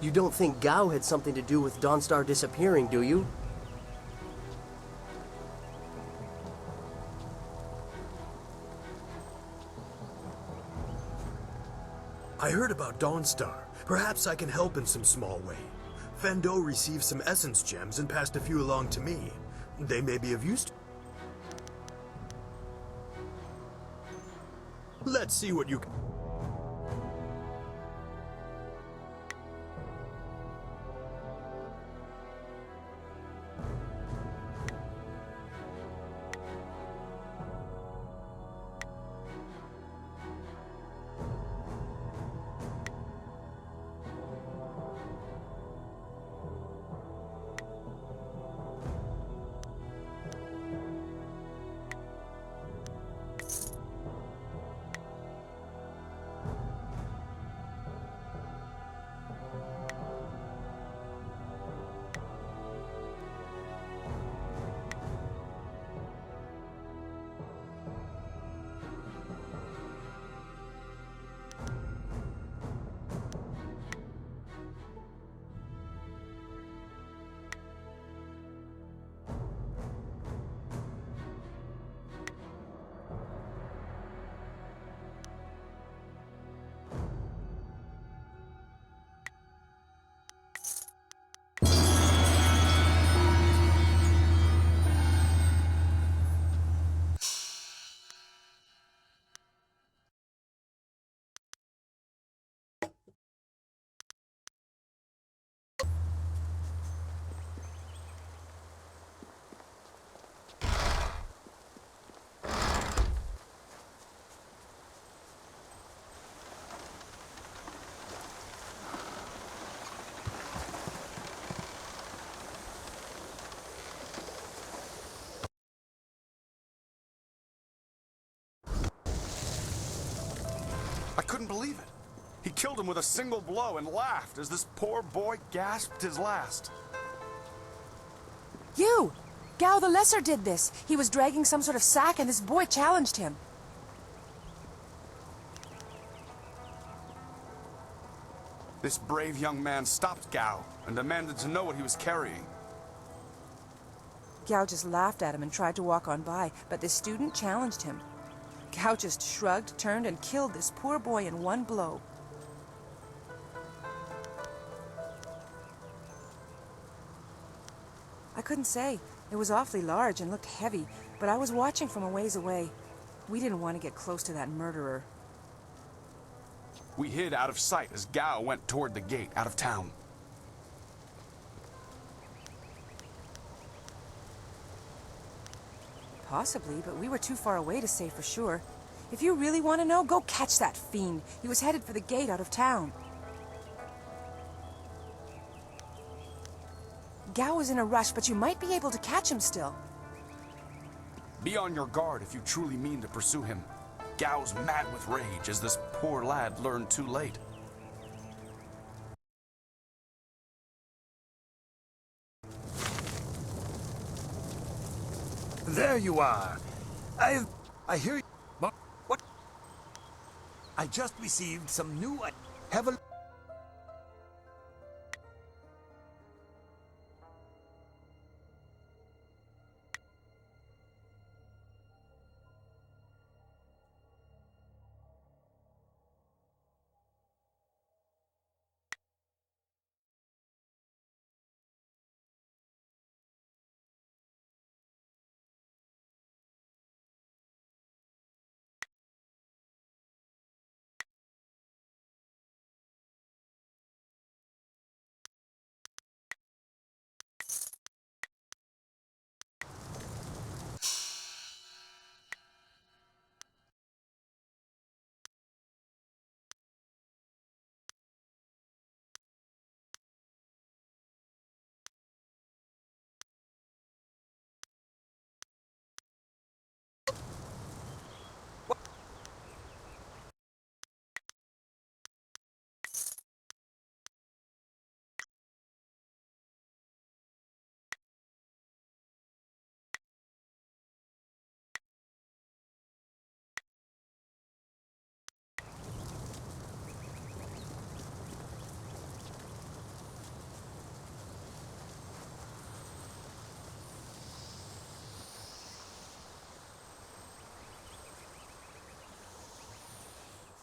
You don't think Gao had something to do with Dawnstar disappearing, do you? I heard about Dawnstar. Perhaps I can help in some small way. Fendo received some essence gems and passed a few along to me. They may be of use. Let's see what you can. I couldn't believe it. He killed him with a single blow and laughed as this poor boy gasped his last. You! Gao the Lesser did this. He was dragging some sort of sack and this boy challenged him. This brave young man stopped Gao and demanded to know what he was carrying. Gao just laughed at him and tried to walk on by, but this student challenged him. Gao just shrugged, turned, and killed this poor boy in one blow. I couldn't say. It was awfully large and looked heavy, but I was watching from a ways away. We didn't want to get close to that murderer. We hid out of sight as Gao went toward the gate out of town. Possibly, but we were too far away to say for sure. If you really want to know, go catch that fiend. He was headed for the gate out of town. Gao was in a rush, but you might be able to catch him still. Be on your guard if you truly mean to pursue him. Gao's mad with rage as this poor lad learned too late. There you are. I hear you. What? I just received some new. Have a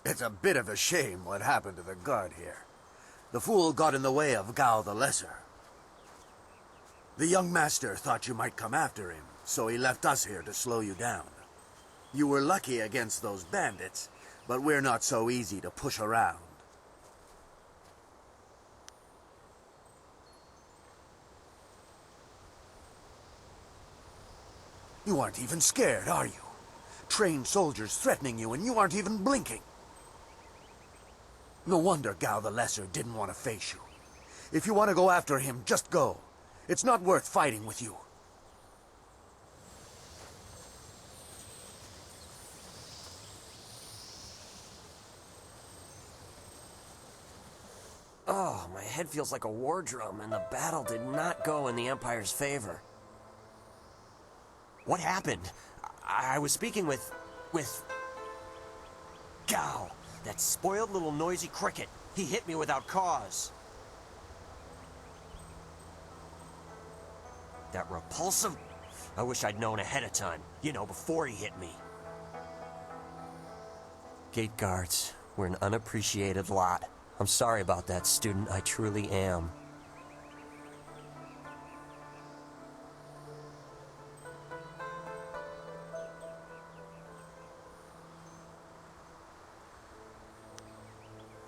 It's a bit of a shame what happened to the guard here. The fool got in the way of Gao the Lesser. The young master thought you might come after him, so he left us here to slow you down. You were lucky against those bandits, but we're not so easy to push around. You aren't even scared, are you? Trained soldiers threatening you and you aren't even blinking. No wonder Gao the Lesser didn't want to face you. If you want to go after him, just go. It's not worth fighting with you. Oh, my head feels like a war drum, and the battle did not go in the Empire's favor. What happened? I was speaking with Gao, that spoiled little noisy cricket. He hit me without cause. That repulsive... I wish I'd known ahead of time. You know, before he hit me. Gate guards, we're an unappreciated lot. I'm sorry about that, student. I truly am.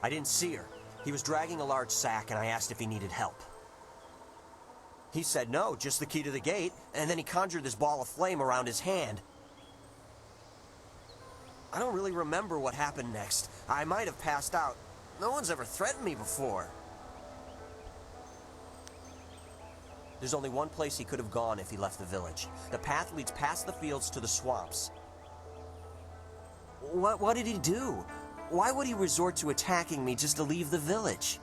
I didn't see her. He was dragging a large sack, and I asked if he needed help. He said no, just the key to the gate, and then he conjured this ball of flame around his hand. I don't really remember what happened next. I might have passed out. No one's ever threatened me before. There's only one place he could have gone if he left the village. The path leads past the fields to the swamps. What did he do? Why would he resort to attacking me just to leave the village?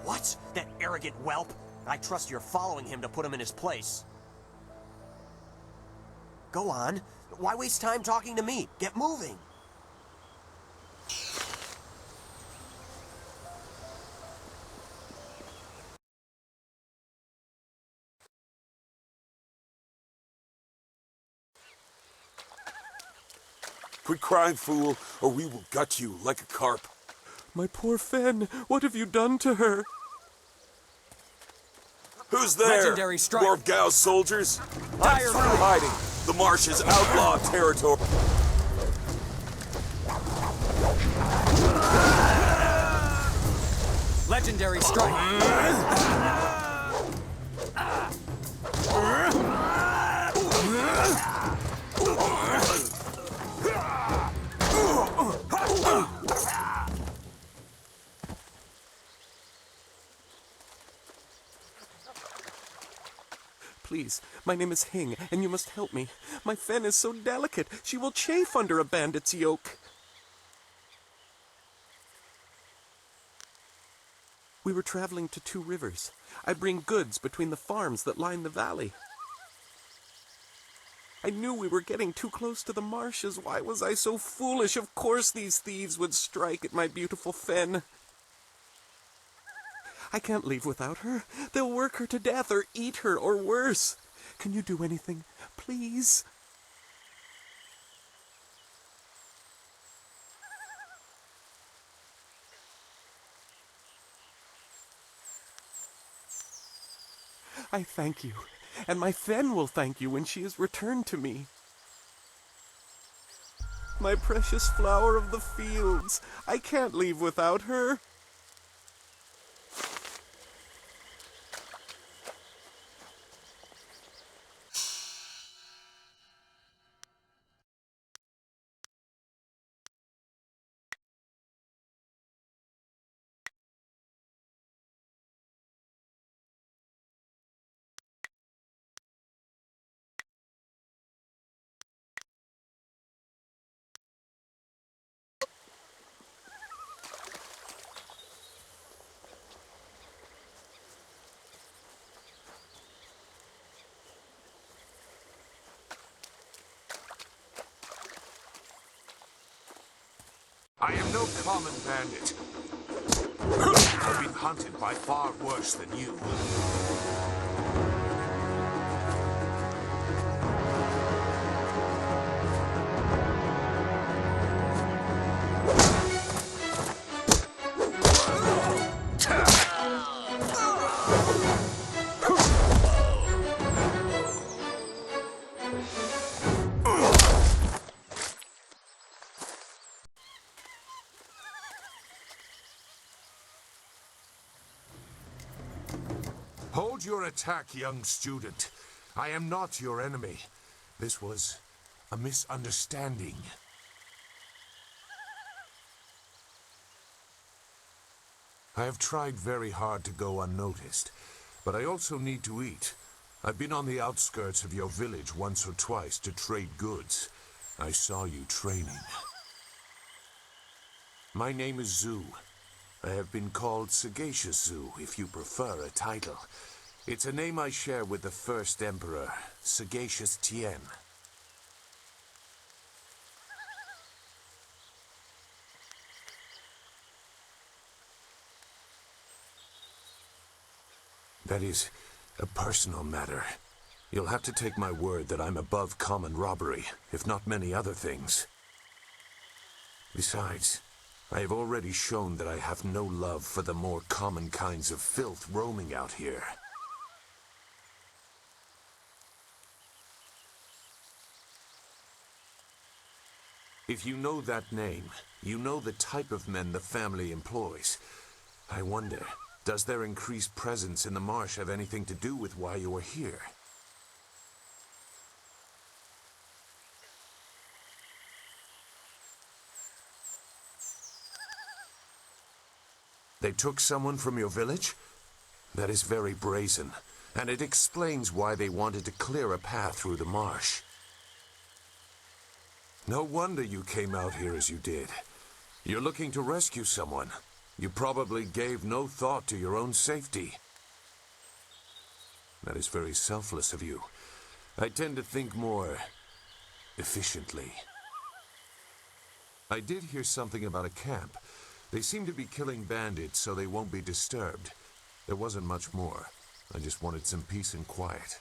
What? That arrogant whelp? I trust you're following him to put him in his place. Go on. Why waste time talking to me? Get moving! Quit crying, fool, or we will gut you like a carp. My poor Fen, what have you done to her? Who's there? Legendary strike. More of Gao's soldiers? I'm through hiding. The marsh is outlaw territory. Legendary strike. Please, my name is Hing, and you must help me. My Fen is so delicate, she will chafe under a bandit's yoke. We were traveling to 2 rivers. I bring goods between the farms that line the valley. I knew we were getting too close to the marshes. Why was I so foolish? Of course these thieves would strike at my beautiful Fen. I can't leave without her. They'll work her to death or eat her or worse. Can you do anything? Please? I thank you, and my Fen will thank you when she is returned to me. My precious flower of the fields, I can't leave without her. I am no common bandit. I've been hunted by far worse than you. Hold your attack, young student. I am not your enemy. This was a misunderstanding. I have tried very hard to go unnoticed, but I also need to eat. I've been on the outskirts of your village once or twice to trade goods. I saw you training. My name is Zhu. I have been called Sagacious Zhu, if you prefer a title. It's a name I share with the first emperor, Sagacious Tien. That is a personal matter. You'll have to take my word that I'm above common robbery, if not many other things. Besides, I have already shown that I have no love for the more common kinds of filth roaming out here. If you know that name, you know the type of men the family employs. I wonder, does their increased presence in the marsh have anything to do with why you are here? They took someone from your village? That is very brazen, and it explains why they wanted to clear a path through the marsh. No wonder you came out here as you did. You're looking to rescue someone. You probably gave no thought to your own safety. That is very selfless of you. I tend to think more efficiently. I did hear something about a camp. They seem to be killing bandits so they won't be disturbed. There wasn't much more. I just wanted some peace and quiet.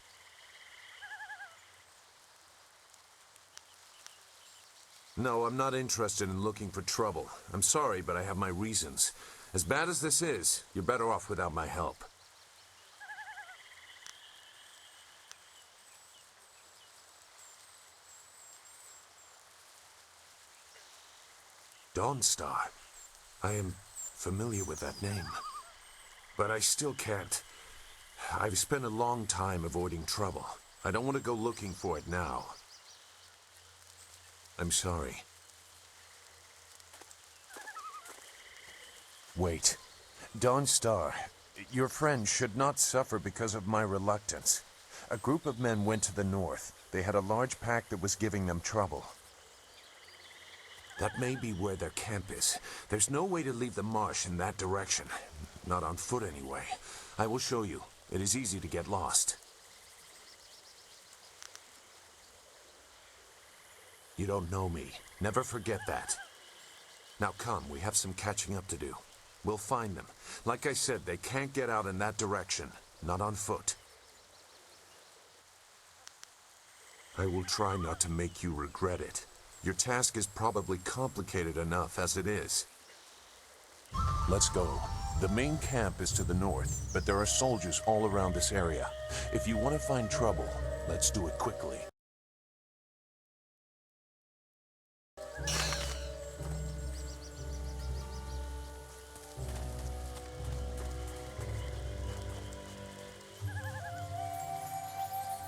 No, I'm not interested in looking for trouble. I'm sorry, but I have my reasons. As bad as this is, you're better off without my help. Dawnstar. I am familiar with that name. But I still can't. I've spent a long time avoiding trouble. I don't want to go looking for it now. I'm sorry. Wait. Dawnstar, your friend should not suffer because of my reluctance. A group of men went to the north. They had a large pack that was giving them trouble. That may be where their camp is. There's no way to leave the marsh in that direction. Not on foot, anyway. I will show you. It is easy to get lost. You don't know me. Never forget that. Now come, we have some catching up to do. We'll find them. Like I said, they can't get out in that direction. Not on foot. I will try not to make you regret it. Your task is probably complicated enough as it is. Let's go. The main camp is to the north, but there are soldiers all around this area. If you want to find trouble, let's do it quickly.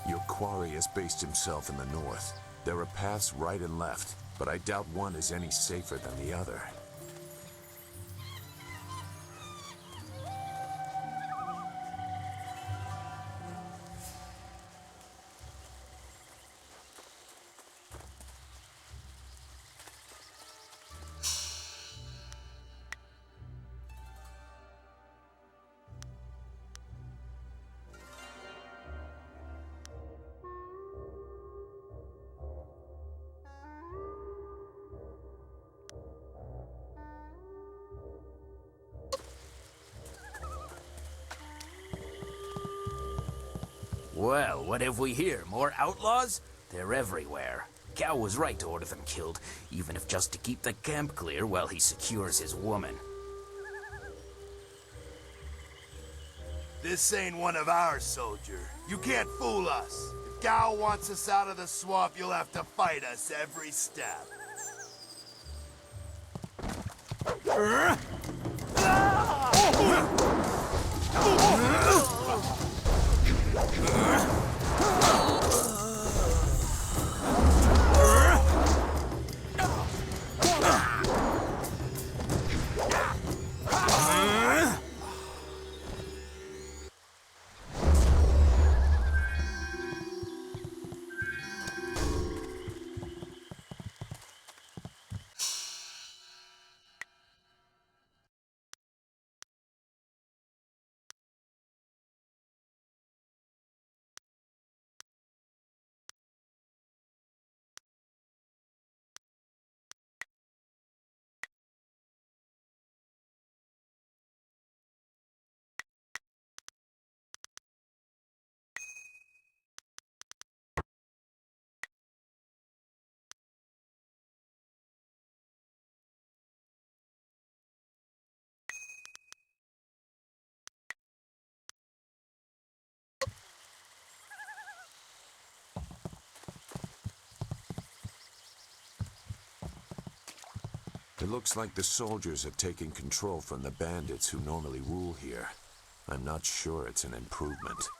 Your quarry has based himself in the north. There are paths right and left, but I doubt one is any safer than the other. Well, what have we here? More outlaws? They're everywhere. Gao was right to order them killed, even if just to keep the camp clear while he secures his woman. This ain't one of ours, soldier. You can't fool us. If Gao wants us out of the swamp, you'll have to fight us every step. It looks like the soldiers have taken control from the bandits who normally rule here. I'm not sure it's an improvement.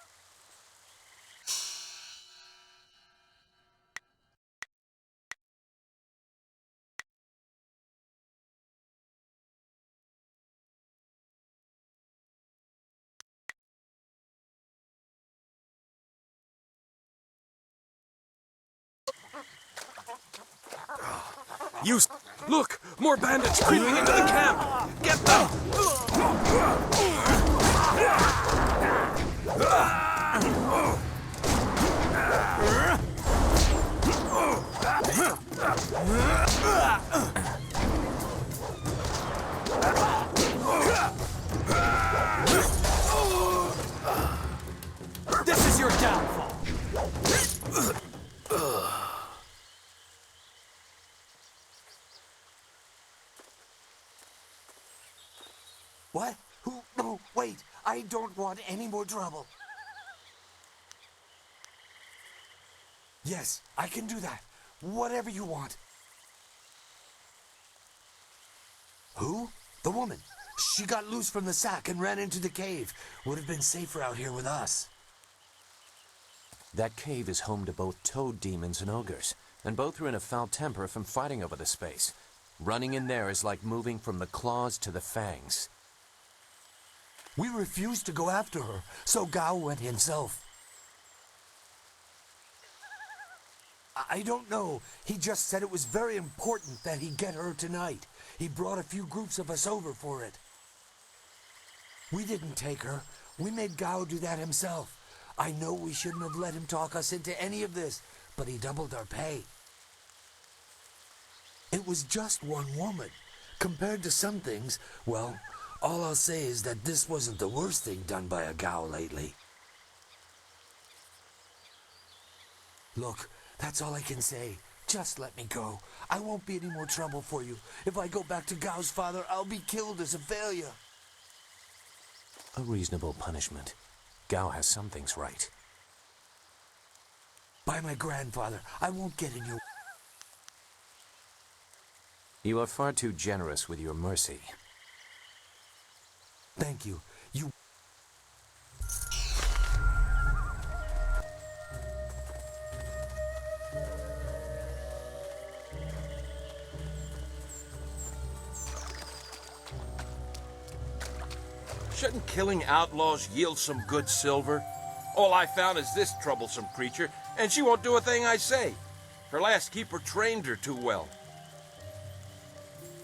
Look! More bandits creeping into the camp! Get them! This is your downfall. What? Who? No, wait. I don't want any more trouble. Yes, I can do that. Whatever you want. Who? The woman. She got loose from the sack and ran into the cave. Would have been safer out here with us. That cave is home to both toad demons and ogres, and both are in a foul temper from fighting over the space. Running in there is like moving from the claws to the fangs. We refused to go after her, so Gao went himself. I don't know. He just said it was very important that he get her tonight. He brought a few groups of us over for it. We didn't take her. We made Gao do that himself. I know we shouldn't have let him talk us into any of this, but he doubled our pay. It was just one woman. Compared to some things, well, all I'll say is that this wasn't the worst thing done by a Gao lately. Look, that's all I can say. Just let me go. I won't be any more trouble for you. If I go back to Gao's father, I'll be killed as a failure. A reasonable punishment. Gao has some things right. By my grandfather, I won't get in your... You are far too generous with your mercy. Thank you. You... Shouldn't killing outlaws yield some good silver? All I found is this troublesome creature, and she won't do a thing I say. Her last keeper trained her too well.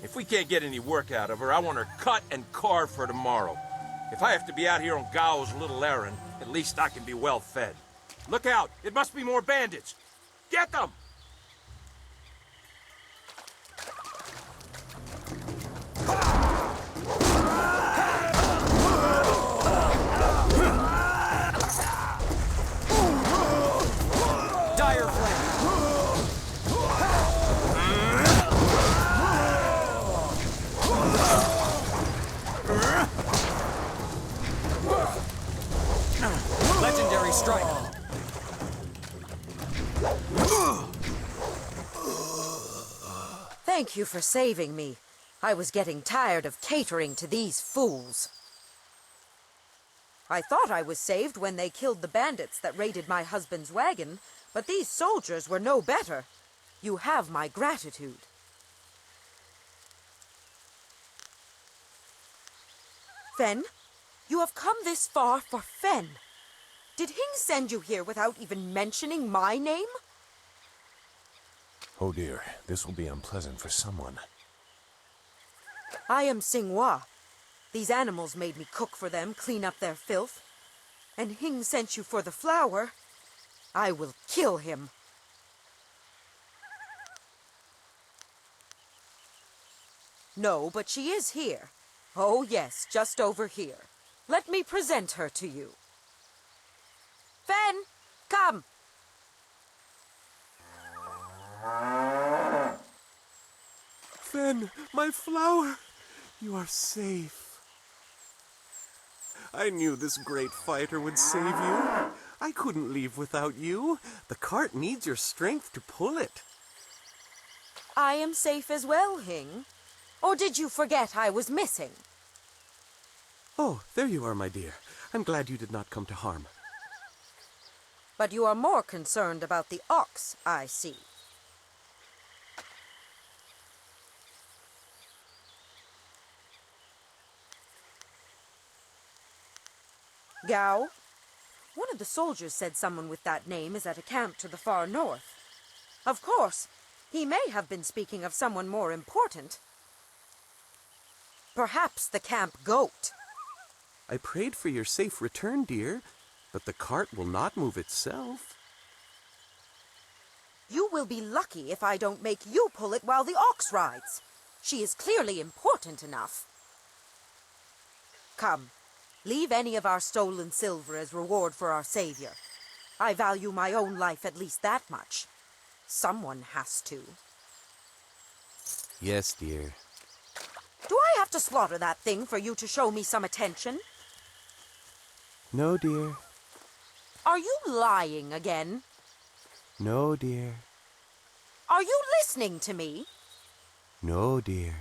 If we can't get any work out of her, I want her cut and carved for tomorrow. If I have to be out here on Gao's little errand, at least I can be well fed. Look out! It must be more bandits! Get them! Dire flame! Legendary strike! Thank you for saving me. I was getting tired of catering to these fools. I thought I was saved when they killed the bandits that raided my husband's wagon, but these soldiers were no better. You have my gratitude. Fen, you have come this far for Fen. Did Hing send you here without even mentioning my name? Oh dear, this will be unpleasant for someone. I am Xinghua. These animals made me cook for them, clean up their filth. And Hing sent you for the flower. I will kill him. No, but she is here. Oh yes, just over here. Let me present her to you. Fen, come! Fen, my flower! You are safe. I knew this great fighter would save you. I couldn't leave without you. The cart needs your strength to pull it. I am safe as well, Hing. Or did you forget I was missing? Oh, there you are, my dear. I'm glad you did not come to harm. But you are more concerned about the ox, I see. Gao? One of the soldiers said someone with that name is at a camp to the far north. Of course, he may have been speaking of someone more important. Perhaps the camp goat. I prayed for your safe return, dear, but the cart will not move itself. You will be lucky if I don't make you pull it while the ox rides. She is clearly important enough. Come, leave any of our stolen silver as reward for our savior. I value my own life at least that much. Someone has to. Yes, dear. Do I have to slaughter that thing for you to show me some attention? No, dear. Are you lying again? No, dear. Are you listening to me? No, dear.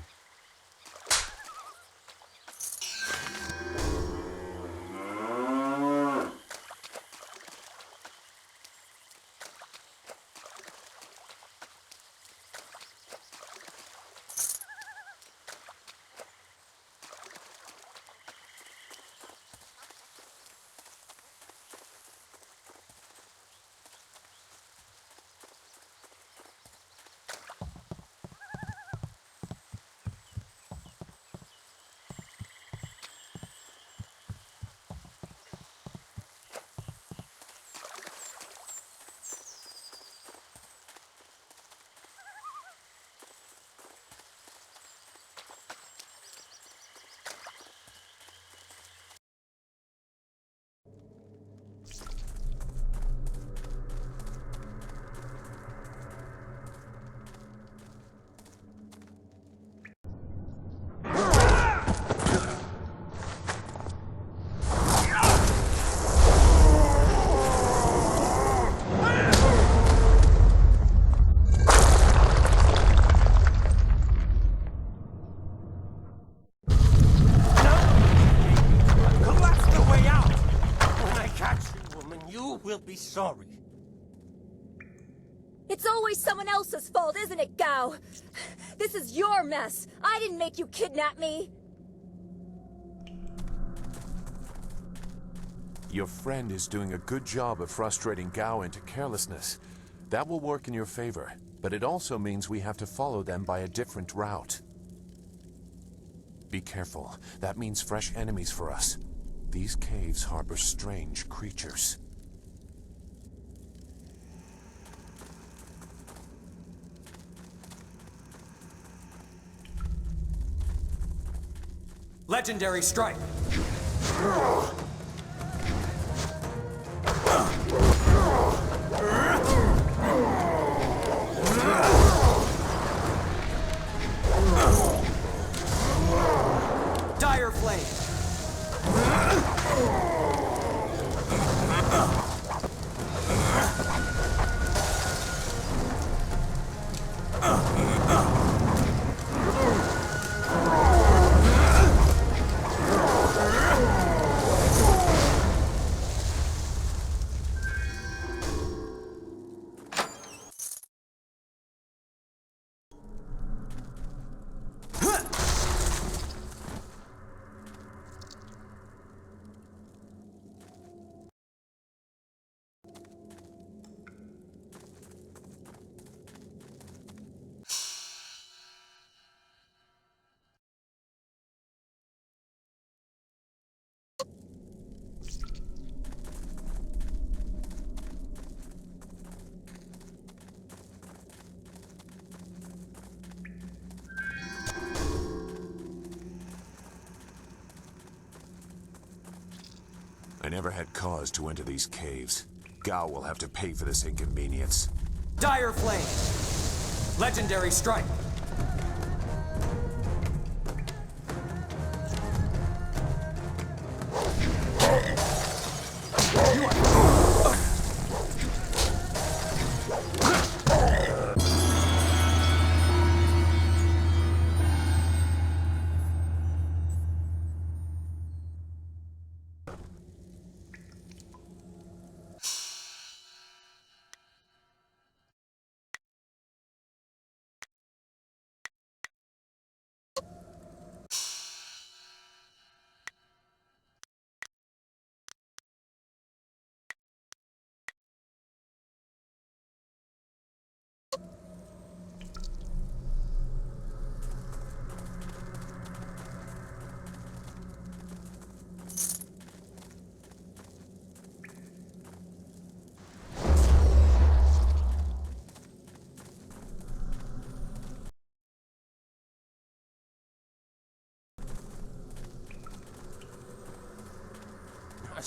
Will be sorry. It's always someone else's fault, isn't it, Gao? This is your mess. I didn't make you kidnap me. Your friend is doing a good job of frustrating Gao into carelessness. That will work in your favor, but it also means we have to follow them by a different route. Be careful. That means fresh enemies for us. These caves harbor strange creatures. Legendary strike! Dire flame! I never had cause to enter these caves. Gao will have to pay for this inconvenience. Dire flame! Legendary strike!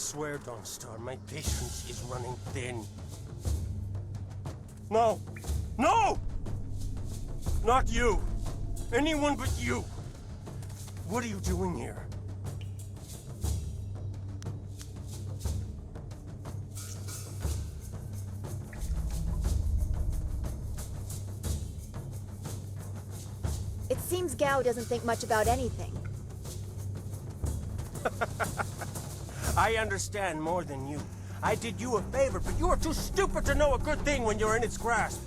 swear, Dawnstar, my patience is running thin. No! No! Not you! Anyone but you! What are you doing here? It seems Gao doesn't think much about anything. I understand more than you. I did you a favor, but you are too stupid to know a good thing when you're in its grasp.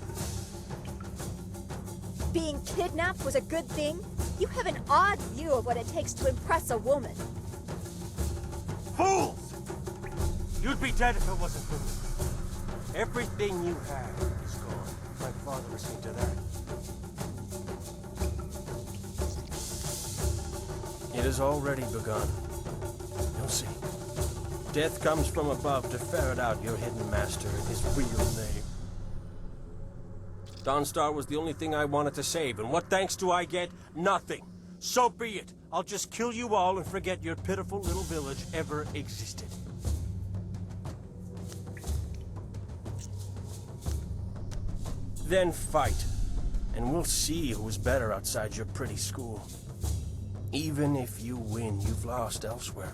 Being kidnapped was a good thing? You have an odd view of what it takes to impress a woman. Fools! You'd be dead if it wasn't for me. Everything you had is gone. My father will see to that. It has already begun. You'll see. Death comes from above to ferret out your hidden master and his real name. Dawnstar was the only thing I wanted to save, and what thanks do I get? Nothing. So be it. I'll just kill you all and forget your pitiful little village ever existed. Then fight, and we'll see who's better outside your pretty school. Even if you win, you've lost elsewhere.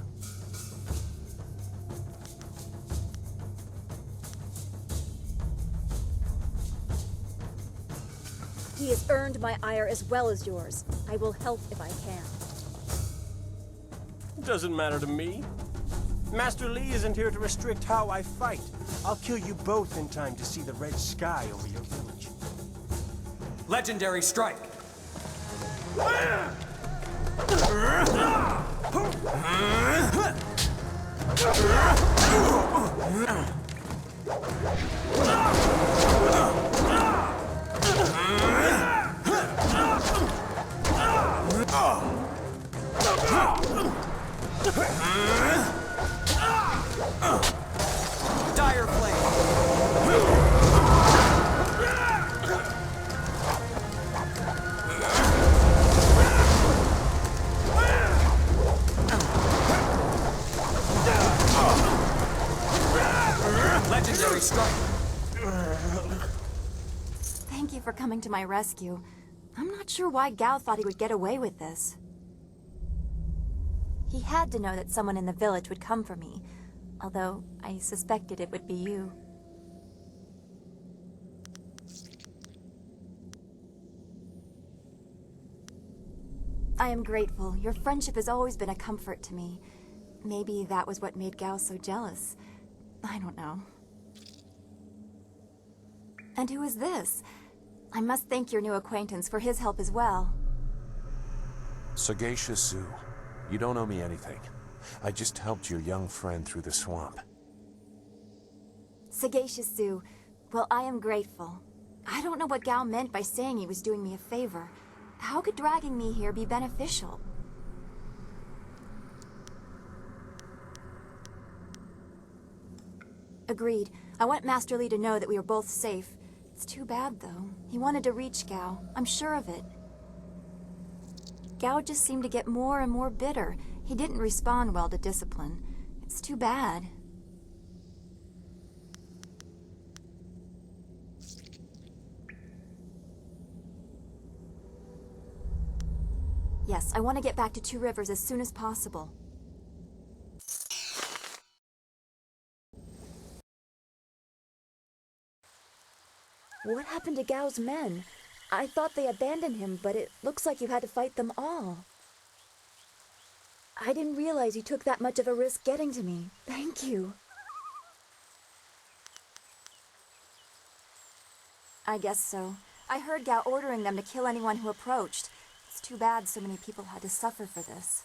He has earned my ire as well as yours. I will help if I can. Doesn't matter to me. Master Li isn't here to restrict how I fight. I'll kill you both in time to see the red sky over your village. Legendary strike! Dire flame! Legendary strike! Thank you for coming to my rescue. I'm not sure why Gao thought he would get away with this. He had to know that someone in the village would come for me, although I suspected it would be you. I am grateful. Your friendship has always been a comfort to me. Maybe that was what made Gao so jealous. I don't know. And who is this? I must thank your new acquaintance for his help as well. Sagacious Zoo, you don't owe me anything. I just helped your young friend through the swamp. Sagacious Zoo, well, I am grateful. I don't know what Gao meant by saying he was doing me a favor. How could dragging me here be beneficial? Agreed. I want Master Li to know that we are both safe. It's too bad, though. He wanted to reach Gao. I'm sure of it. Gao just seemed to get more and more bitter. He didn't respond well to discipline. It's too bad. Yes, I want to get back to Two Rivers as soon as possible. What happened to Gao's men? I thought they abandoned him, but it looks like you had to fight them all. I didn't realize you took that much of a risk getting to me. Thank you. I guess so. I heard Gao ordering them to kill anyone who approached. It's too bad so many people had to suffer for this.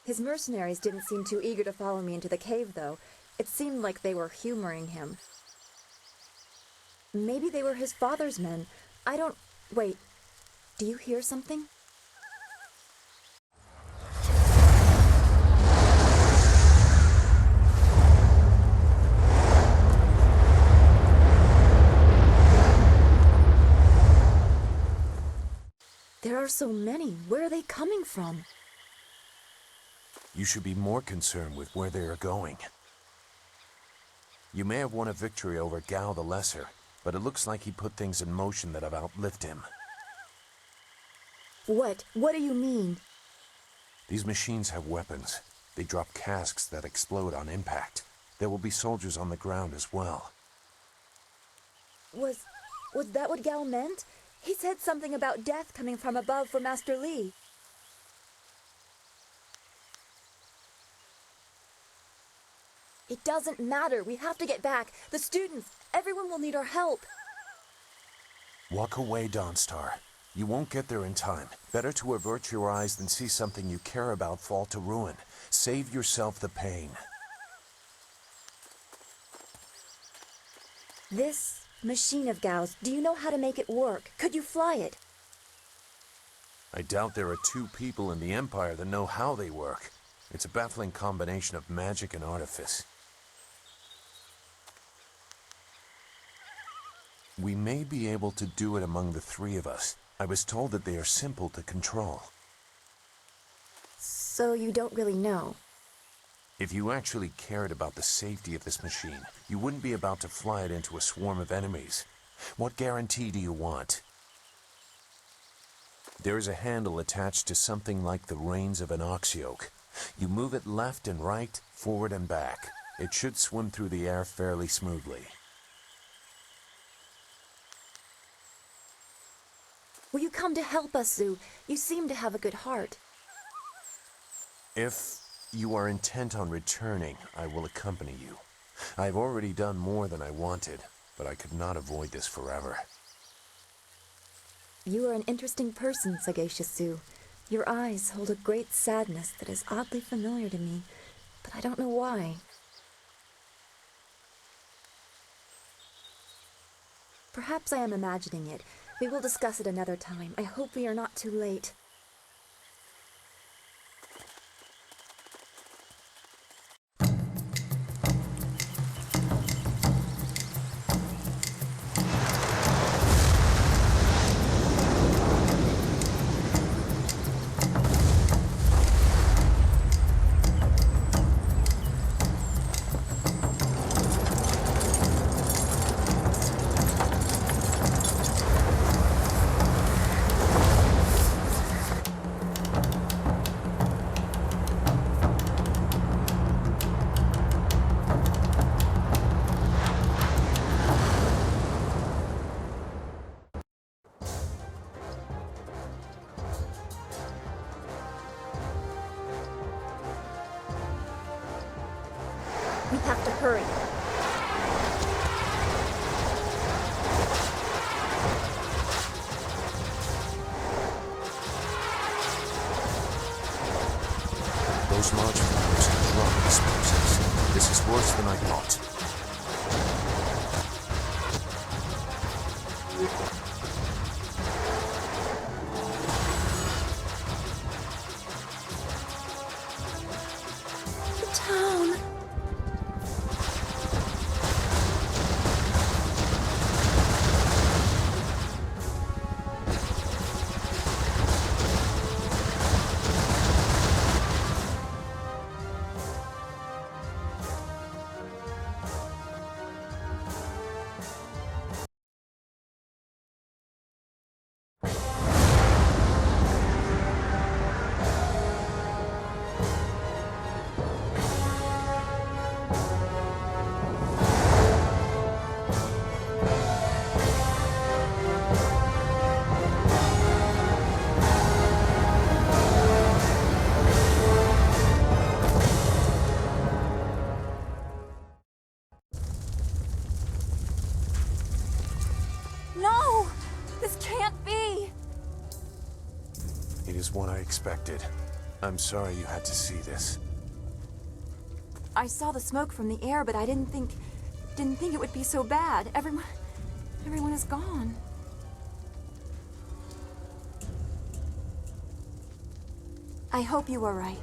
His mercenaries didn't seem too eager to follow me into the cave, though. It seemed like they were humoring him. Maybe they were his father's men. I don't... Wait. Do you hear something? There are so many. Where are they coming from? You should be more concerned with where they are going. You may have won a victory over Gao the Lesser, but it looks like he put things in motion that have outlived him. What? What do you mean? These machines have weapons. They drop casks that explode on impact. There will be soldiers on the ground as well. Was that what Gao meant? He said something about death coming from above for Master Li. It doesn't matter. We have to get back. The students, everyone will need our help. Walk away, Dawnstar. You won't get there in time. Better to avert your eyes than see something you care about fall to ruin. Save yourself the pain. This machine of Gao's, do you know how to make it work? Could you fly it? I doubt there are two people in the Empire that know how they work. It's a baffling combination of magic and artifice. We may be able to do it among the three of us. I was told that they are simple to control. So you don't really know? If you actually cared about the safety of this machine, you wouldn't be about to fly it into a swarm of enemies. What guarantee do you want? There is a handle attached to something like the reins of an ox yoke. You move it left and right, forward and back. It should swim through the air fairly smoothly. Will you come to help us, Zhu? You seem to have a good heart. If you are intent on returning, I will accompany you. I've already done more than I wanted, but I could not avoid this forever. You are an interesting person, sagacious Zhu. Your eyes hold a great sadness that is oddly familiar to me, but I don't know why. Perhaps I am imagining it. We will discuss it another time. I hope we are not too late. We have to hurry. Those large fires have drum explosives. This is worse than I thought. The town. No! This can't be! It is what I expected. I'm sorry you had to see this. I saw the smoke from the air, but I didn't think it would be so bad. Everyone is gone. I hope you are right.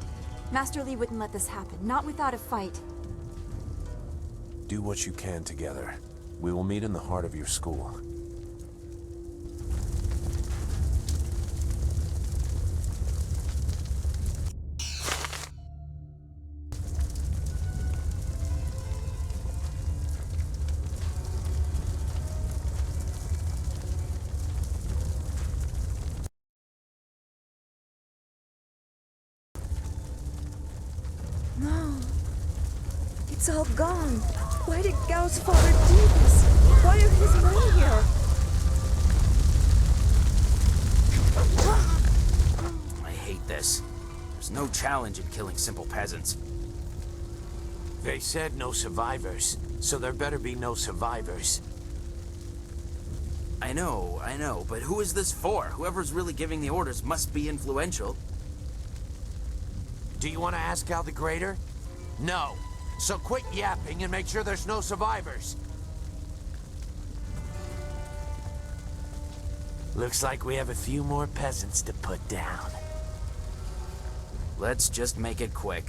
Master Li wouldn't let this happen, not without a fight. Do what you can together. We will meet in the heart of your school. It's all gone. Why did Gao's father do this? Why are his men here? I hate this. There's no challenge in killing simple peasants. They said no survivors, so there better be no survivors. I know, but who is this for? Whoever's really giving the orders must be influential. Do you want to ask Gal the Greater? No. So quit yapping and make sure there's no survivors. Looks like we have a few more peasants to put down. Let's just make it quick.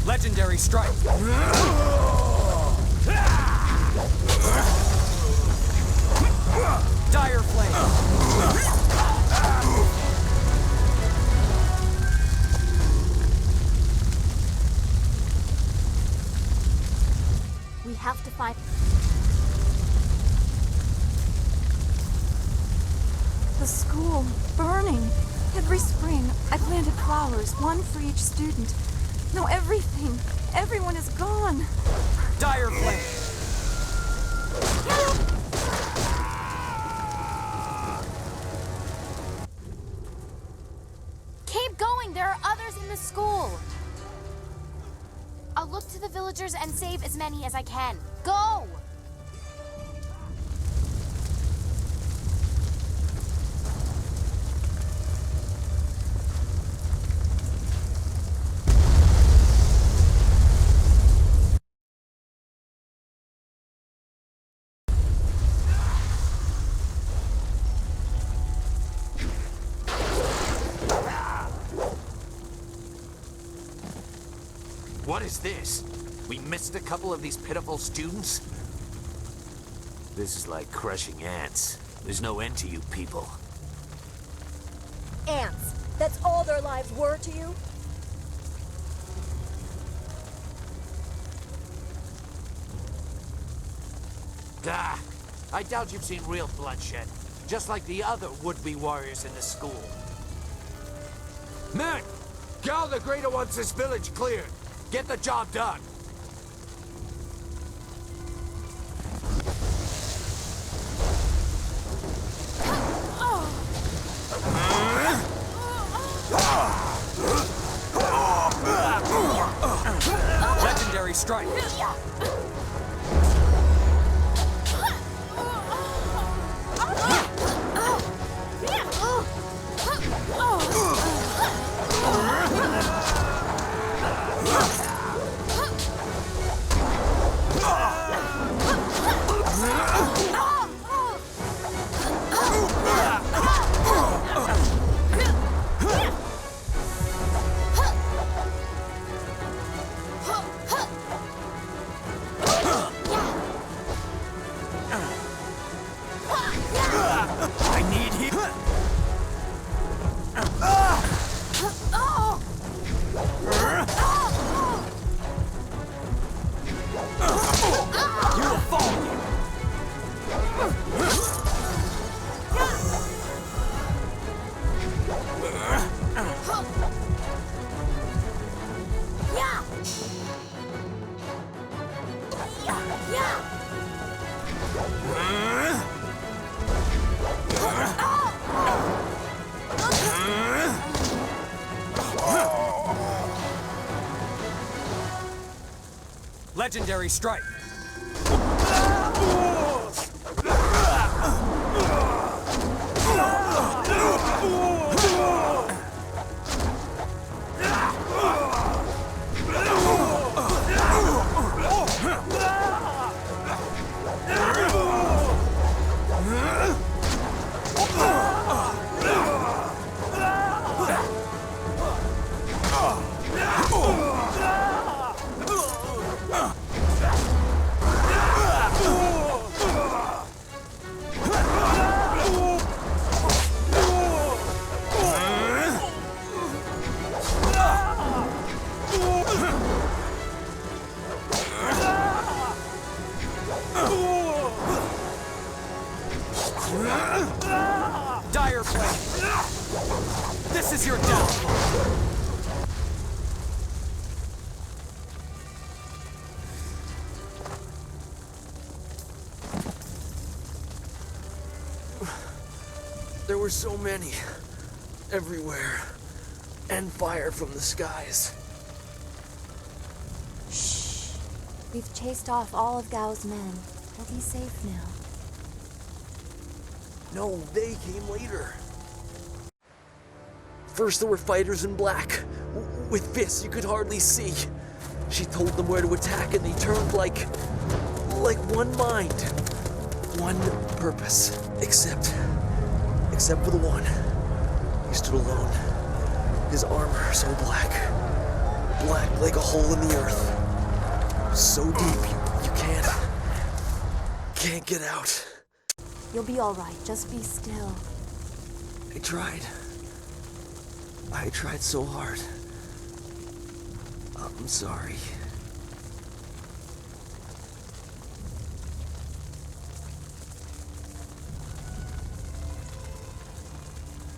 Legendary strike! Dire flame! We have to find... The school, burning. Every spring, I planted flowers, one for each student. No, everything. Everyone is gone. Dire flame! Keep going! There are others in the school! I'll look to the villagers and save as many as I can. Go! What is this? We missed a couple of these pitiful students? This is like crushing ants. There's no end to you people. Ants. That's all their lives were to you? Ah, I doubt you've seen real bloodshed. Just like the other would-be warriors in the school. Men! Gal the Greater wants this village cleared. Get the job done. Legendary strike! I need heal. You will fall here. Legendary strike! Dire flame! This is your downfall! There were so many. Everywhere. And fire from the skies. Shh. We've chased off all of Gao's men. We'll be safe now. No, they came later. First there were fighters in black, with fists you could hardly see. She told them where to attack and they turned like one mind. One purpose. Except for the one. He stood alone. His armor so black. Black like a hole in the earth. So deep you can't get out. You'll be all right. Just be still. I tried. I tried so hard. I'm sorry.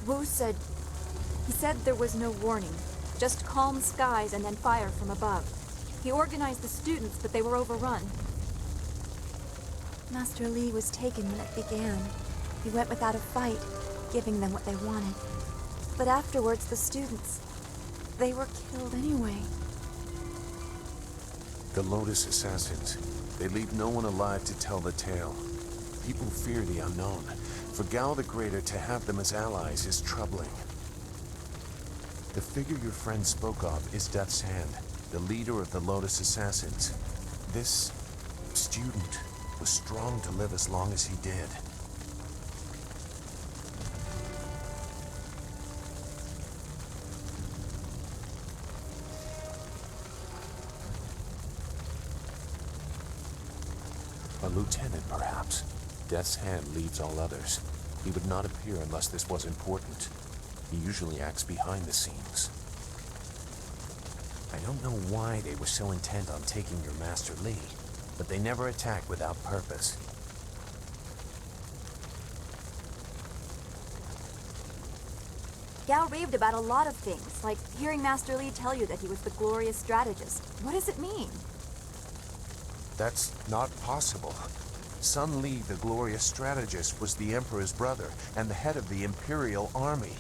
Wu said... He said there was no warning. Just calm skies and then fire from above. He organized the students, but they were overrun. Master Li was taken when it began. He went without a fight, giving them what they wanted. But afterwards, the students... they were killed anyway. The Lotus Assassins. They leave no one alive to tell the tale. People fear the unknown. For Gao the Greater to have them as allies is troubling. The figure your friend spoke of is Death's Hand, the leader of the Lotus Assassins. This student was strong to live as long as he did. A lieutenant, perhaps. Death's Hand leads all others. He would not appear unless this was important. He usually acts behind the scenes. I don't know why they were so intent on taking your Master Li, but they never attack without purpose. Gao raved about a lot of things, like hearing Master Li tell you that he was the glorious strategist. What does it mean? That's not possible. Sun Li, the glorious strategist, was the Emperor's brother and the head of the Imperial Army.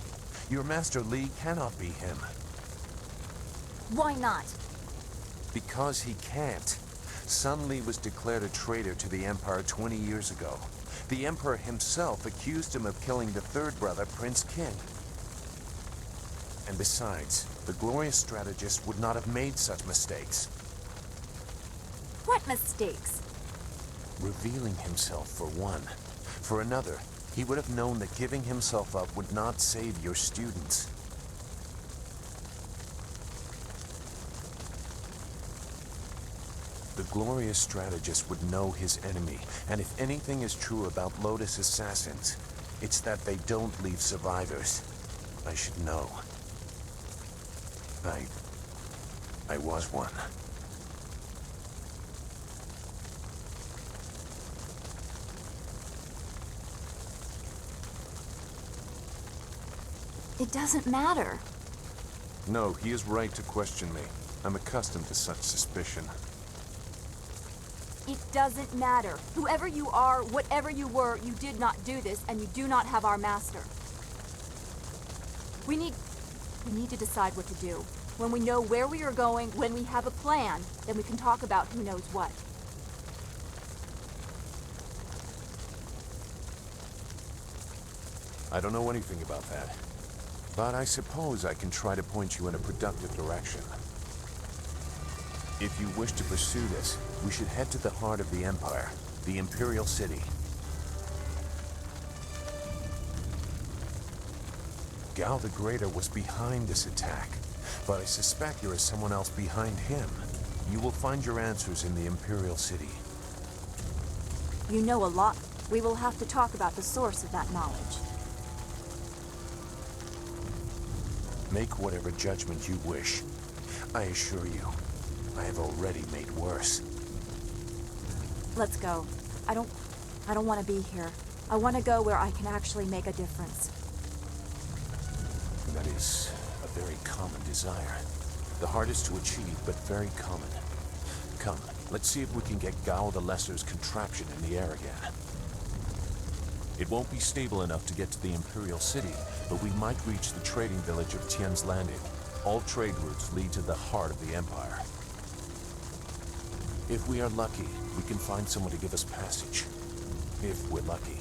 Your Master Li cannot be him. Why not? Because he can't. Sun Li was declared a traitor to the Empire 20 years ago. The Emperor himself accused him of killing the third brother, Prince King. And besides, the glorious strategist would not have made such mistakes. What mistakes? Revealing himself, for one. For another, he would have known that giving himself up would not save your students. The glorious strategist would know his enemy, and if anything is true about Lotus Assassins, it's that they don't leave survivors. I should know. I was one. It doesn't matter. No, he is right to question me. I'm accustomed to such suspicion. It doesn't matter. Whoever you are, whatever you were, you did not do this, and you do not have our master. We need to decide what to do. When we know where we are going, when we have a plan, then we can talk about who knows what. I don't know anything about that. But I suppose I can try to point you in a productive direction. If you wish to pursue this, we should head to the heart of the Empire, the Imperial City. Gao the Greater was behind this attack, but I suspect there is someone else behind him. You will find your answers in the Imperial City. You know a lot. We will have to talk about the source of that knowledge. Make whatever judgment you wish. I assure you, I have already made worse. Let's go. I don't want to be here. I want to go where I can actually make a difference. That is a very common desire. The hardest to achieve, but very common. Come, let's see if we can get Gao the Lesser's contraption in the air again. It won't be stable enough to get to the Imperial City, but we might reach the trading village of Tien's Landing. All trade routes lead to the heart of the Empire. If we are lucky, we can find someone to give us passage. If we're lucky.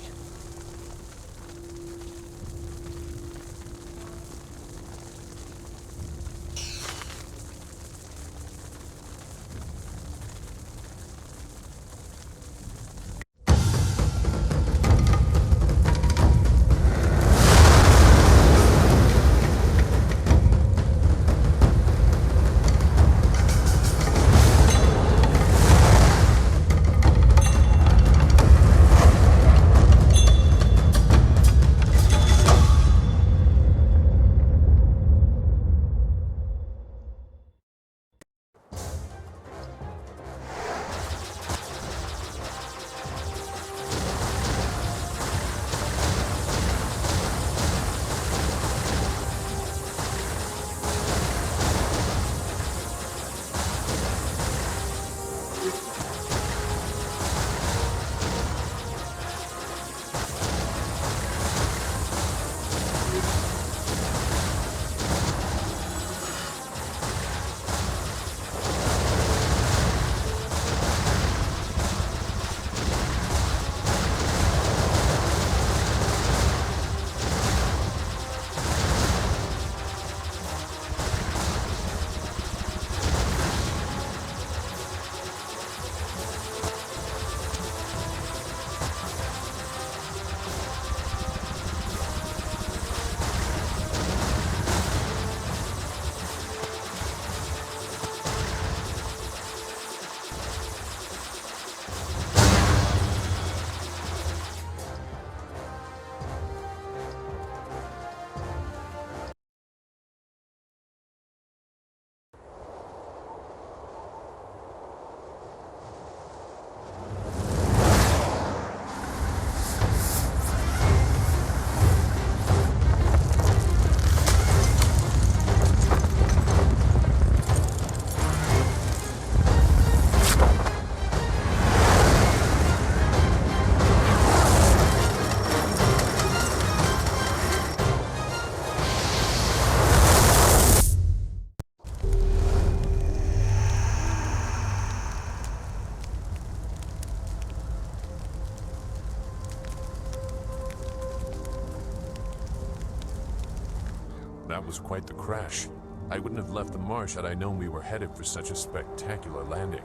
That was quite the crash. I wouldn't have left the marsh had I known we were headed for such a spectacular landing.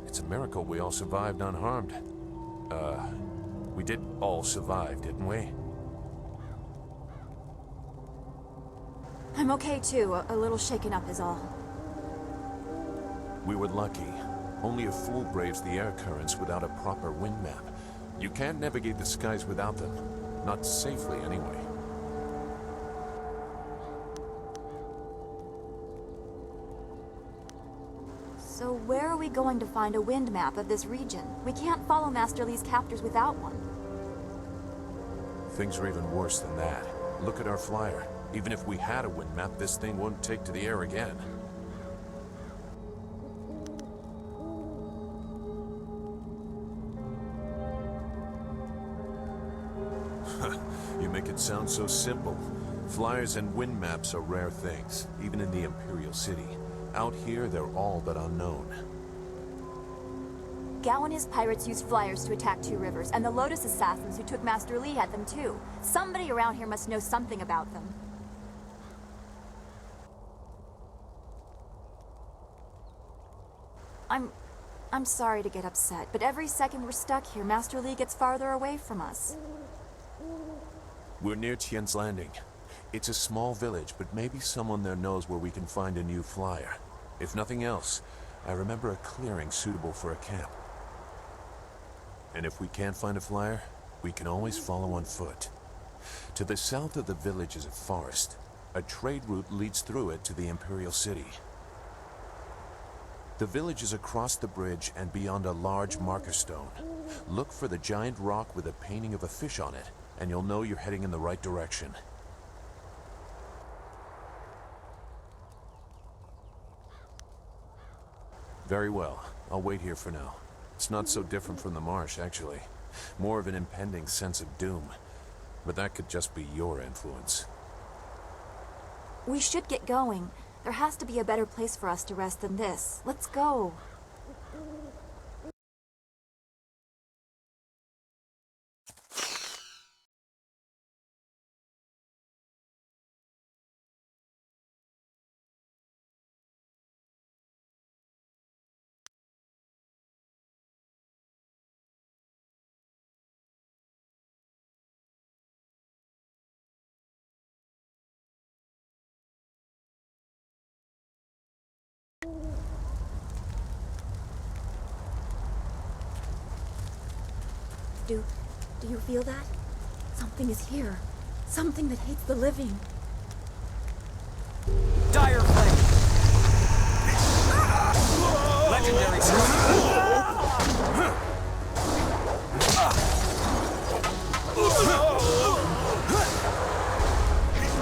It's a miracle we all survived unharmed. We did all survive, didn't we? I'm okay too, a little shaken up is all. We were lucky. Only a fool braves the air currents without a proper wind map. You can't navigate the skies without them. Not safely, anyway. So where are we going to find a wind map of this region? We can't follow Master Li's captors without one. Things are even worse than that. Look at our flyer. Even if we had a wind map, this thing won't take to the air again. You make it sound so simple. Flyers and wind maps are rare things, even in the Imperial City. Out here, they're all but unknown. Gao and his pirates used flyers to attack Two Rivers, and the Lotus assassins who took Master Li had them too. Somebody around here must know something about them. I'm sorry to get upset, but every second we're stuck here, Master Li gets farther away from us. We're near Tien's Landing. It's a small village, but maybe someone there knows where we can find a new flyer. If nothing else, I remember a clearing suitable for a camp. And if we can't find a flyer, we can always follow on foot. To the south of the village is a forest. A trade route leads through it to the Imperial City. The village is across the bridge and beyond a large marker stone. Look for the giant rock with a painting of a fish on it, and you'll know you're heading in the right direction. Very well. I'll wait here for now. It's not so different from the marsh, actually. more of an impending sense of doom. But that could just be your influence. We should get going. There has to be a better place for us to rest than this. Let's go. Do you feel that? Something is here. Something that hates the living. Dire flame! Legendary strike!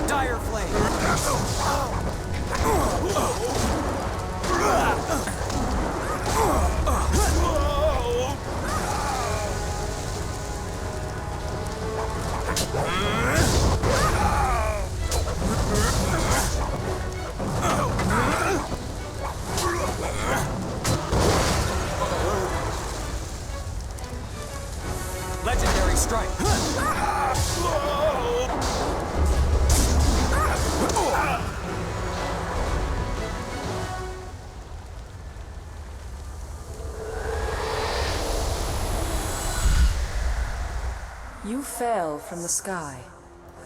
Dire flame! Legendary strike! You fell from the sky,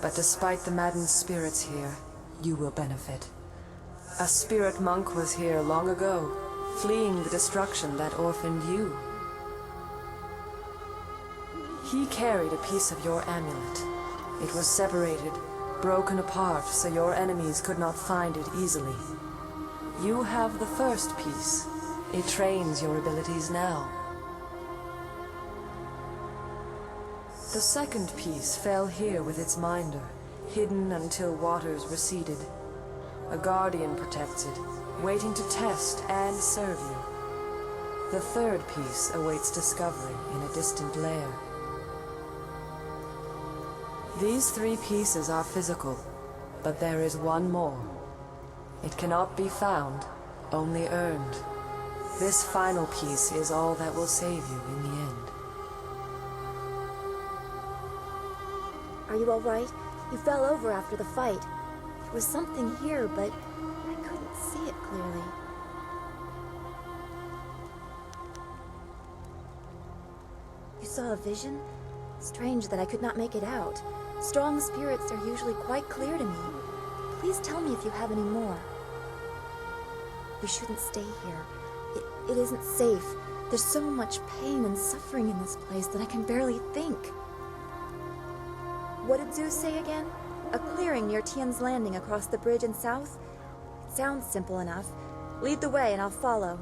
but despite the maddened spirits here, you will benefit. A spirit monk was here long ago, fleeing the destruction that orphaned you. He carried a piece of your amulet. It was separated, broken apart, so your enemies could not find it easily. You have the first piece. It trains your abilities now. The second piece fell here with its minder, hidden until waters receded. A guardian protects it, waiting to test and serve you. The third piece awaits discovery in a distant lair. These three pieces are physical, but there is one more. It cannot be found, only earned. This final piece is all that will save you in the end. Are you all right? You fell over after the fight. There was something here, but I couldn't see it clearly. You saw a vision? Strange that I could not make it out. Strong spirits are usually quite clear to me. Please tell me if you have any more. We shouldn't stay here. It isn't safe. There's so much pain and suffering in this place that I can barely think. What did Zeus say again? A clearing near Tien's landing across the bridge and south? It sounds simple enough. Lead the way and I'll follow.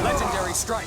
Legendary strike.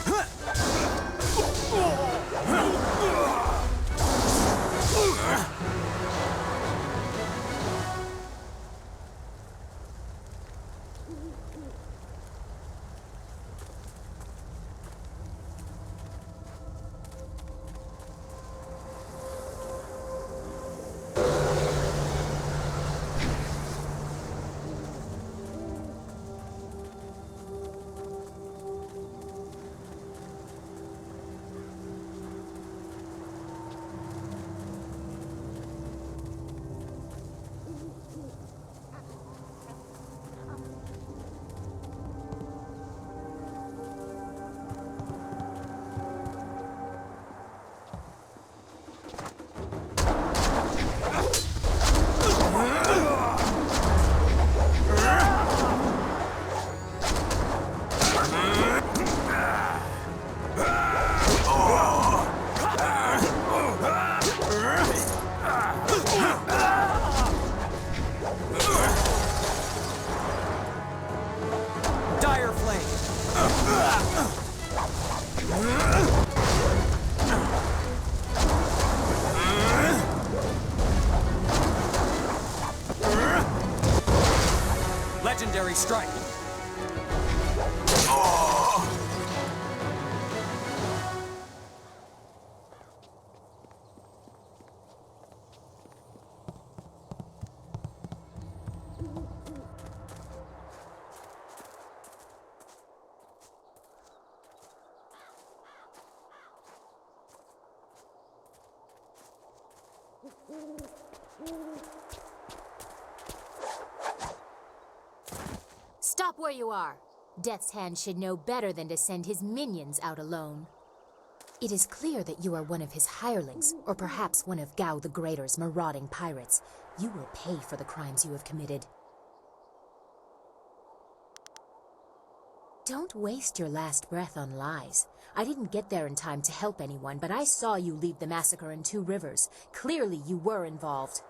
Legendary strike. Stop where you are. Death's Hand should know better than to send his minions out alone. It is clear that you are one of his hirelings, or perhaps one of Gao the Greater's marauding pirates. You will pay for the crimes you have committed. Don't waste your last breath on lies. I didn't get there in time to help anyone, but I saw you lead the massacre in Two Rivers. Clearly you were involved.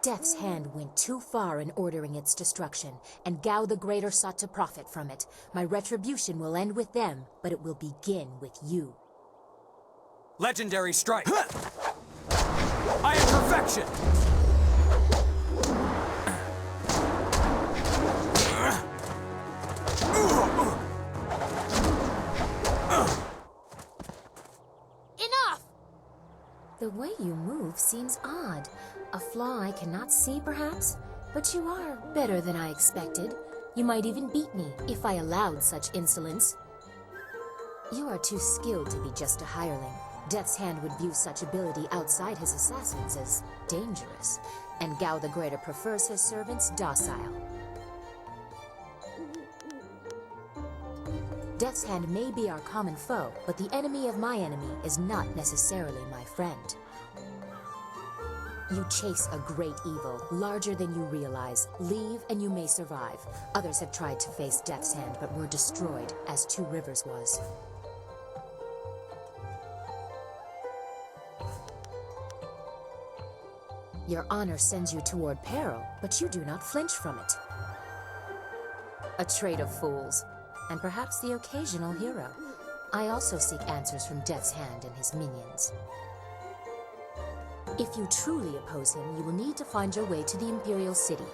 Death's Hand went too far in ordering its destruction, and Gao the Greater sought to profit from it. My retribution will end with them, but it will begin with you. Legendary strike. I am perfection. Enough! The way you move seems odd. A flaw I cannot see, perhaps? But you are better than I expected. You might even beat me, if I allowed such insolence. You are too skilled to be just a hireling. Death's Hand would view such ability outside his assassins as dangerous, and Gao the Greater prefers his servants docile. Death's Hand may be our common foe, but the enemy of my enemy is not necessarily my friend. You chase a great evil, larger than you realize. Leave and you may survive. Others have tried to face Death's Hand, but were destroyed, as Two Rivers was. Your honor sends you toward peril, but you do not flinch from it. A trait of fools, and perhaps the occasional hero. I also seek answers from Death's Hand and his minions. If you truly oppose him, you will need to find your way to the Imperial City.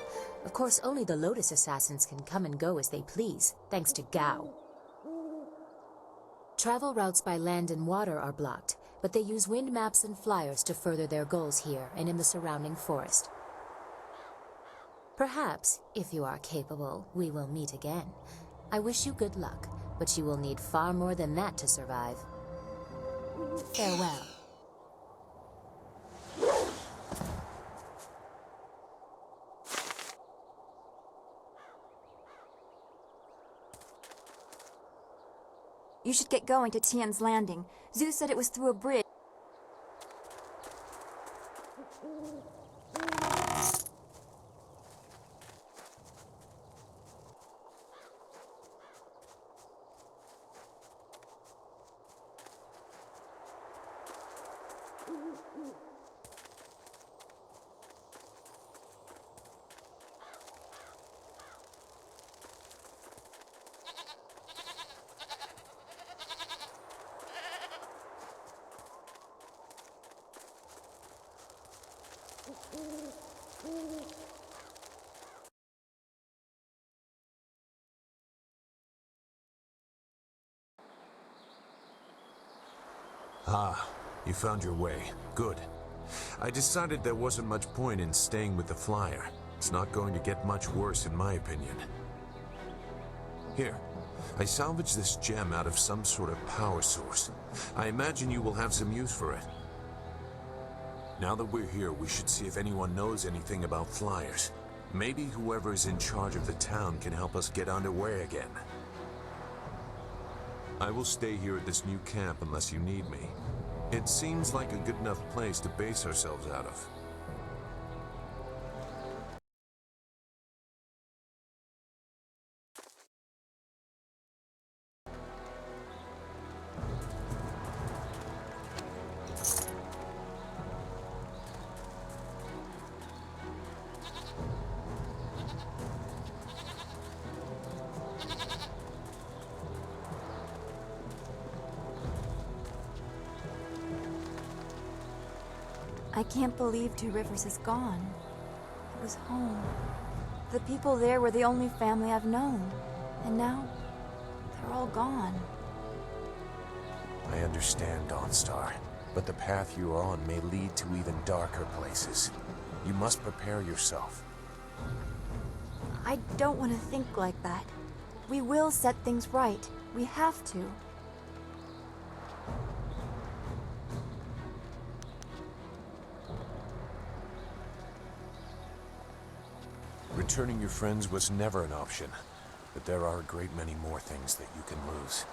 Of course, only the Lotus Assassins can come and go as they please, thanks to Gao. Travel routes by land and water are blocked, but they use wind maps and flyers to further their goals here and in the surrounding forest. Perhaps, if you are capable, we will meet again. I wish you good luck, but you will need far more than that to survive. Farewell. You should get going to Tien's landing. Zeus said it was through a bridge. Ah, you found your way. Good. I decided there wasn't much point in staying with the flyer. It's not going to get much worse, in my opinion. Here, I salvaged this gem out of some sort of power source. I imagine you will have some use for it. Now that we're here, we should see if anyone knows anything about flyers. Maybe whoever is in charge of the town can help us get underway again. I will stay here at this new camp unless you need me. It seems like a good enough place to base ourselves out of. I can't believe Two Rivers is gone. It was home. The people there were the only family I've known. And now, they're all gone. I understand, Dawnstar, but the path you are on may lead to even darker places. You must prepare yourself. I don't want to think like that. We will set things right. We have to. Returning your friends was never an option, but there are a great many more things that you can lose.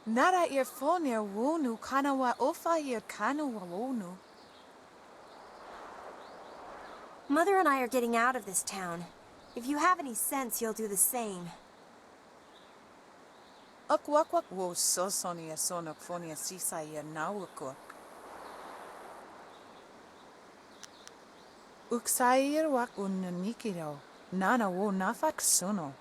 Nara earphone wonu kanawa ofa ear kanawa wonu. Mother and I are getting out of this town. If you have any sense, you'll do the same. Akwakwak wo sosonia sonak fonia sisa ear nawakok. Uksair wak unanikiro. Nana wo nafak sono.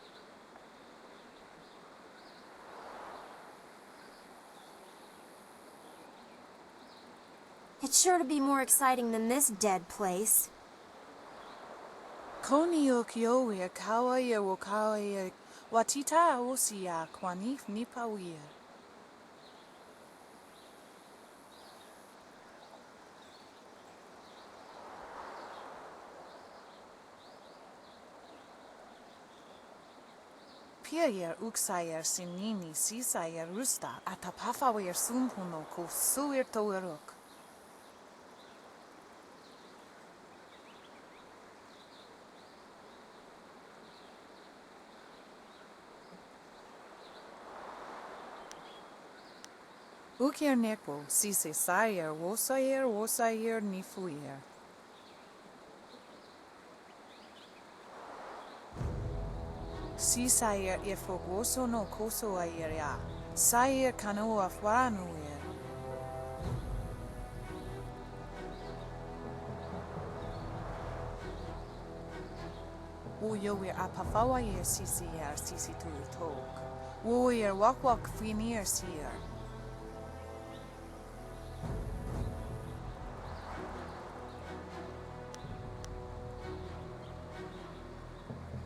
It's sure to be more exciting than this dead place. Koniok yoe kawaia wo kawaia watita osia kwanif nipawia. Piayer uksayer sinini sisayer rusta atapafawer sumhuno ko suir toerok. Ukier nekwo sise sayer wosayer nifuyer. Sisayer efogoso no koso ayer ya. Sayer kano afwanuyer. Uyower apafawa yer sisiyer sisi tuitok. Woyer wak finir sier.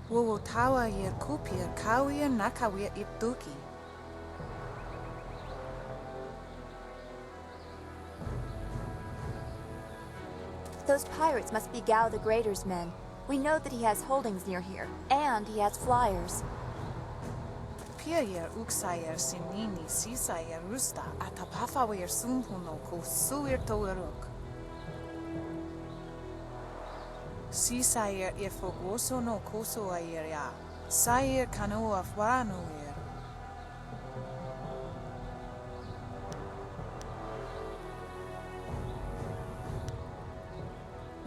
Wo tawa yer kupir kawir nakawir ipduki. Those pirates must be Gao the Greater's men. We know that he has holdings near here, and he has flyers. Piayer uksayer sinini sisayer rusta atapafawer sumhuno ko suir toerok. Sisayer efogoso no koso ayer ya. Sayer kano afwanuyer.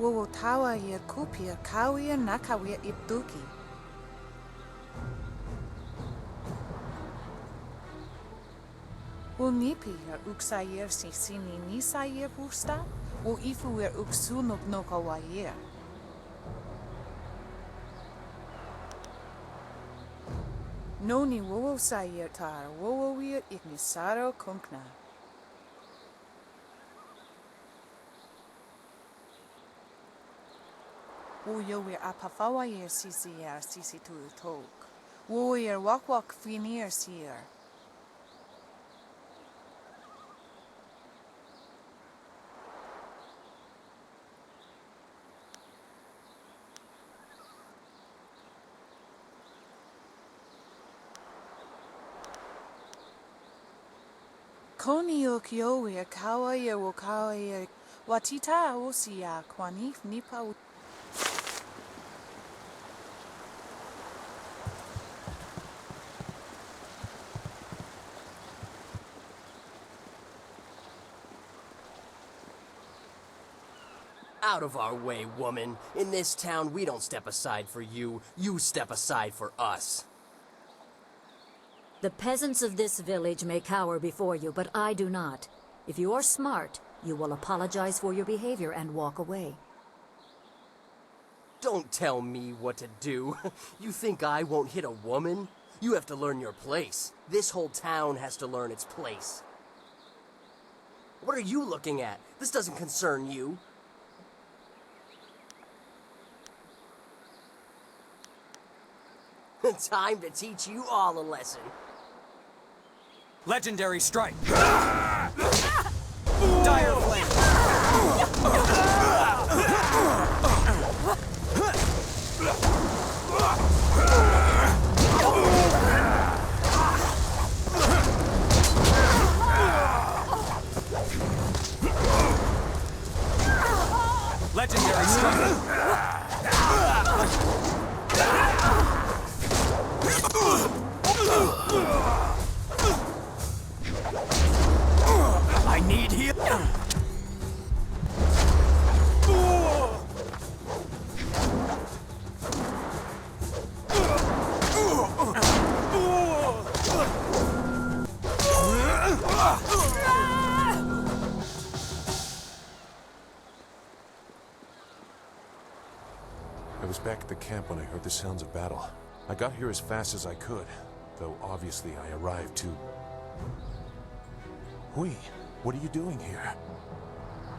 Wowo tawa ia kupia kawia nakawia ipduki. Wo nipi ir uksayer si sini nisayer busta, wo ifu ir uksunok nokawayer. Noni wowo sayer tar wowo wir ignisaro kunkna. Wo yo wir apafawayer sisi tu tok. Wo wir wak finir sier. Koni o kiowe kawaye wo kawaye watita o siya kwanif nipa o. Out of our way, woman. In this town, we don't step aside for you. You step aside for us. The peasants of this village may cower before you, but I do not. If you are smart, you will apologize for your behavior and walk away. Don't tell me what to do. You think I won't hit a woman? You have to learn your place. This whole town has to learn its place. What are you looking at? This doesn't concern you. Time to teach you all a lesson. Legendary strike. Dire flame. Legendary strike. I need heal. I was back at the camp when I heard the sounds of battle. I got here as fast as I could, though obviously I arrived too... Hui, what are you doing here?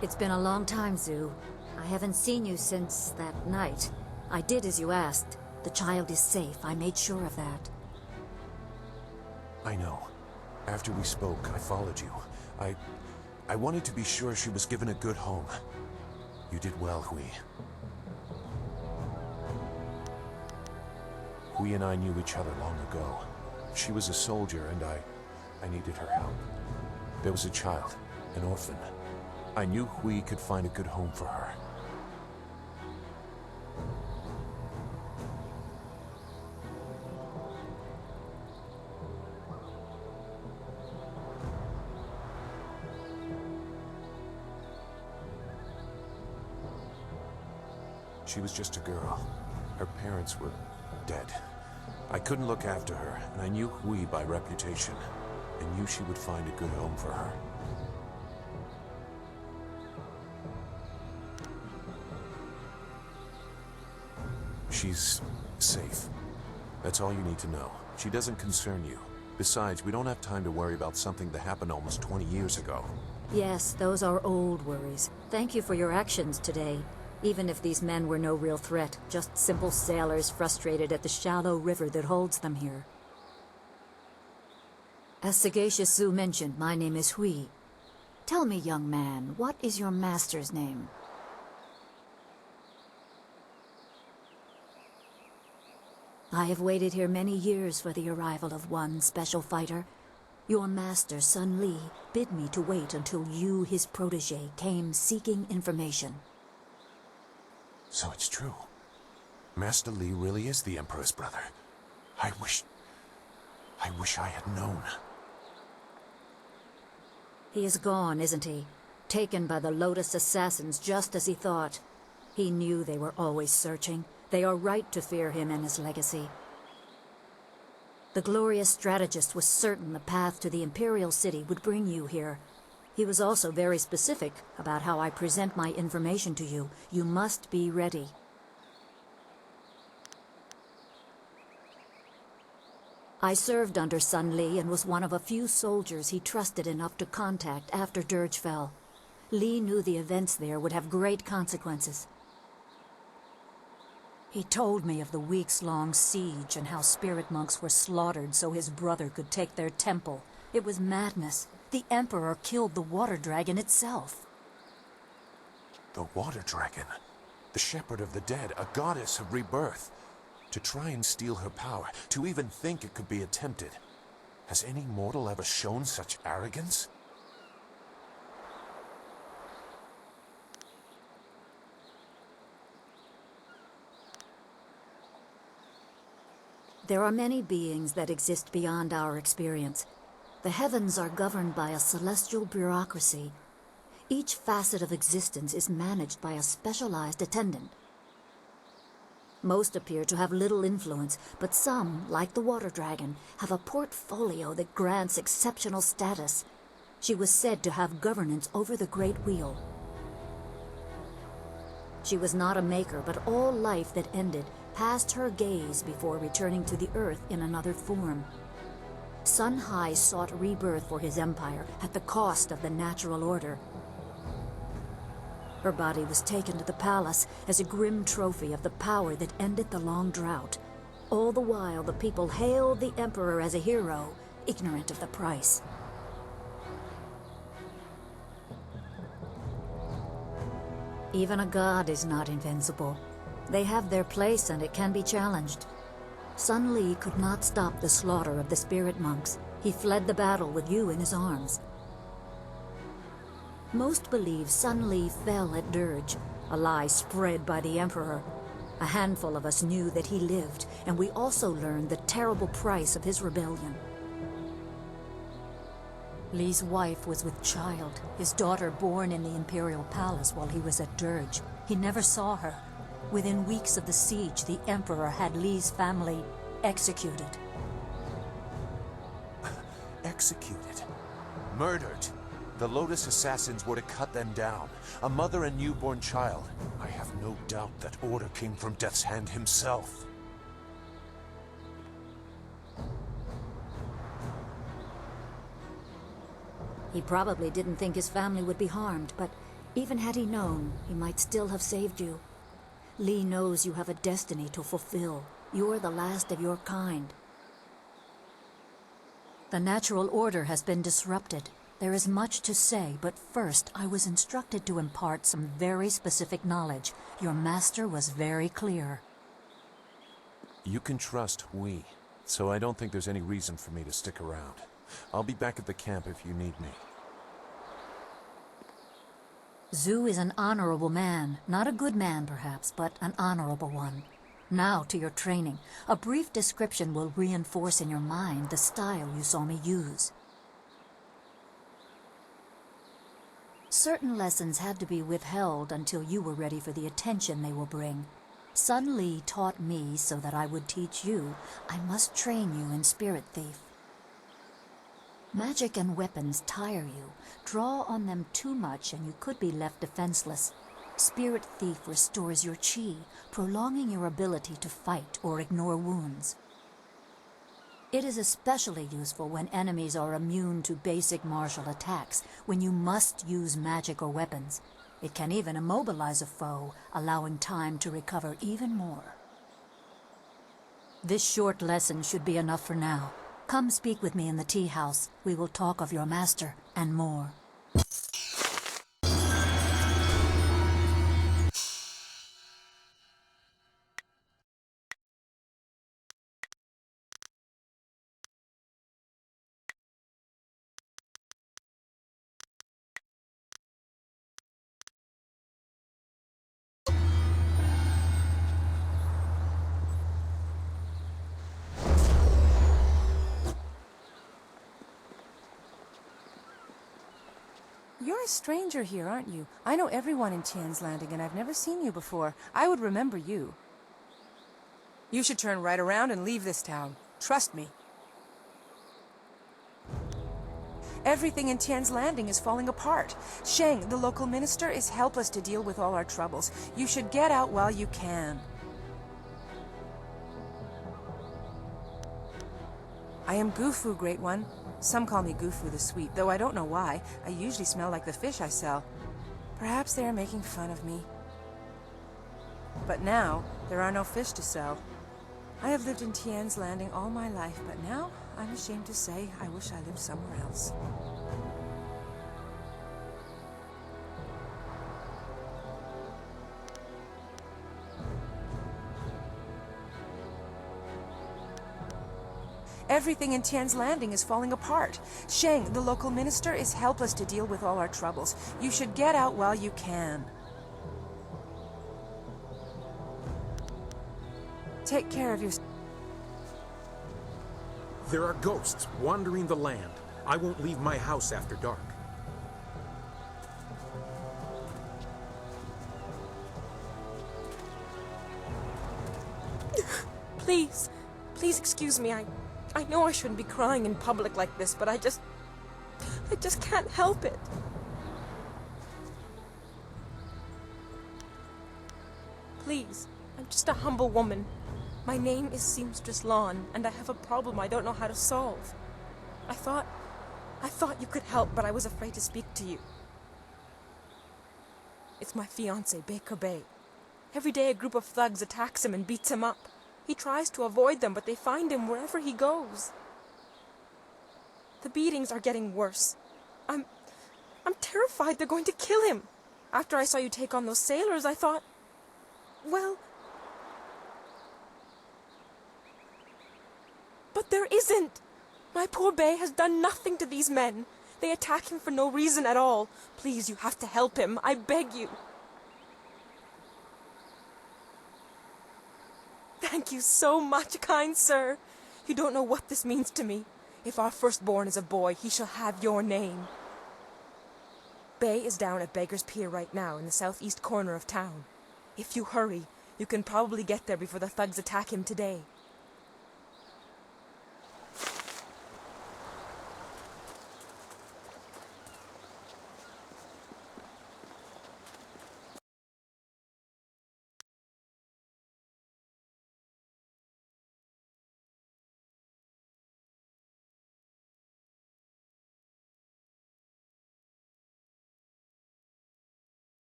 It's been a long time, Zhu. I haven't seen you since that night. I did as you asked. The child is safe. I made sure of that. I know. After we spoke, I followed you. I wanted to be sure she was given a good home. You did well, Hui. Hui and I knew each other long ago. She was a soldier, and I needed her help. There was a child, an orphan. I knew Hui could find a good home for her. She was just a girl. Her parents were dead. I couldn't look after her, and I knew Hui by reputation. I knew she would find a good home for her. She's safe. That's all you need to know. She doesn't concern you. Besides, we don't have time to worry about something that happened almost 20 years ago. Yes, those are old worries. Thank you for your actions today. Even if these men were no real threat, just simple sailors frustrated at the shallow river that holds them here. As Sagacious Zhu mentioned, my name is Hui. Tell me, young man, what is your master's name? I have waited here many years for the arrival of one special fighter. Your master, Sun Li, bid me to wait until you, his protege, came seeking information. So it's true. Master Li really is the Emperor's brother. I wish I had known. He is gone, isn't he? Taken by the Lotus assassins just as he thought. He knew they were always searching. They are right to fear him and his legacy. The glorious strategist was certain the path to the Imperial City would bring you here. He was also very specific about how I present my information to you. You must be ready. I served under Sun Li and was one of a few soldiers he trusted enough to contact after Dirge fell. Li knew the events there would have great consequences. He told me of the weeks-long siege and how spirit monks were slaughtered so his brother could take their temple. It was madness. The Emperor killed the water dragon itself. The water dragon. The shepherd of the dead, a goddess of rebirth. To try and steal her power, to even think it could be attempted. Has any mortal ever shown such arrogance? There are many beings that exist beyond our experience. The heavens are governed by a celestial bureaucracy. Each facet of existence is managed by a specialized attendant. Most appear to have little influence, but some, like the water dragon, have a portfolio that grants exceptional status. She was said to have governance over the Great Wheel. She was not a maker, but all life that ended passed her gaze before returning to the earth in another form. Sun Hai sought rebirth for his empire at the cost of the natural order. Her body was taken to the palace as a grim trophy of the power that ended the long drought. All the while, the people hailed the Emperor as a hero, ignorant of the price. Even a god is not invincible. They have their place and it can be challenged. Sun Li could not stop the slaughter of the spirit monks. He fled the battle with you in his arms. Most believe Sun Li fell at Dirge, a lie spread by the Emperor. A handful of us knew that he lived, and we also learned the terrible price of his rebellion. Li's wife was with child, his daughter born in the Imperial Palace while he was at Dirge. He never saw her. Within weeks of the siege, the Emperor had Li's family executed. Executed. Murdered. The Lotus assassins were to cut them down. A mother and newborn child. I have no doubt that order came from Death's Hand himself. He probably didn't think his family would be harmed, but even had he known, he might still have saved you. Li knows you have a destiny to fulfill. You're the last of your kind. The natural order has been disrupted. There is much to say, but first I was instructed to impart some very specific knowledge. Your master was very clear. You can trust we, so I don't think there's any reason for me to stick around. I'll be back at the camp if you need me. Zhu is an honorable man. Not a good man, perhaps, but an honorable one. Now to your training. A brief description will reinforce in your mind the style you saw me use. Certain lessons had to be withheld until you were ready for the attention they will bring. Sun Li taught me so that I would teach you. I must train you in Spirit Thief. Magic and weapons tire you. Draw on them too much and you could be left defenseless. Spirit Thief restores your chi, prolonging your ability to fight or ignore wounds. It is especially useful when enemies are immune to basic martial attacks, when you must use magic or weapons. It can even immobilize a foe, allowing time to recover even more. This short lesson should be enough for now. Come speak with me in the tea house. We will talk of your master and more. You're a stranger here, aren't you? I know everyone in Tien's Landing, and I've never seen you before. I would remember you. You should turn right around and leave this town. Trust me. Everything in Tien's Landing is falling apart. Sheng, the local minister, is helpless to deal with all our troubles. You should get out while you can. I am Gufu, Great One. Some call me Gufu the Sweet, though I don't know why. I usually smell like the fish I sell. Perhaps they are making fun of me. But now, there are no fish to sell. I have lived in Tien's Landing all my life, but now, I'm ashamed to say, I wish I lived somewhere else. Everything in Tien's Landing is falling apart. Sheng, the local minister, is helpless to deal with all our troubles. You should get out while you can. Take care of yourself. There are ghosts wandering the land. I won't leave my house after dark. Please, please excuse me. I know I shouldn't be crying in public like this, but I just can't help it. Please, I'm just a humble woman. My name is Seamstress Lawn, and I have a problem I don't know how to solve. I thought you could help, but I was afraid to speak to you. It's my fiancé, Baker Bay. Every day a group of thugs attacks him and beats him up. He tries to avoid them, but they find him wherever he goes. The beatings are getting worse. I'm terrified they're going to kill him. After I saw you take on those sailors, I thought, well... But there isn't! My poor Bay has done nothing to these men. They attack him for no reason at all. Please, you have to help him. I beg you. Thank you so much, kind sir. You don't know what this means to me. If our firstborn is a boy, he shall have your name. Bay is down at Beggar's Pier right now, in the southeast corner of town. If you hurry, you can probably get there before the thugs attack him today.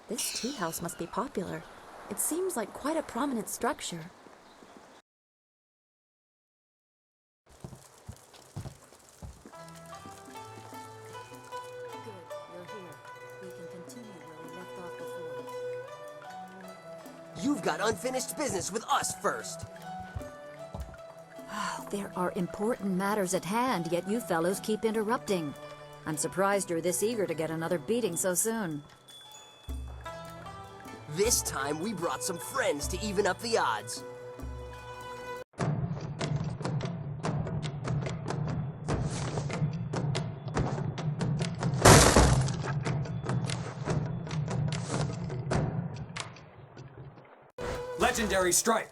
This tea house must be popular. It seems like quite a prominent structure. Good, you're here. We can continue where we left off before. You've got unfinished business with us first. There are important matters at hand, yet you fellows keep interrupting. I'm surprised you're this eager to get another beating so soon. This time we brought some friends to even up the odds. Legendary strike.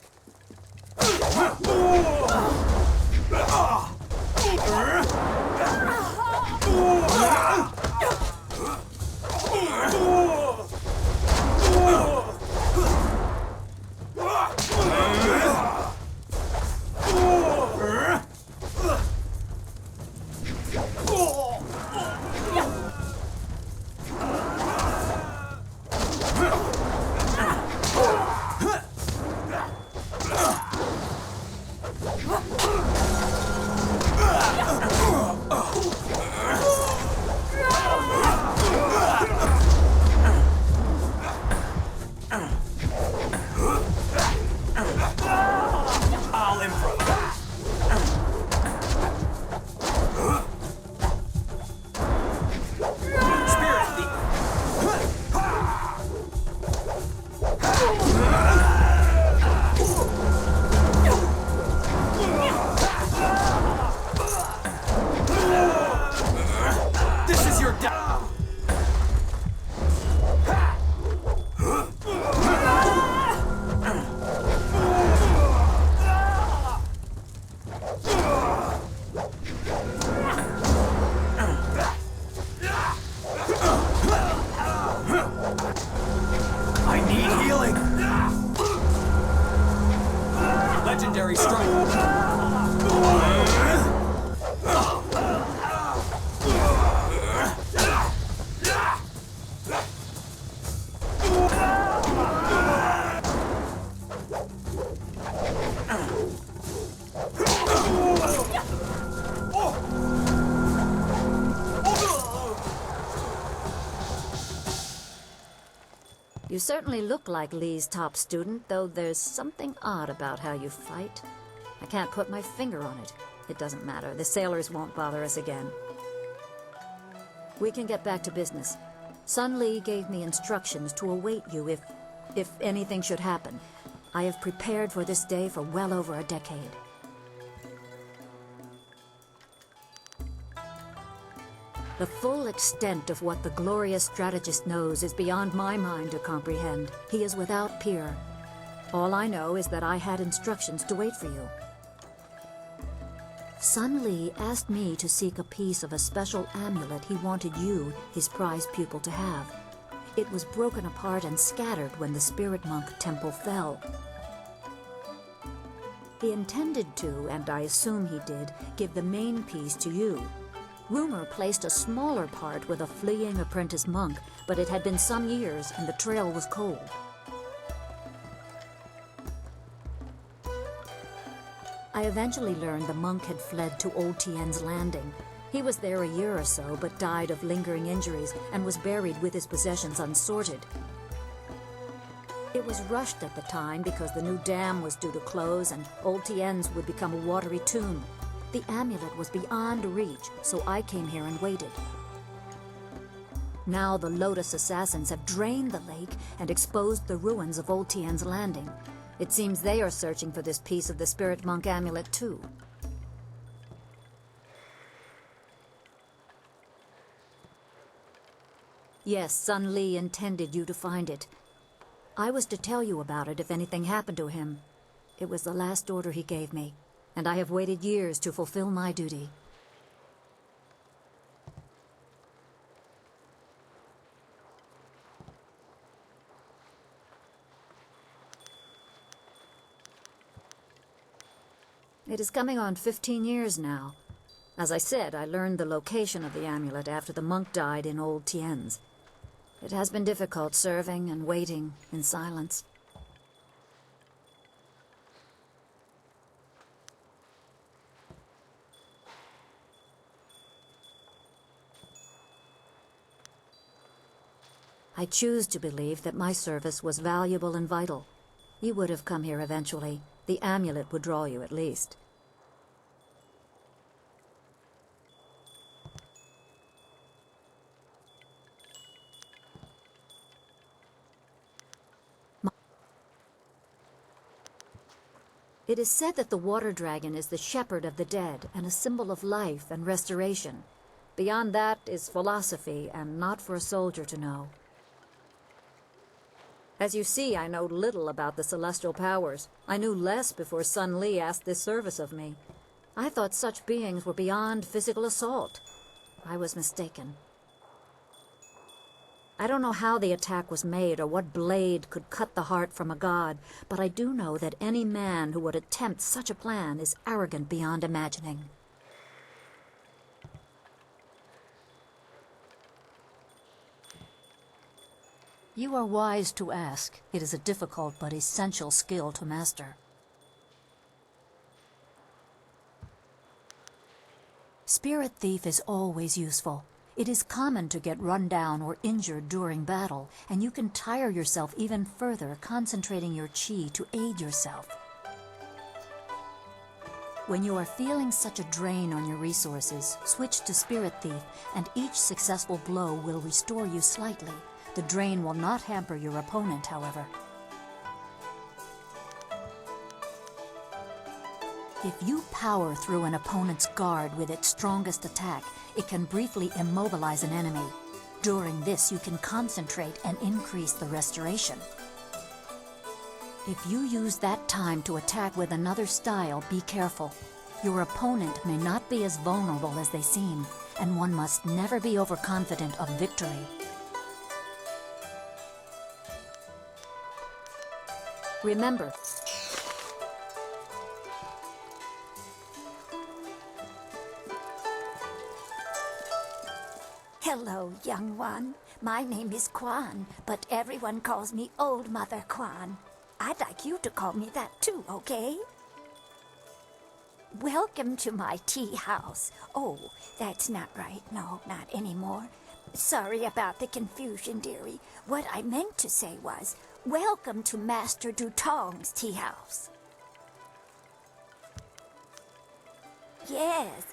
You certainly look like Lee's top student, though there's something odd about how you fight. I can't put my finger on it. It doesn't matter. The sailors won't bother us again. We can get back to business. Sun Lee gave me instructions to await you if anything should happen. I have prepared for this day for well over a decade. The full extent of what the glorious strategist knows is beyond my mind to comprehend. He is without peer. All I know is that I had instructions to wait for you. Sun Lee asked me to seek a piece of a special amulet he wanted you, his prized pupil, to have. It was broken apart and scattered when the spirit monk temple fell. He intended to, and I assume he did, give the main piece to you. Rumor placed a smaller part with a fleeing apprentice monk, but it had been some years and the trail was cold. I eventually learned the monk had fled to Old Tien's landing. He was there a year or so, but died of lingering injuries and was buried with his possessions unsorted. It was rushed at the time because the new dam was due to close and Old Tien's would become a watery tomb. The amulet was beyond reach, so I came here and waited. Now the Lotus assassins have drained the lake and exposed the ruins of Old Tien's landing. It seems they are searching for this piece of the spirit monk amulet too. Yes, Sun Lee intended you to find it. I was to tell you about it if anything happened to him. It was the last order he gave me, and I have waited years to fulfill my duty. It is coming on 15 years now. As I said, I learned the location of the amulet after the monk died in Old Tien's. It has been difficult serving and waiting in silence. I choose to believe that my service was valuable and vital. You would have come here eventually. The amulet would draw you at least. It is said that the water dragon is the shepherd of the dead and a symbol of life and restoration. Beyond that is philosophy and not for a soldier to know. As you see, I know little about the celestial powers. I knew less before Sun Lee asked this service of me. I thought such beings were beyond physical assault. I was mistaken. I don't know how the attack was made or what blade could cut the heart from a god, but I do know that any man who would attempt such a plan is arrogant beyond imagining. You are wise to ask. It is a difficult but essential skill to master. Spirit Thief is always useful. It is common to get run down or injured during battle, and you can tire yourself even further concentrating your chi to aid yourself. When you are feeling such a drain on your resources, switch to Spirit Thief, and each successful blow will restore you slightly. The drain will not hamper your opponent, however. If you power through an opponent's guard with its strongest attack, it can briefly immobilize an enemy. During this, you can concentrate and increase the restoration. If you use that time to attack with another style, be careful. Your opponent may not be as vulnerable as they seem, and one must never be overconfident of victory. Remember, Hello, young one. My name is Quan, but everyone calls me Old Mother Quan. I'd like you to call me that too, okay? Welcome to my tea house. Oh, that's not right. No, not anymore. Sorry about the confusion, dearie. What I meant to say was, welcome to Master Dutong's tea house.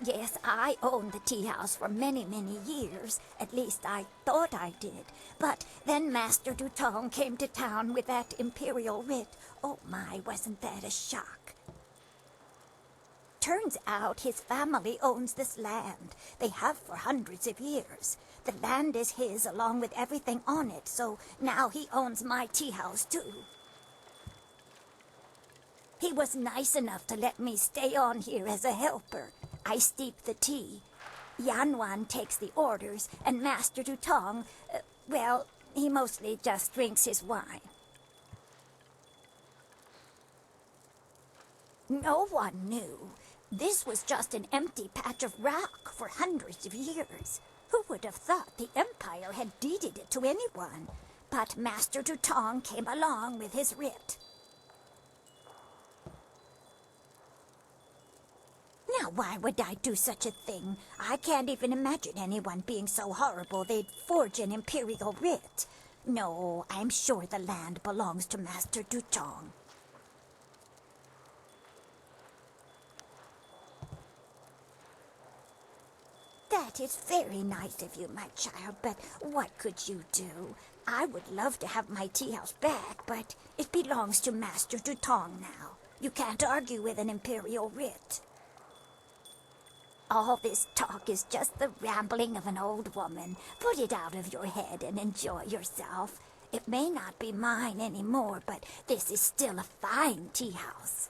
Yes, I owned the tea house for many, many years. At least I thought I did. But then Master Dutong came to town with that imperial writ. Oh my, wasn't that a shock? Turns out his family owns this land. They have for hundreds of years. The land is his along with everything on it, so now he owns my tea house too. He was nice enough to let me stay on here as a helper. I steep the tea. Yanwan takes the orders, and Master Dutong, well, he mostly just drinks his wine. No one knew. This was just an empty patch of rock for hundreds of years. Who would have thought the Empire had deeded it to anyone? But Master Dutong came along with his writ. Now, why would I do such a thing? I can't even imagine anyone being so horrible they'd forge an imperial writ. No, I'm sure the land belongs to Master Dutong. That is very nice of you, my child, but what could you do? I would love to have my tea house back, but it belongs to Master Dutong now. You can't argue with an imperial writ. All this talk is just the rambling of an old woman. Put it out of your head and enjoy yourself. It may not be mine anymore, but this is still a fine tea house.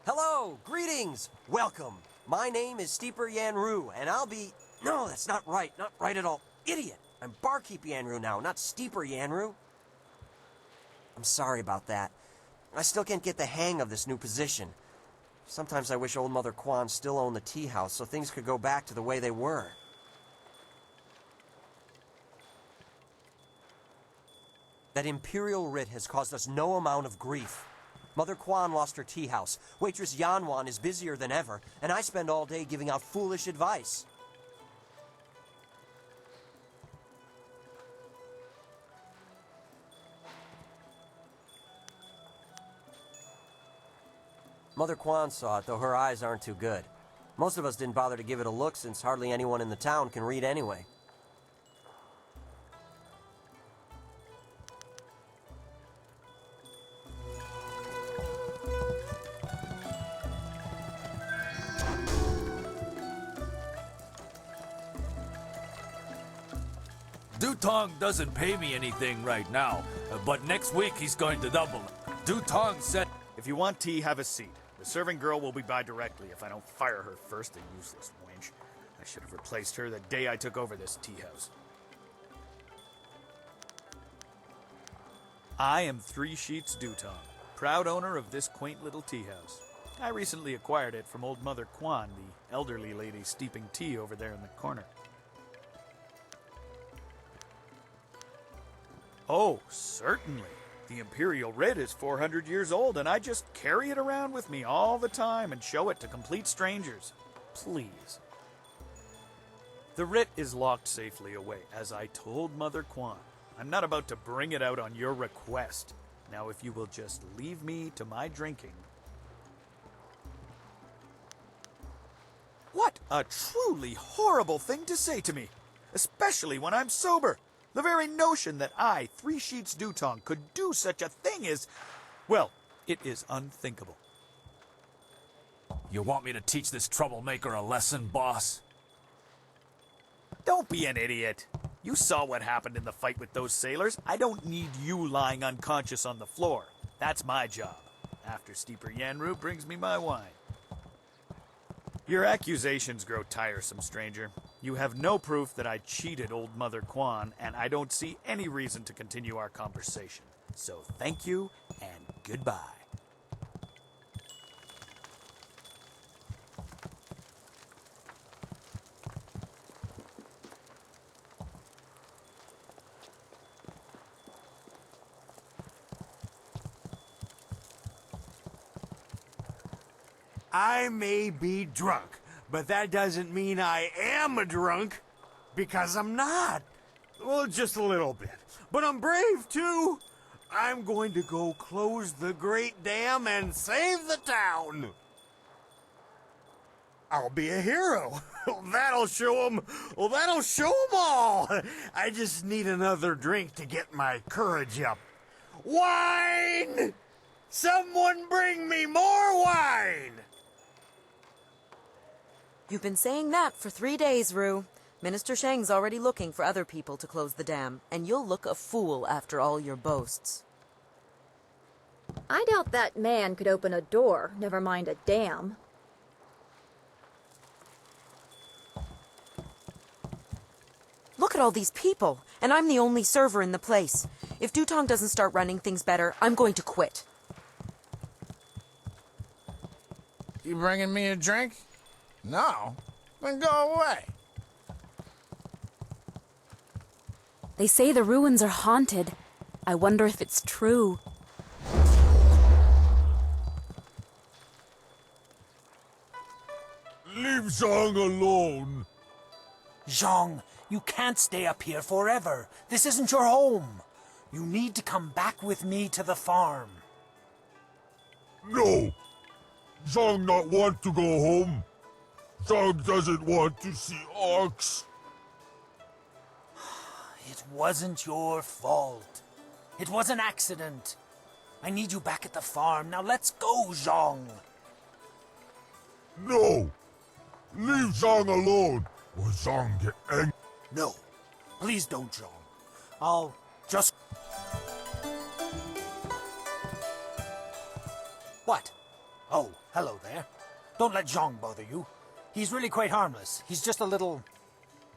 Hello, greetings, welcome. My name is Steeper Yanru, and I'll be... No, that's not right at all. Idiot! I'm Barkeep Yanru now, not Steeper Yanru. I'm sorry about that. I still can't get the hang of this new position. Sometimes I wish Old Mother Quan still owned the tea house so things could go back to the way they were. That imperial writ has caused us no amount of grief. Mother Quan lost her tea house, waitress Yanwan is busier than ever, and I spend all day giving out foolish advice. Mother Quan saw it, though her eyes aren't too good. Most of us didn't bother to give it a look since hardly anyone in the town can read anyway. Dutong doesn't pay me anything right now, but next week he's going to double. Dutong said... If you want tea, have a seat. The serving girl will be by directly if I don't fire her first, the useless wench. I should have replaced her the day I took over this tea house. I am Three Sheets Dutong, proud owner of this quaint little tea house. I recently acquired it from Old Mother Quan, the elderly lady steeping tea over there in the corner. Oh, certainly. The Imperial writ is 400 years old, and I just carry it around with me all the time and show it to complete strangers. Please. The writ is locked safely away, as I told Mother Quan. I'm not about to bring it out on your request. Now, if you will just leave me to my drinking. What a truly horrible thing to say to me, especially when I'm sober. The very notion that I, Three Sheets Dutong, could do such a thing is, well, it is unthinkable. You want me to teach this troublemaker a lesson, boss? Don't be an idiot. You saw what happened in the fight with those sailors. I don't need you lying unconscious on the floor. That's my job. After Steeper Yanru brings me my wine. Your accusations grow tiresome, stranger. You have no proof that I cheated Old Mother Quan, and I don't see any reason to continue our conversation. So thank you, and goodbye. I may be drunk, but that doesn't mean I am a drunk, because I'm not. Well, just a little bit. But I'm brave, too. I'm going to go close the Great Dam and save the town. I'll be a hero. That'll show 'em. Well, that'll show 'em all. I just need another drink to get my courage up. Wine! Someone bring me more wine! You've been saying that for 3 days, Rue. Minister Shang's already looking for other people to close the dam, and you'll look a fool after all your boasts. I doubt that man could open a door, never mind a dam. Look at all these people, and I'm the only server in the place. If Dutong doesn't start running things better, I'm going to quit. You bringing me a drink? No? Then go away. They say the ruins are haunted. I wonder if it's true. Leave Zhang alone. Zhang, you can't stay up here forever. This isn't your home. You need to come back with me to the farm. No. Zhang not want to go home. Zhang doesn't want to see Ox. It wasn't your fault. It was an accident. I need you back at the farm. Now let's go, Zhang. No. Leave Zhang alone, or Zhang get angry. No. Please don't, Zhang. I'll just... What? Oh, hello there. Don't let Zhang bother you. He's really quite harmless. He's just a little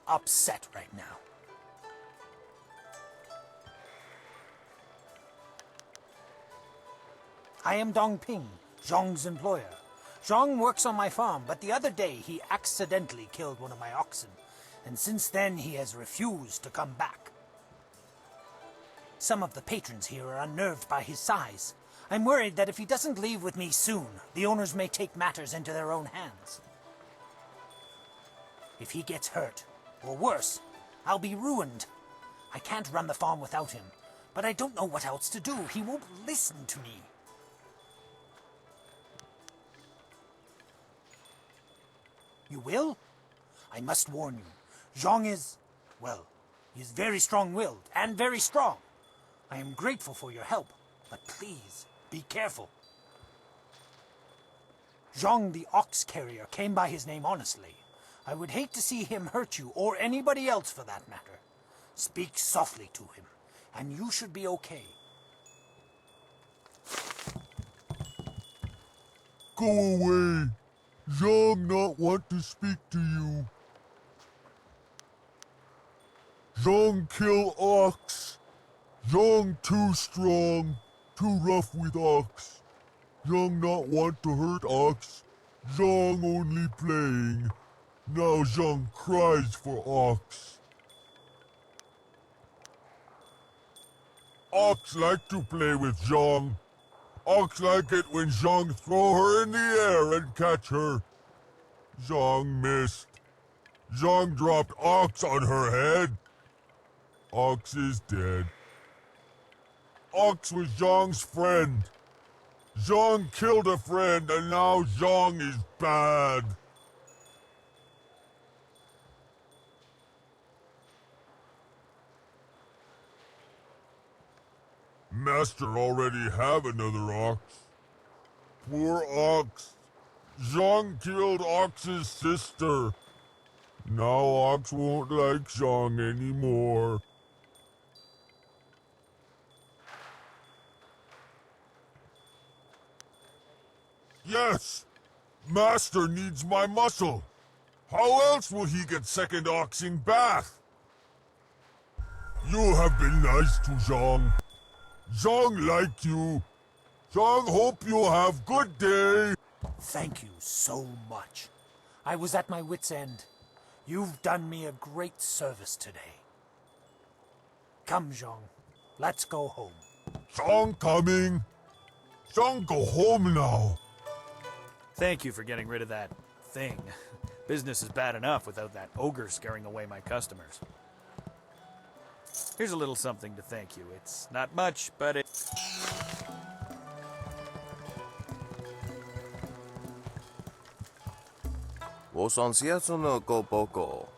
upset right now. I am Dong Ping, Zhang's employer. Zhang works on my farm, but the other day he accidentally killed one of my oxen, and since then he has refused to come back. Some of the patrons here are unnerved by his size. I'm worried that if he doesn't leave with me soon, the owners may take matters into their own hands. If he gets hurt, or worse, I'll be ruined. I can't run the farm without him, but I don't know what else to do. He won't listen to me. You will? I must warn you. Zhang is, well, he is very strong-willed and very strong. I am grateful for your help, but please, be careful. Zhang the ox carrier came by his name honestly. I would hate to see him hurt you, or anybody else for that matter. Speak softly to him, and you should be okay. Go away. Zhang not want to speak to you. Zhang kill ox. Zhang too strong, too rough with ox. Zhang not want to hurt ox. Zhang only playing. Now Zhang cries for ox. Ox like to play with Zhang. Ox like it when Zhang throw her in the air and catch her. Zhang missed. Zhang dropped Ox on her head. Ox is dead. Ox was Zhang's friend. Zhang killed a friend and now Zhang is bad. Master already have another ox. Poor ox. Zhang killed Ox's sister. Now Ox won't like Zhang anymore. Yes! Master needs my muscle. How else will he get second oxing bath? You have been nice to Zhang. Zhang like you. Zhang hope you have good day. Thank you so much. I was at my wit's end. You've done me a great service today. Come, Zhang. Let's go home. Zhang coming. Zhang go home now. Thank you for getting rid of that thing. Business is bad enough without that ogre scaring away my customers. Here's a little something to thank you. It's not much, but it... Wosan siaso no go boko.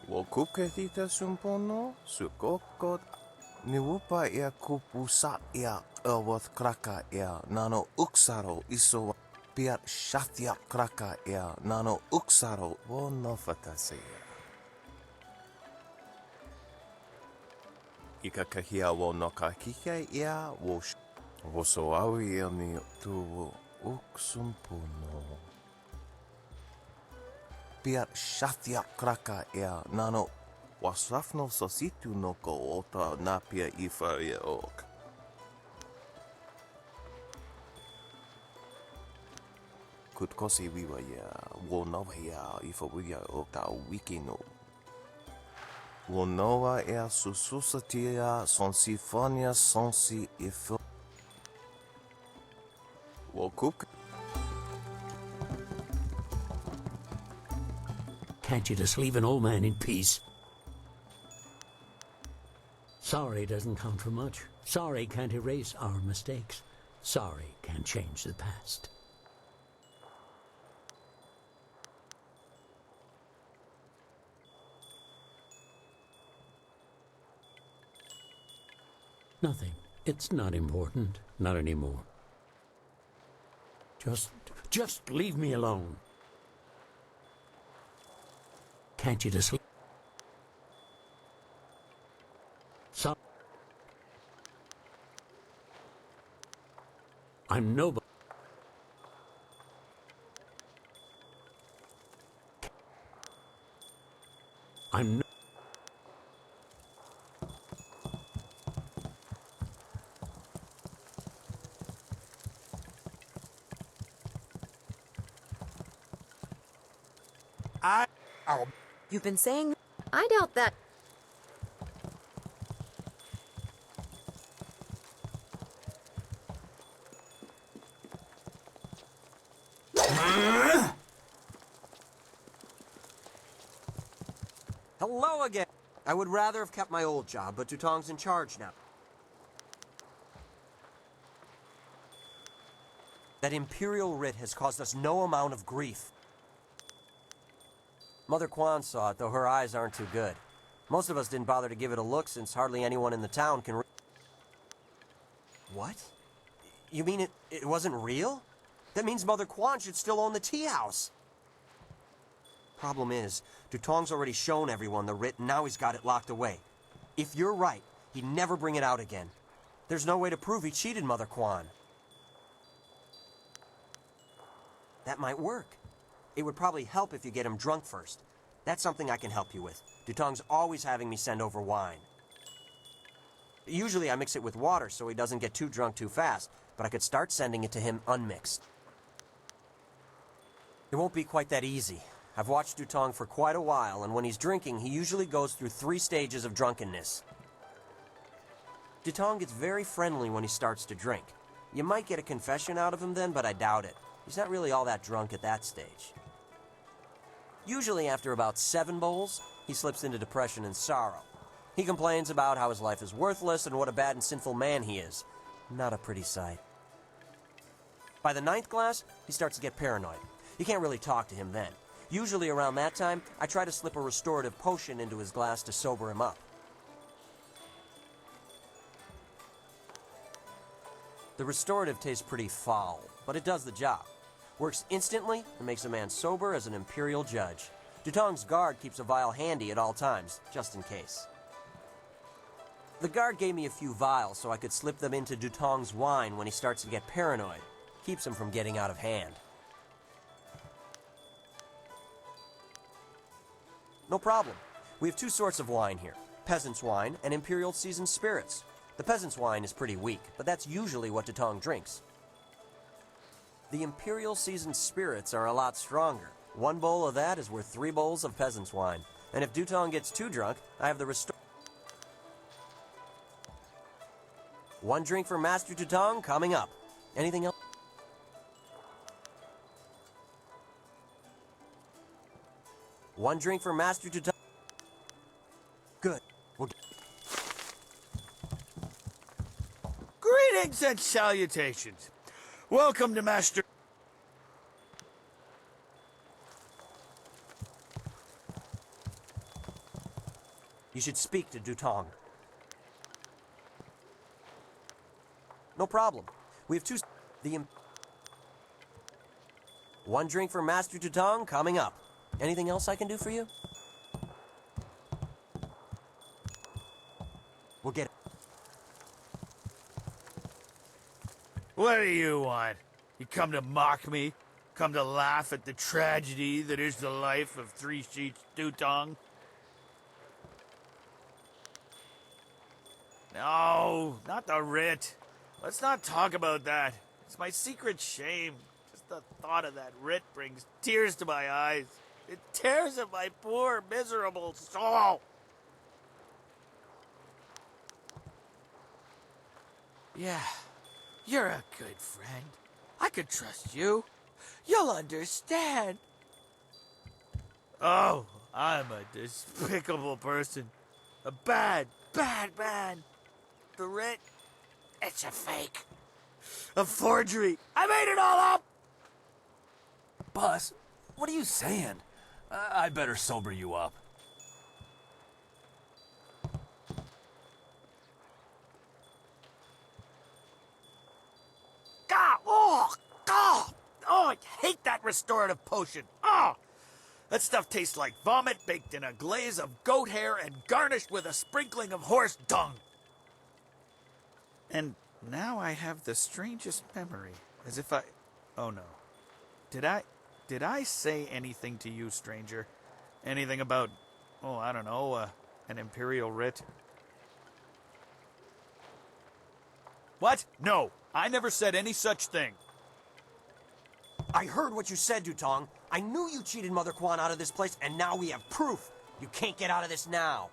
Wo kuke thita sumpono, sukoko. Ni wupa ia kupu sa ia elwath kraka ia nano uksaro iso piat shathia kraka ia nano uksaro wo no fatase. Ika kahia wo no kakihe ia wo so awi ia ni tu uksumpono. Piat shathia kraka ia nano wasrafno sositu no ko ota napia ifa ia ok. Kutkosi wiwa ia wo nova ia ifa wia oka wiki no. Wo nova ia sususatia sonsifonia sonsi ifa. Wo kuk. Can't you just leave an old man in peace? Sorry doesn't count for much. Sorry can't erase our mistakes. Sorry can't change the past. Nothing. It's not important. Not anymore. Just leave me alone. Can't you just... So... I'm nobody. I'm no... You've been saying... I doubt that. Hello again! I would rather have kept my old job, but Dutong's in charge now. That Imperial writ has caused us no amount of grief. Mother Quan saw it, though her eyes aren't too good. Most of us didn't bother to give it a look since hardly anyone in the town can What? You mean it wasn't real? That means Mother Quan should still own the tea house. Problem is, Dutong's already shown everyone the writ and now he's got it locked away. If you're right, he'd never bring it out again. There's no way to prove he cheated Mother Quan. That might work. It would probably help if you get him drunk first. That's something I can help you with. Dutong's always having me send over wine. Usually I mix it with water so he doesn't get too drunk too fast, but I could start sending it to him unmixed. It won't be quite that easy. I've watched Dutong for quite a while, and when he's drinking, he usually goes through 3 stages of drunkenness. Dutong gets very friendly when he starts to drink. You might get a confession out of him then, but I doubt it. He's not really all that drunk at that stage. Usually after about 7 bowls, he slips into depression and sorrow. He complains about how his life is worthless and what a bad and sinful man he is. Not a pretty sight. By the 9th glass, he starts to get paranoid. You can't really talk to him then. Usually around that time, I try to slip a restorative potion into his glass to sober him up. The restorative tastes pretty foul, but it does the job. Works instantly and makes a man sober as an imperial judge. Dutong's guard keeps a vial handy at all times, just in case. The guard gave me a few vials so I could slip them into Dutong's wine when he starts to get paranoid. Keeps him from getting out of hand. No problem. We have 2 sorts of wine here. Peasant's wine and Imperial seasoned spirits. The peasant's wine is pretty weak, but that's usually what Dutong drinks. The Imperial seasoned spirits are a lot stronger. 1 bowl of that is worth 3 bowls of peasant's wine. And if Dutong gets too drunk, I have the One drink for Master Tutong coming up. Anything else? One drink for Master Tutong. Good. We'll Greetings and salutations. Welcome to Master... You should speak to Dutong. No problem. We have two... One drink for Master Dutong coming up. Anything else I can do for you? We'll get it. What do you want? You come to mock me? Come to laugh at the tragedy that is the life of Three Sheets Dutong? No, not the writ. Let's not talk about that. It's my secret shame. Just the thought of that writ brings tears to my eyes. It tears at my poor, miserable soul. Yeah, you're a good friend. I could trust you. You'll understand. Oh, I'm a despicable person. A bad, bad man. The writ, it's a fake. A forgery. I made it all up! Boss, what are you saying? I better sober you up. God, oh, I hate that restorative potion. Oh, that stuff tastes like vomit baked in a glaze of goat hair and garnished with a sprinkling of horse dung. And now I have the strangest memory, as if oh no. Did I say anything to you, stranger? Anything about, oh, I don't know, an imperial writ? What? No, I never said any such thing. I heard what you said, Dutong. I knew you cheated Mother Quan out of this place, and now we have proof. You can't get out of this now.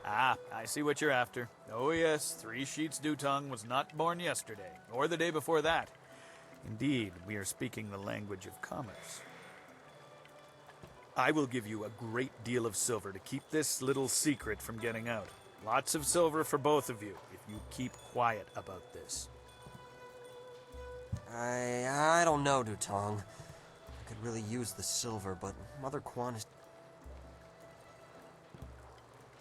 Ah, I see what you're after. Oh yes, Three Sheets Dutong was not born yesterday, or the day before that. Indeed, we are speaking the language of commerce. I will give you a great deal of silver to keep this little secret from getting out. Lots of silver for both of you, if you keep quiet about this. I don't know, Dutong. I could really use the silver, but Mother Quan is...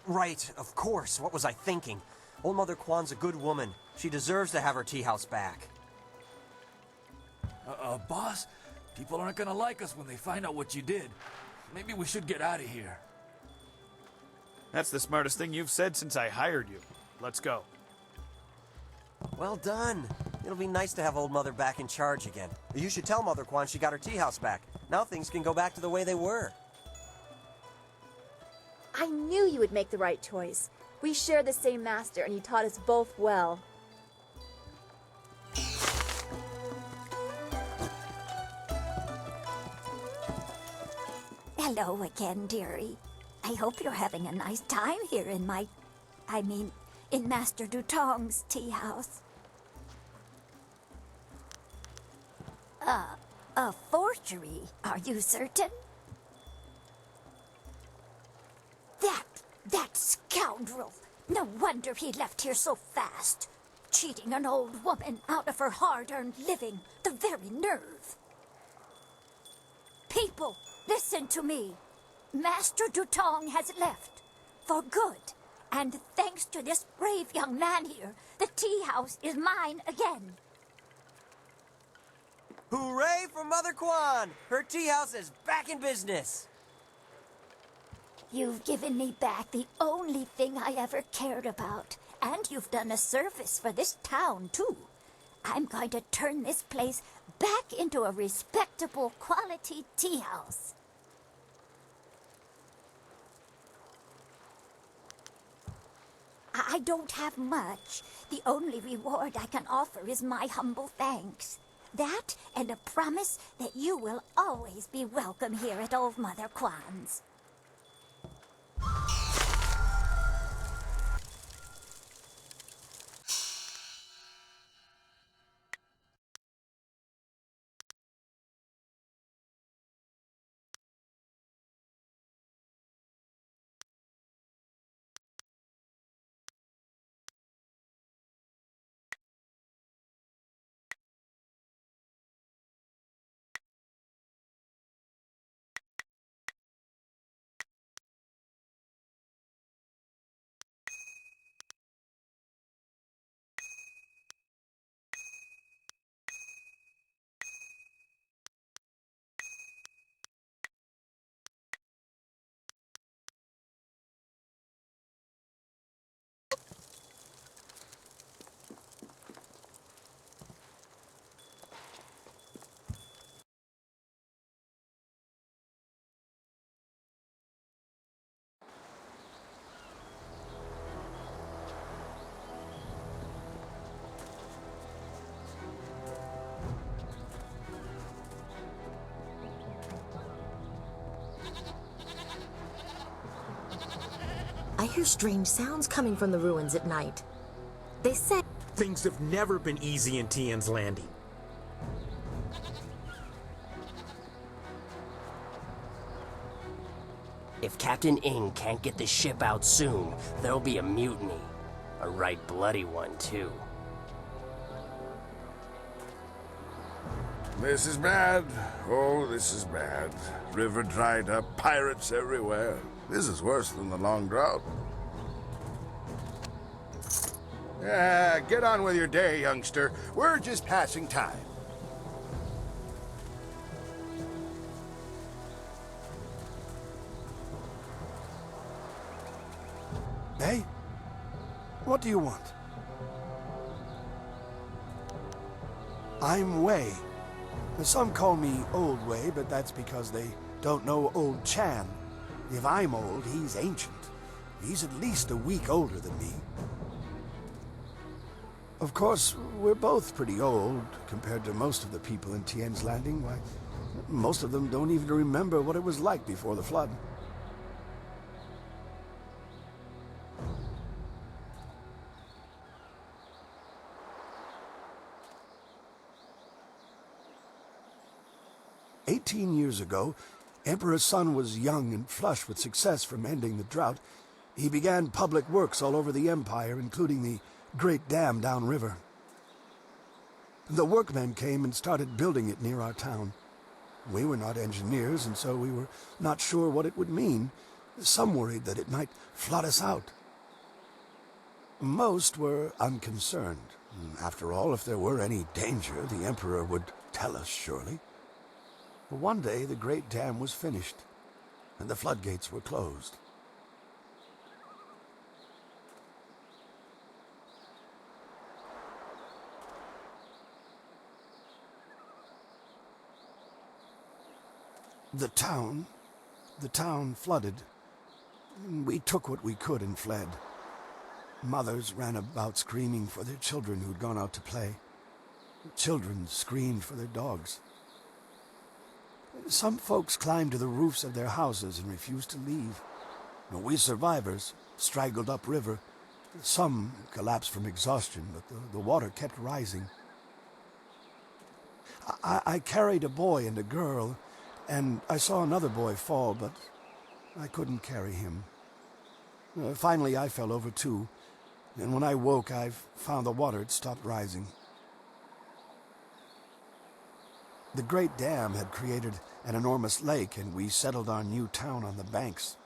Right, of course. What was I thinking? Old Mother Quan's a good woman. She deserves to have her tea house back. Boss, people aren't gonna like us when they find out what you did. Maybe we should get out of here. That's the smartest thing you've said since I hired you. Let's go. Well done. It'll be nice to have Old Mother back in charge again. You should tell Mother Quan she got her tea house back. Now things can go back to the way they were. I knew you would make the right choice. We share the same master, and he taught us both well. Hello again, dearie. I hope you're having a nice time here in in Master Dutong's tea house. A forgery, are you certain? That scoundrel! No wonder he left here so fast. Cheating an old woman out of her hard-earned living. The very nerve. People, listen to me. Master Dutong has left. For good. And thanks to this brave young man here, the tea house is mine again. Hooray for Mother Quan! Her tea house is back in business! You've given me back the only thing I ever cared about. And you've done a service for this town, too. I'm going to turn this place back into a respectable quality tea house. I don't have much. The only reward I can offer is my humble thanks. That and a promise that you will always be welcome here at Old Mother Quan's. I hear strange sounds coming from the ruins at night. They say... Things have never been easy in Tien's Landing. If Captain Ing can't get the ship out soon, there'll be a mutiny. A right bloody one, too. This is bad. Oh, this is bad. River dried up, pirates everywhere. This is worse than the long drought. Yeah, get on with your day, youngster. We're just passing time. Hey? What do you want? I'm Wei. Some call me Old Wei, but that's because they don't know Old Chan. If I'm old, he's ancient. He's at least a week older than me. Of course, we're both pretty old compared to most of the people in Tien's Landing. Why, most of them don't even remember what it was like before the flood. "18 years ago, Emperor Sun was young and flush with success from ending the drought. He began public works all over the empire, including the great dam downriver. The workmen came and started building it near our town. We were not engineers, and so we were not sure what it would mean. Some worried that it might flood us out. Most were unconcerned. After all, if there were any danger, the Emperor would tell us, surely. One day, the great dam was finished, and the floodgates were closed. The town flooded. We took what we could and fled. Mothers ran about screaming for their children who'd gone out to play. Children screamed for their dogs. Some folks climbed to the roofs of their houses and refused to leave. We survivors straggled upriver. Some collapsed from exhaustion, but the water kept rising. I carried a boy and a girl, and I saw another boy fall, but I couldn't carry him. Finally, I fell over too, and when I woke, I found the water had stopped rising. The great dam had created an enormous lake, and we settled our new town on the banks.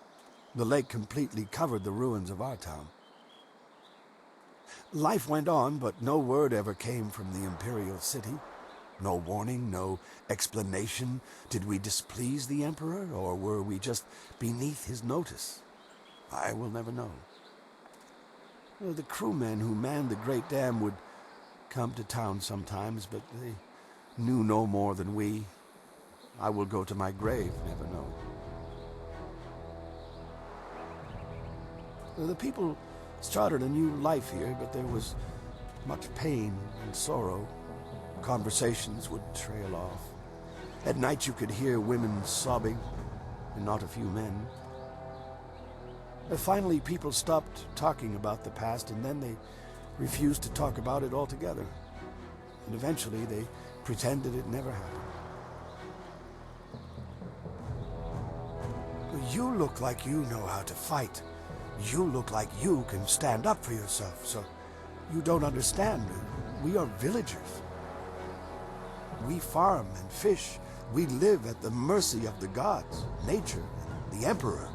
The lake completely covered the ruins of our town. Life went on, but no word ever came from the imperial city. No warning, no explanation. Did we displease the Emperor, or were we just beneath his notice? I will never know. The crewmen who manned the great dam would come to town sometimes, but they knew no more than we. I will go to my grave, never know. The people started a new life here, but there was much pain and sorrow. Conversations would trail off. At night you could hear women sobbing, and not a few men. Finally, people stopped talking about the past, and then they refused to talk about it altogether. And eventually they pretended it never happened. You look like you know how to fight. You look like you can stand up for yourself, so you don't understand. We are villagers. We farm and fish. We live at the mercy of the gods, nature, and the Emperor.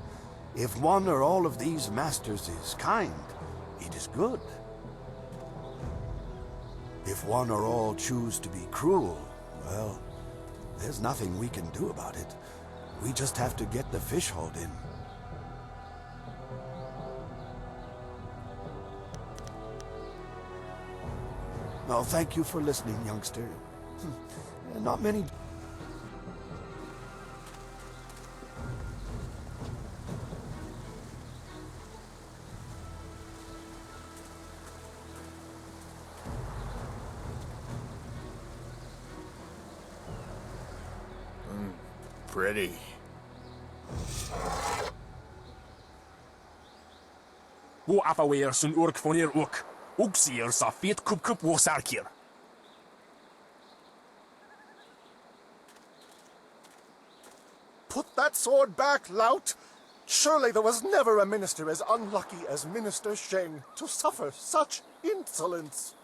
If one or all of these masters is kind, it is good. If one or all choose to be cruel, well, there's nothing we can do about it. We just have to get the fish hauled in. Well, thank you for listening, youngster. Not many... Pretty. Wo afaweer sun urk vonir ook. Oeksier sa fiet kup wo sarkir. Put that sword back, lout! Surely there was never a minister as unlucky as Minister Sheng to suffer such insolence.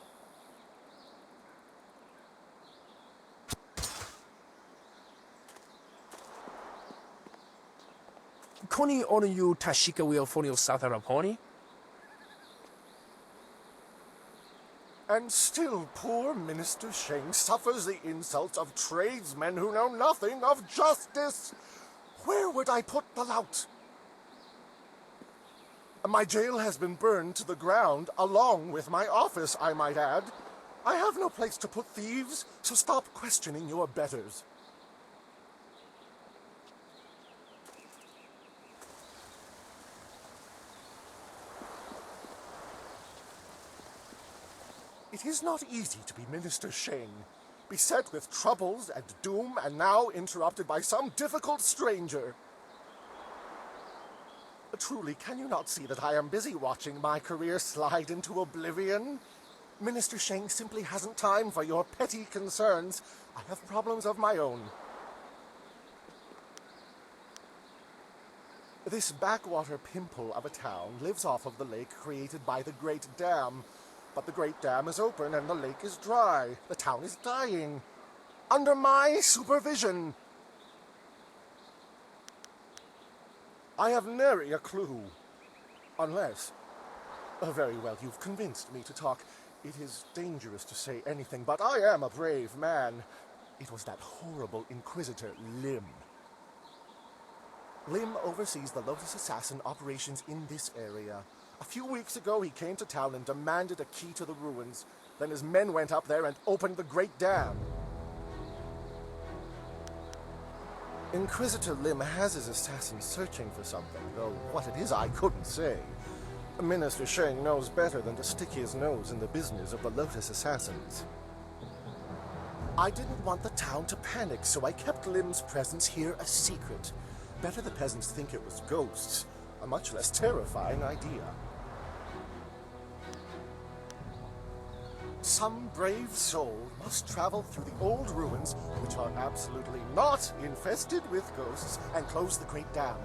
Koni onu yu tashika wheel fonil satharaponi? And still poor Minister Sheng suffers the insults of tradesmen who know nothing of justice. Where would I put the lout? My jail has been burned to the ground, along with my office, I might add. I have no place to put thieves, so stop questioning your betters. It is not easy to be Minister Sheng, beset with troubles and doom, and now interrupted by some difficult stranger. Truly, can you not see that I am busy watching my career slide into oblivion? Minister Sheng simply hasn't time for your petty concerns. I have problems of my own. This backwater pimple of a town lives off of the lake created by the Great Dam. But the Great Dam is open and the lake is dry. The town is dying. Under my supervision. I have nary a clue. Unless... very well, you've convinced me to talk. It is dangerous to say anything, but I am a brave man. It was that horrible Inquisitor, Lim. Lim oversees the Lotus Assassin operations in this area. A few weeks ago, he came to town and demanded a key to the ruins. Then his men went up there and opened the Great Dam. Inquisitor Lim has his assassins searching for something, though what it is I couldn't say. Minister Sheng knows better than to stick his nose in the business of the Lotus Assassins. I didn't want the town to panic, so I kept Lim's presence here a secret. Better the peasants think it was ghosts. A much less terrifying idea. Some brave soul must travel through the old ruins, which are absolutely not infested with ghosts, and close the Great Dam.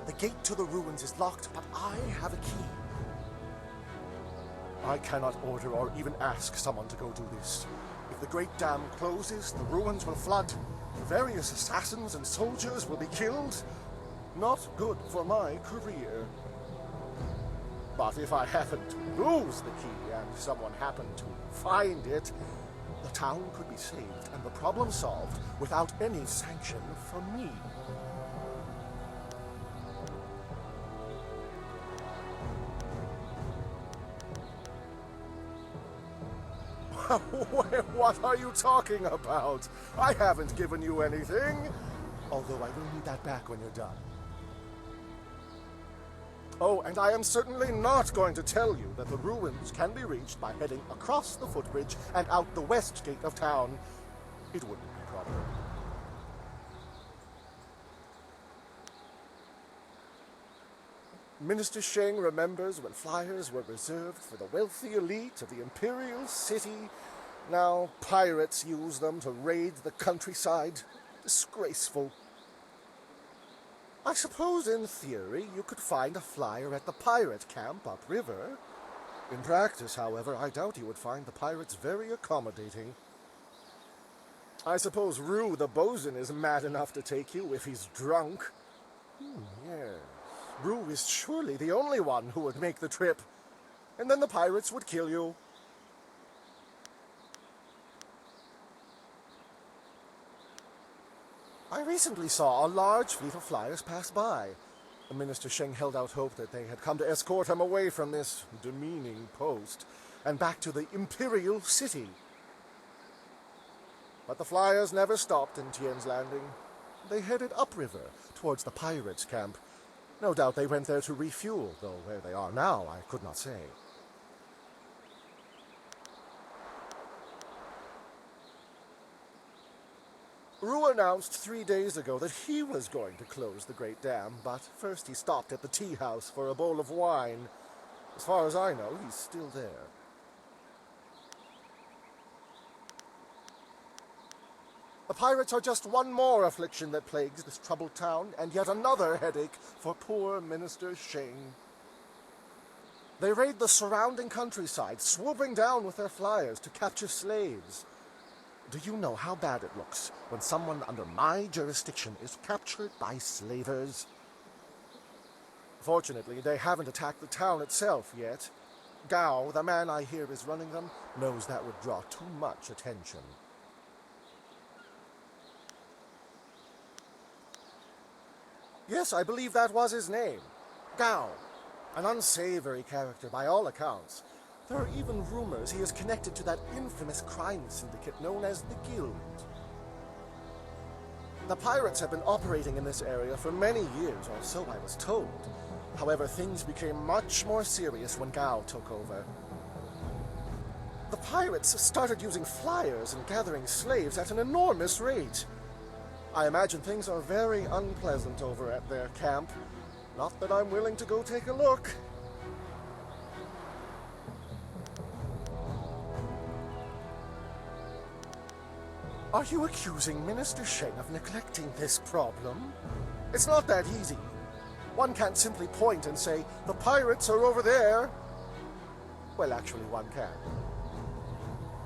The gate to the ruins is locked, but I have a key. I cannot order or even ask someone to go do this. If the Great Dam closes, the ruins will flood. Various assassins and soldiers will be killed. Not good for my career. But if I happen to lose the key and someone happened to find it, the town could be saved and the problem solved without any sanction from me. What are you talking about? I haven't given you anything. Although I will need that back when you're done. Oh, and I am certainly not going to tell you that the ruins can be reached by heading across the footbridge and out the west gate of town. It wouldn't be proper. Minister Sheng remembers when flyers were reserved for the wealthy elite of the Imperial City. Now pirates use them to raid the countryside. Disgraceful. I suppose in theory you could find a flyer at the pirate camp upriver. In practice, however, I doubt you would find the pirates very accommodating. I suppose Rue the bosun is mad enough to take you if he's drunk. Yes. Rue is surely the only one who would make the trip. And then the pirates would kill you. I recently saw a large fleet of flyers pass by. Minister Sheng held out hope that they had come to escort him away from this demeaning post and back to the Imperial City. But the flyers never stopped in Tien's Landing. They headed upriver towards the pirates' camp. No doubt they went there to refuel, though where they are now I could not say. Rue announced 3 days ago that he was going to close the Great Dam, but first he stopped at the tea house for a bowl of wine. As far as I know, he's still there. The pirates are just one more affliction that plagues this troubled town, and yet another headache for poor Minister Shane. They raid the surrounding countryside, swooping down with their flyers to capture slaves. Do you know how bad it looks when someone under my jurisdiction is captured by slavers? Fortunately, they haven't attacked the town itself yet. Gao, the man I hear is running them, knows that would draw too much attention. Yes, I believe that was his name. Gao. An unsavory character by all accounts. There are even rumors he is connected to that infamous crime syndicate known as the Guild. The pirates have been operating in this area for many years, or so I was told. However, things became much more serious when Gao took over. The pirates started using flyers and gathering slaves at an enormous rate. I imagine things are very unpleasant over at their camp. Not that I'm willing to go take a look. Are you accusing Minister Shane of neglecting this problem? It's not that easy. One can't simply point and say, the pirates are over there. Well, actually, one can.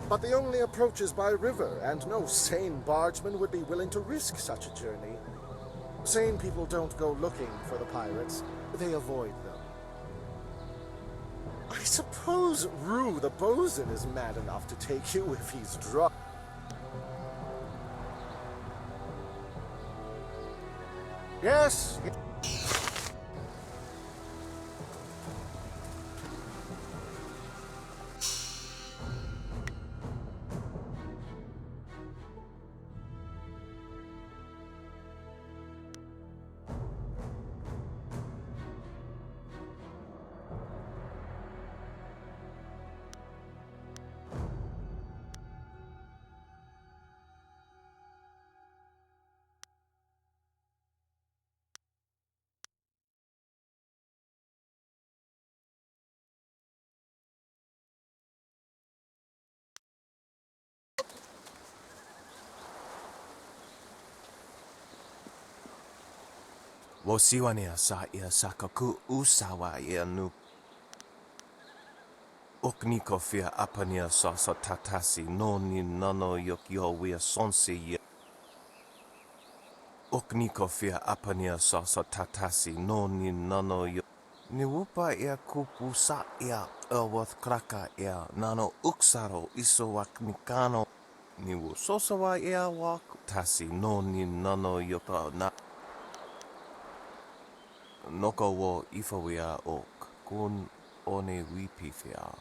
But the only approach is by river, and no sane bargeman would be willing to risk such a journey. Sane people don't go looking for the pirates. They avoid them. I suppose Rue the bosun is mad enough to take you if he's drunk. Yes. Wosiwania sa ia sakaku usawa ia nu. Okniko fia apania sa tatasi no ni nano yokyo wia sonsi ia. Okniko fia apania sa tatasi no ni nano yo. Ni upa ia kupu sa ia Elworth kraka ia nano uksaro iso waknikano. Ni wu sosawa ia wak tasi no ni nano yota na. Noko wo ifawia ok kun one wipifia.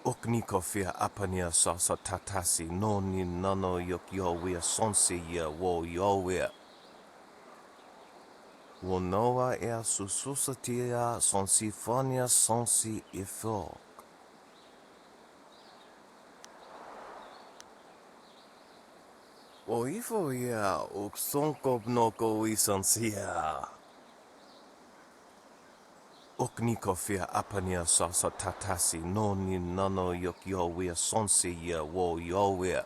Okniko fia apania sa tatasi no ni nano yokyo wia sonsi ia wo yowia. Wo noa ea sususatia sonsi fonia sonsi ifo. O ifo ia ok sonko noko isansia. Okniko fia apania sa tatasi no ni nano yokyo wia sonsi ia wo yowia.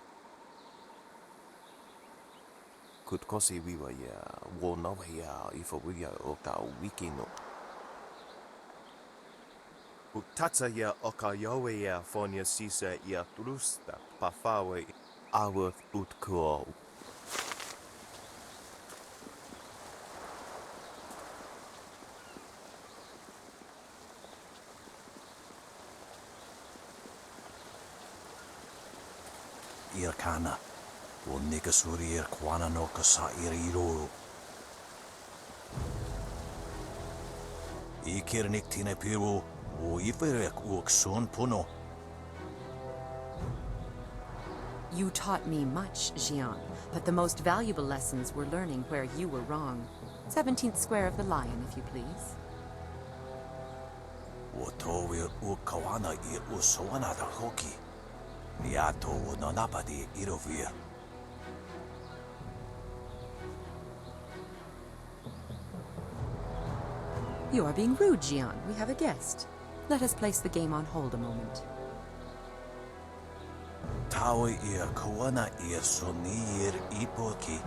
Kutkosi wiwa ia wo nawa ia ifo wia oka wikino. Utatsa ia oka yowe ia fonia sisa ia trusta pafawe Aworth utkuo. Irkana, o Nikasuri Irkwana no Kasa Iriro. Ikirnik Tinepiru, o Iferek Uksun Puno. You taught me much, Jian, but the most valuable lessons were learning where you were wrong. 17th square of the Lion, if you please. O Towir Ukawana Ir Usoana da Hoki. Niato no Napadi Irovir. You are being rude, Jian. We have a guest. Let us place the game on hold a moment. Tawi ia kawana ia sonir ipoki.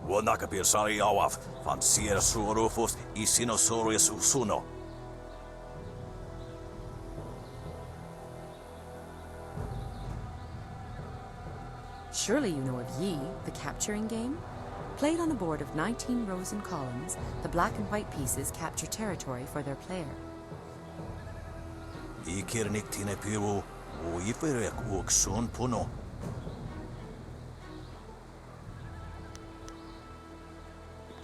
Wanaka sari awaf, van sier surufus isinosaurus usuno. Surely you know of Yi, the capturing game? Played on a board of 19 rows and columns, the black and white pieces capture territory for their player. Ikirnik tine piru, o iferek uksun puno.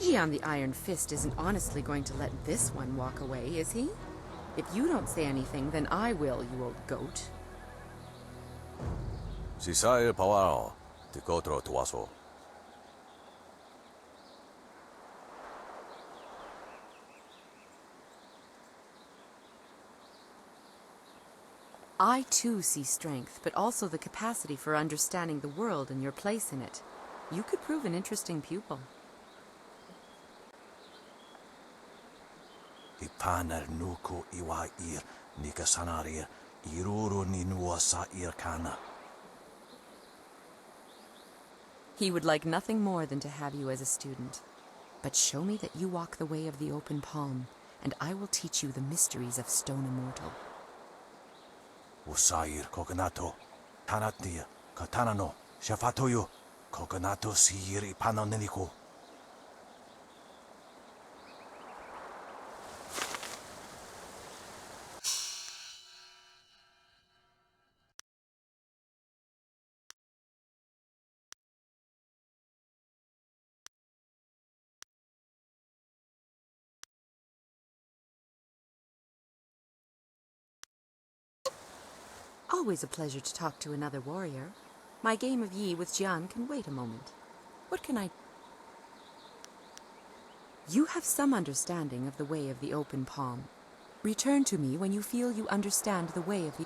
Jian the Iron Fist isn't honestly going to let this one walk away, is he? If you don't say anything, then I will, you old goat. Sisair pawao, tikotro tuaso. I too see strength, but also the capacity for understanding the world and your place in it. You could prove an interesting pupil. Ipaner nuku iwa ir, nikasanarir, iruru ninua sa irkana. He would like nothing more than to have you as a student. But show me that you walk the way of the open palm, and I will teach you the mysteries of Stone Immortal. Usair kokonato, tanatia, katanano, shafatoyo, kokonato sir ipanoneniko. Always a pleasure to talk to another warrior. My game of Yi with Jian can wait a moment. What can I... You have some understanding of the way of the open palm. Return to me when you feel you understand the way of the...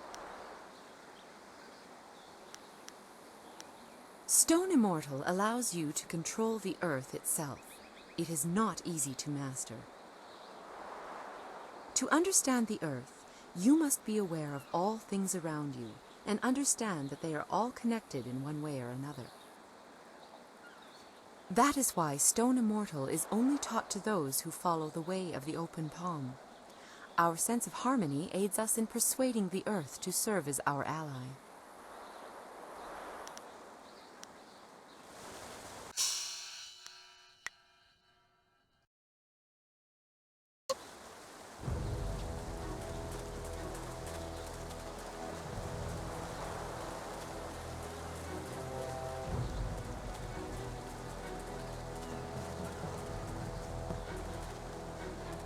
Stone Immortal allows you to control the earth itself. It is not easy to master. To understand the earth, you must be aware of all things around you and understand that they are all connected in one way or another. That is why Stone Immortal is only taught to those who follow the way of the open palm. Our sense of harmony aids us in persuading the earth to serve as our ally.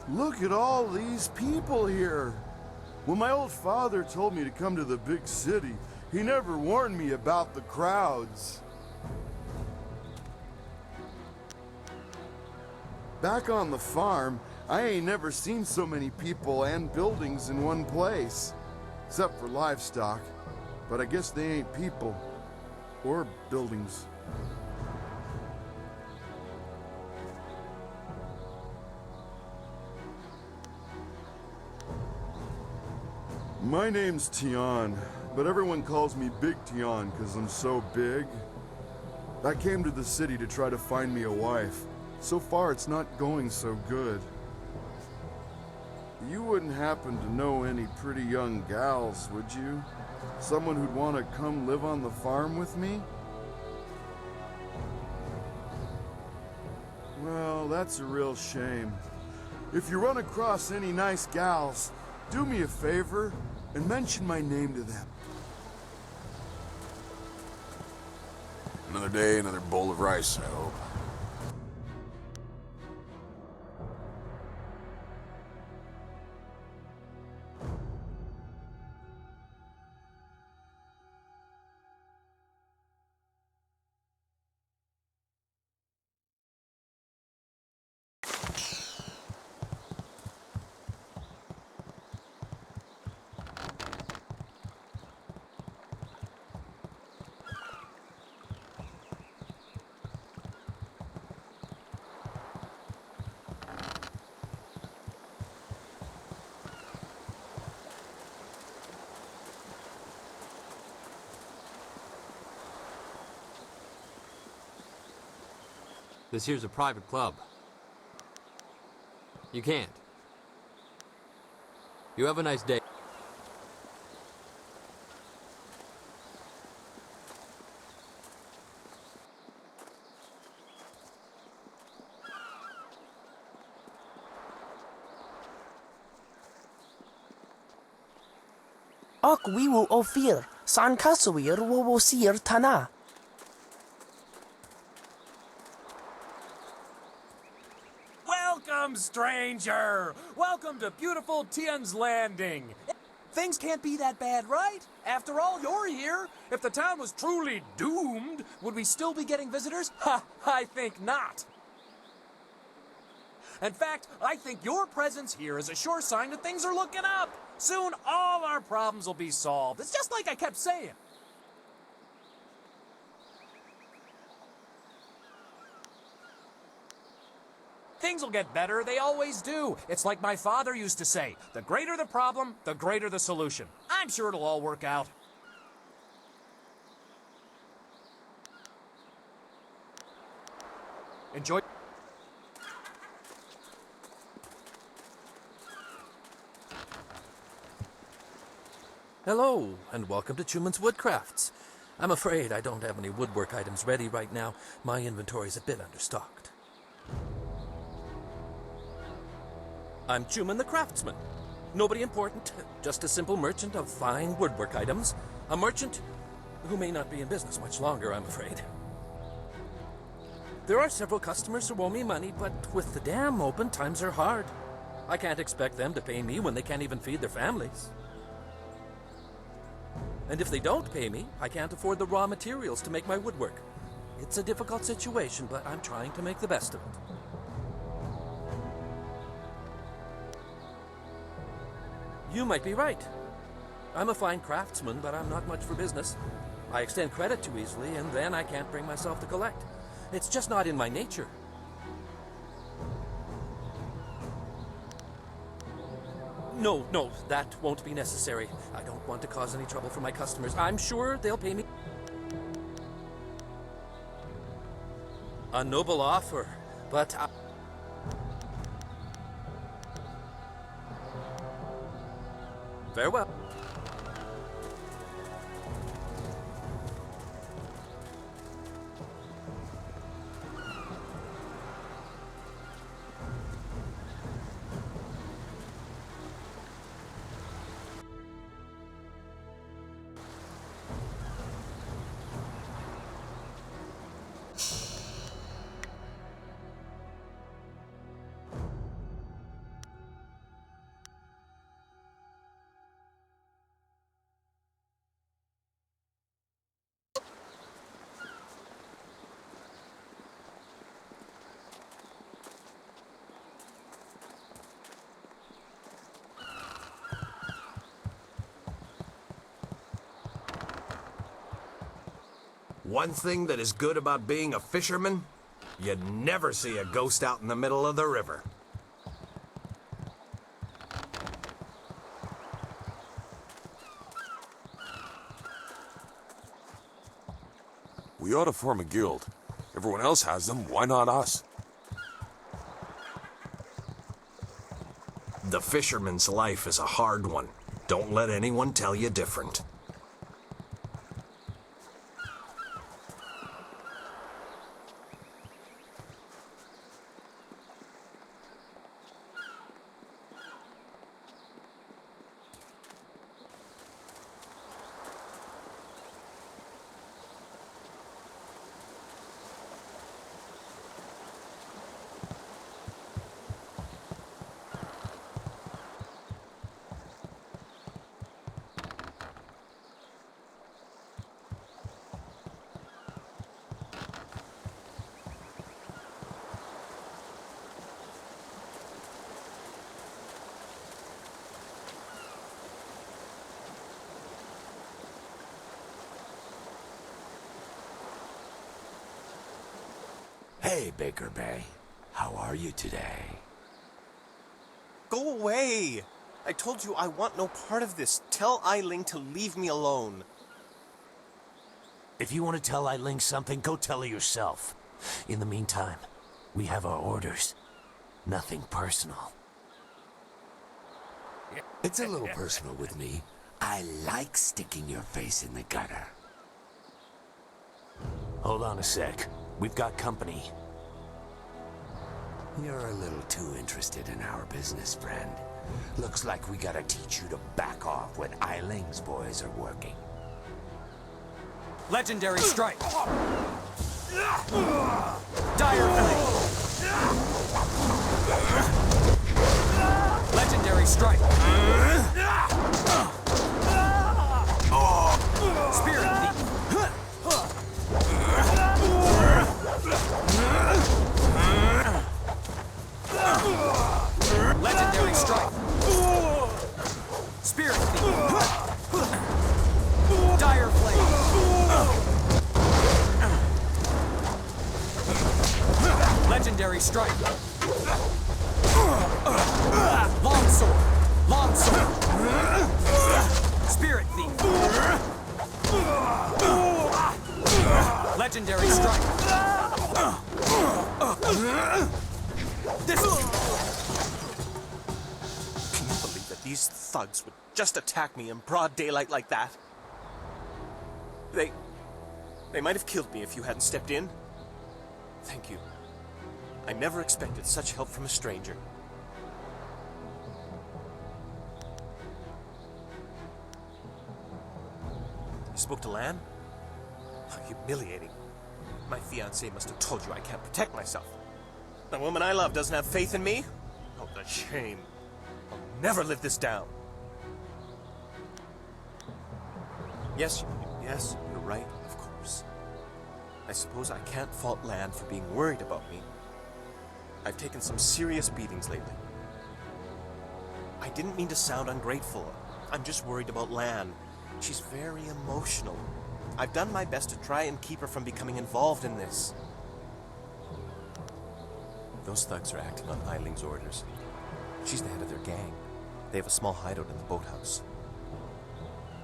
Look at all these people here. When my old father told me to come to the big city, he never warned me about the crowds. Back on the farm, I ain't never seen so many people and buildings in one place. Except for livestock. But I guess they ain't people. Or buildings. My name's Tien, but everyone calls me Big Tien because I'm so big. I came to the city to try to find me a wife. So far, it's not going so good. You wouldn't happen to know any pretty young gals, would you? Someone who'd want to come live on the farm with me? Well, that's a real shame. If you run across any nice gals, do me a favor and mention my name to them. Another day, another bowl of rice, I hope. This here's a private club. You can't. You have a nice day. Ak wiwu ofir, san kasawir wo sir tana. Welcome, stranger! Welcome to beautiful Tien's Landing. Things can't be that bad, right? After all, you're here. If the town was truly doomed, would we still be getting visitors? Ha! I think not. In fact, I think your presence here is a sure sign that things are looking up. Soon, all our problems will be solved. It's just like I kept saying. Things will get better. They always do. It's like my father used to say, the greater the problem, the greater the solution. I'm sure it'll all work out. Enjoy. Hello, and welcome to Truman's Woodcrafts. I'm afraid I don't have any woodwork items ready right now. My inventory's a bit understocked. I'm Truman the Craftsman. Nobody important, just a simple merchant of fine woodwork items. A merchant who may not be in business much longer, I'm afraid. There are several customers who owe me money, but with the dam open, times are hard. I can't expect them to pay me when they can't even feed their families. And if they don't pay me, I can't afford the raw materials to make my woodwork. It's a difficult situation, but I'm trying to make the best of it. You might be right. I'm a fine craftsman, but I'm not much for business. I extend credit too easily, and then I can't bring myself to collect. It's just not in my nature. No, that won't be necessary. I don't want to cause any trouble for my customers. I'm sure they'll pay me. A noble offer, but farewell. One thing that is good about being a fisherman, you'd never see a ghost out in the middle of the river. We ought to form a guild. Everyone else has them, why not us? The fisherman's life is a hard one. Don't let anyone tell you different. Hey, Baker Bay. How are you today? Go away! I told you I want no part of this. Tell Eiling to leave me alone. If you want to tell Eiling something, go tell her yourself. In the meantime, We have our orders. Nothing personal. It's a little personal with me. I like sticking your face in the gutter. Hold on a sec. We've got company. You're a little too interested in our business, friend. Looks like we gotta teach you to back off when Eiling's boys are working. Legendary strike. Dire flame. Legendary strike. Spirit thief. Legendary strike. Spirit thief. Dire flame. Legendary strike. Longsword. Longsword. Spirit thief. Legendary strike. This is... Can you believe that these thugs would just attack me in broad daylight like that? They might have killed me if you hadn't stepped in. Thank you. I never expected such help from a stranger. You spoke to Lan? How humiliating. My fiancé must have told you I can't protect myself. The woman I love doesn't have faith in me? Oh, the shame. I'll never live this down. Yes, you're right, of course. I suppose I can't fault Lan for being worried about me. I've taken some serious beatings lately. I didn't mean to sound ungrateful. I'm just worried about Lan. She's very emotional. I've done my best to try and keep her from becoming involved in this. Those thugs are acting on Eiling's orders. She's the head of their gang. They have a small hideout in the boathouse.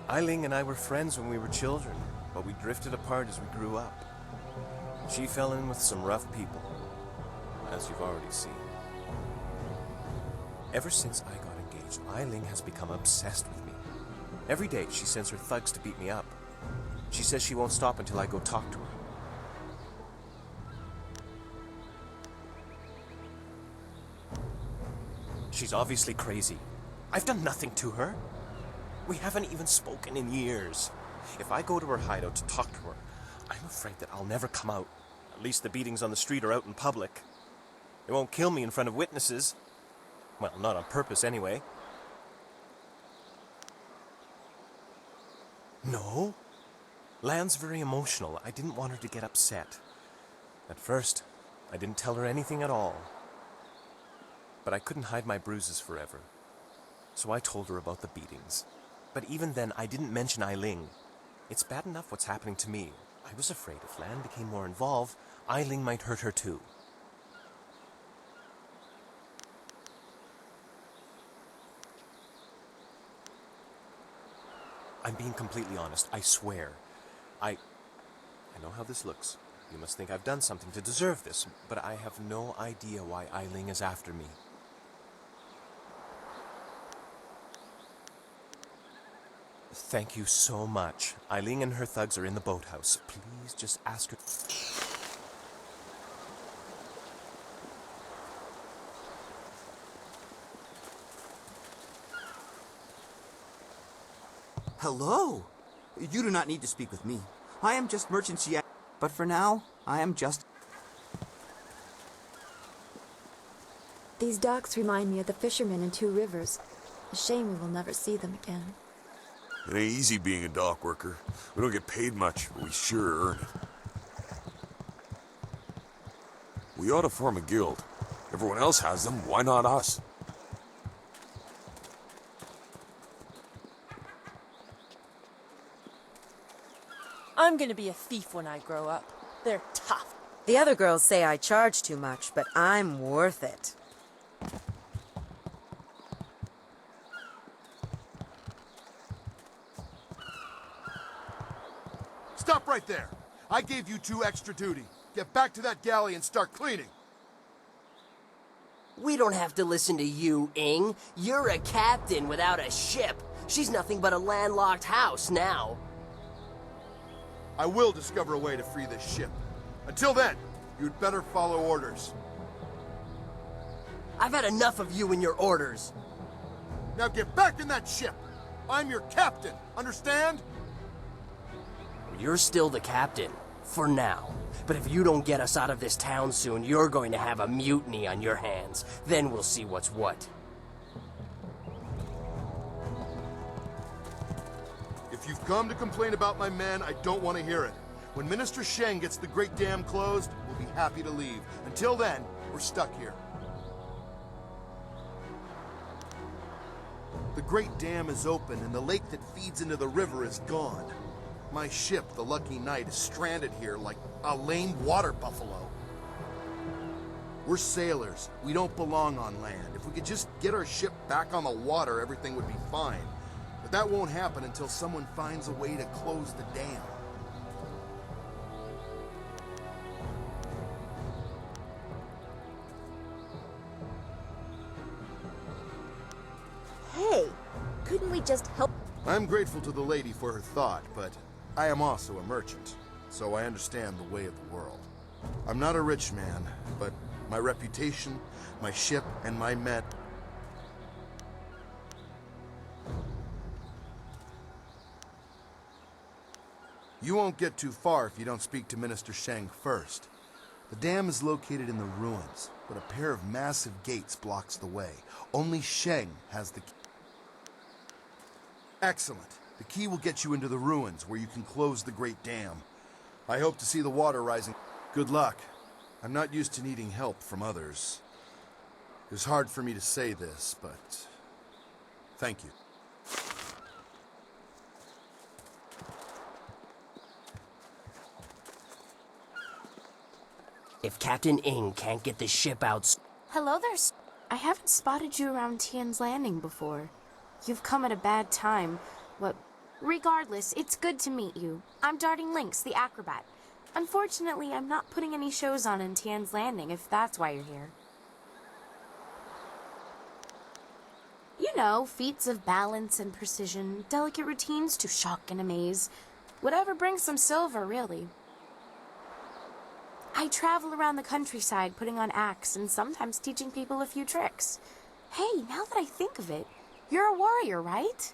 Eiling and I were friends when we were children, but we drifted apart as we grew up. She fell in with some rough people, as you've already seen. Ever since I got engaged, Eiling has become obsessed with me. Every day she sends her thugs to beat me up. She says she won't stop until I go talk to her. She's obviously crazy. I've done nothing to her. We haven't even spoken in years. If I go to her hideout to talk to her, I'm afraid that I'll never come out. At least the beatings on the street are out in public. They won't kill me in front of witnesses. Well, not on purpose anyway. No. Lan's very emotional. I didn't want her to get upset. At first, I didn't tell her anything at all. But I couldn't hide my bruises forever. So I told her about the beatings. But even then, I didn't mention Eiling. It's bad enough what's happening to me. I was afraid if Lan became more involved, Eiling might hurt her too. I'm being completely honest, I swear. I know how this looks. You must think I've done something to deserve this, but I have no idea why Eiling is after me. Thank you so much. Eiling and her thugs are in the boathouse. Please just ask her... Hello. You do not need to speak with me. I am just Merchant Tien, but for now, I am just... These docks remind me of the fishermen in Two Rivers. A shame we will never see them again. It ain't easy being a dock worker. We don't get paid much, but we sure earn it. We ought to form a guild. Everyone else has them, why not us? I'm gonna be a thief when I grow up. They're tough. The other girls say I charge too much, but I'm worth it. Stop right there! I gave you 2 extra duty. Get back to that galley and start cleaning. We don't have to listen to you, Ing. You're a captain without a ship. She's nothing but a landlocked house now. I will discover a way to free this ship. Until then, you'd better follow orders. I've had enough of you and your orders. Now get back in that ship! I'm your captain, understand? You're still the captain, for now. But if you don't get us out of this town soon, you're going to have a mutiny on your hands. Then we'll see what's what. If you've come to complain about my men, I don't want to hear it. When Minister Sheng gets the Great Dam closed, we'll be happy to leave. Until then, we're stuck here. The Great Dam is open, and the lake that feeds into the river is gone. My ship, the Lucky Knight, is stranded here like a lame water buffalo. We're sailors. We don't belong on land. If we could just get our ship back on the water, everything would be fine. But that won't happen until someone finds a way to close the dam. Hey, couldn't we just help? I'm grateful to the lady for her thought, but I am also a merchant, so I understand the way of the world. I'm not a rich man, but my reputation, my ship, and my men... You won't get too far if you don't speak to Minister Sheng first. The dam is located in the ruins, but a pair of massive gates blocks the way. Only Sheng has the key. Excellent. The key will get you into the ruins, where you can close the Great Dam. I hope to see the water rising. Good luck. I'm not used to needing help from others. It's hard for me to say this, but... thank you. If Captain Ing can't get the ship out... Hello there. I haven't spotted you around Tien's Landing before. You've come at a bad time. What? Regardless, it's good to meet you. I'm Darting Lynx, the acrobat. Unfortunately, I'm not putting any shows on in Tien's Landing, if that's why you're here. You know, feats of balance and precision, delicate routines to shock and amaze. Whatever brings some silver, really. I travel around the countryside putting on acts and sometimes teaching people a few tricks. Hey, now that I think of it, you're a warrior, right?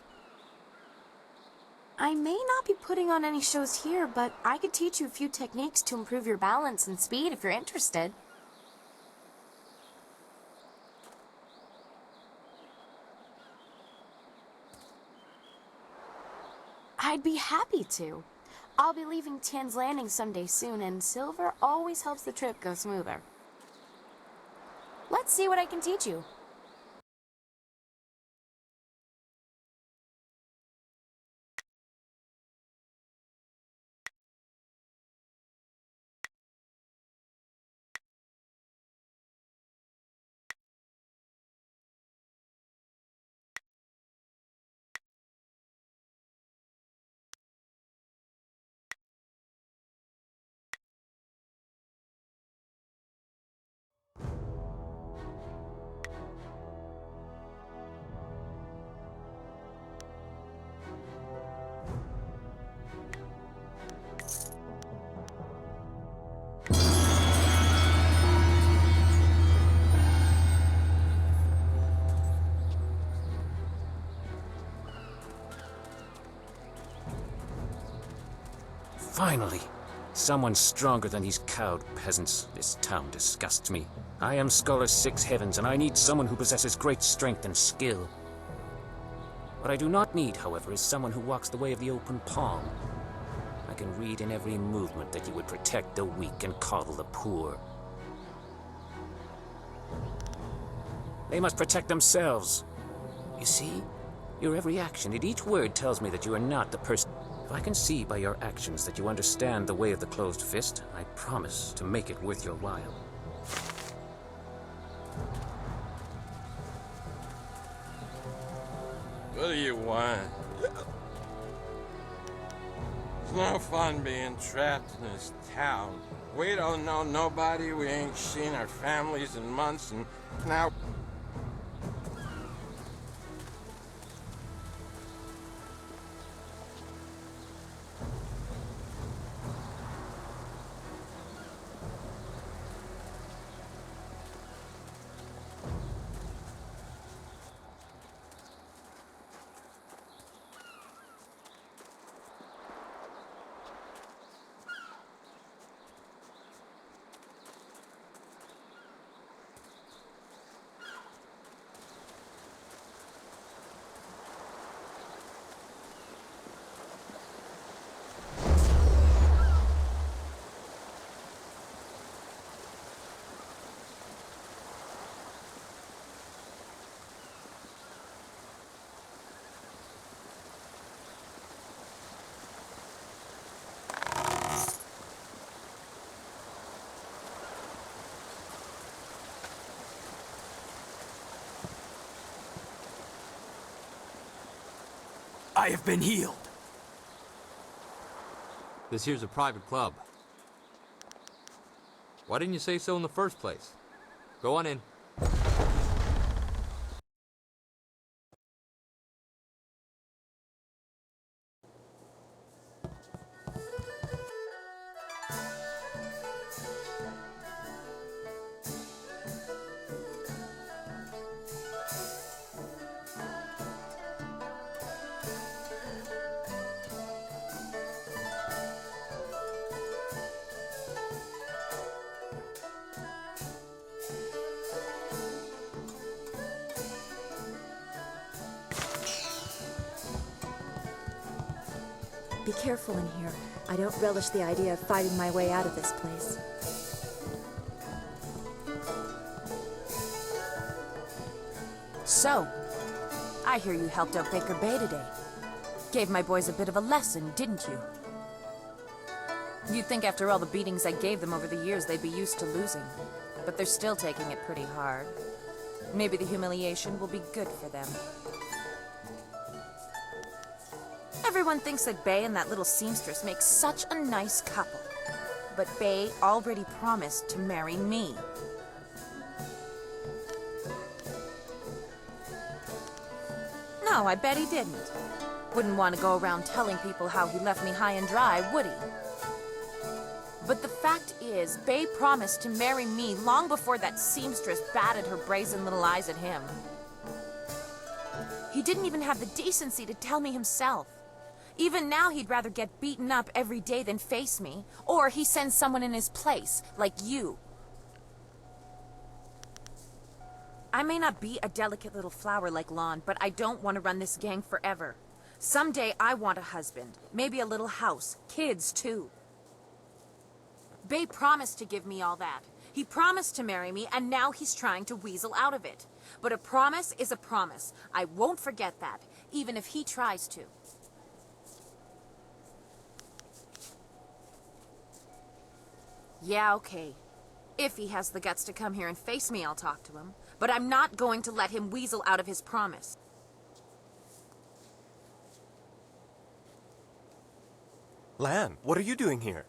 I may not be putting on any shows here, but I could teach you a few techniques to improve your balance and speed if you're interested. I'd be happy to. I'll be leaving Tien's Landing someday soon, and silver always helps the trip go smoother. Let's see what I can teach you. Finally! Someone stronger than these cowed peasants. This town disgusts me. I am Scholar Six Heavens, and I need someone who possesses great strength and skill. What I do not need, however, is someone who walks the way of the open palm. I can read in every movement that you would protect the weak and coddle the poor. They must protect themselves. You see? Your every action and each word tells me that you are not the person. If I can see by your actions that you understand the way of the closed fist, I promise to make it worth your while. What do you want? It's no fun being trapped in this town. We don't know nobody, we ain't seen our families in months, and now... I have been healed. This here's a private club. Why didn't you say so in the first place? Go on in. Be careful in here. I don't relish the idea of fighting my way out of this place. So, I hear you helped out Baker Bay today. Gave my boys a bit of a lesson, didn't you? You'd think after all the beatings I gave them over the years they'd be used to losing. But they're still taking it pretty hard. Maybe the humiliation will be good for them. Everyone thinks that Bay and that little seamstress make such a nice couple. But Bay already promised to marry me. No, I bet he didn't. Wouldn't want to go around telling people how he left me high and dry, would he? But the fact is, Bay promised to marry me long before that seamstress batted her brazen little eyes at him. He didn't even have the decency to tell me himself. Even now, he'd rather get beaten up every day than face me, or he sends someone in his place, like you. I may not be a delicate little flower like Lon, but I don't want to run this gang forever. Someday I want a husband, maybe a little house, kids too. Bay promised to give me all that. He promised to marry me, and now he's trying to weasel out of it. But a promise is a promise. I won't forget that, even if he tries to. Yeah, okay. If he has the guts to come here and face me, I'll talk to him. But I'm not going to let him weasel out of his promise. Lan, what are you doing here?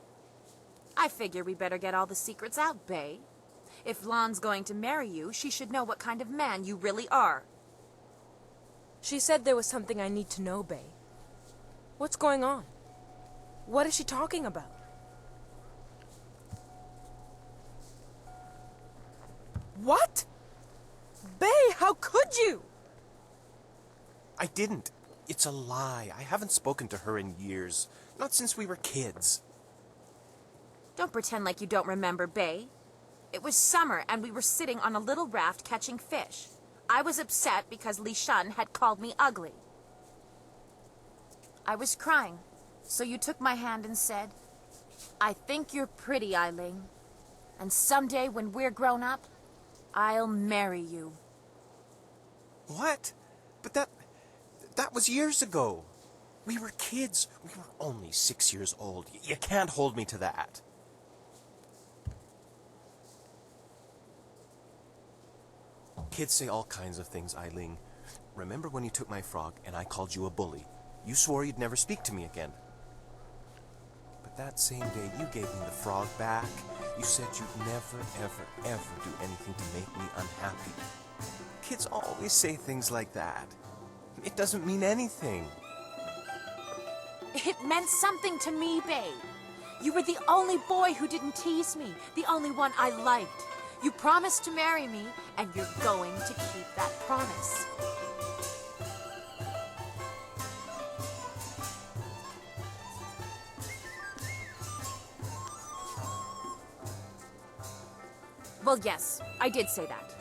I figure we better get all the secrets out, Bay. If Lon's going to marry you, she should know what kind of man you really are. She said there was something I need to know, Bay. What's going on? What is she talking about? What? Bay, how could you? I didn't. It's a lie. I haven't spoken to her in years. Not since we were kids. Don't pretend like you don't remember, Bay. It was summer and we were sitting on a little raft catching fish. I was upset because Li Shan had called me ugly. I was crying, so you took my hand and said, "I think you're pretty, Eiling. And someday when we're grown up, I'll marry you." What? But that was years ago. We were kids. We were only 6 years old. You can't hold me to that. Kids say all kinds of things, Eiling. Remember when you took my frog and I called you a bully? You swore you'd never speak to me again. that same day you gave me the frog back, you said you'd never, ever, ever do anything to make me unhappy. Kids always say things like that. It doesn't mean anything. It meant something to me, babe. You were the only boy who didn't tease me, the only one I liked. You promised to marry me, and you're going to keep that promise. Well, yes, I did say that.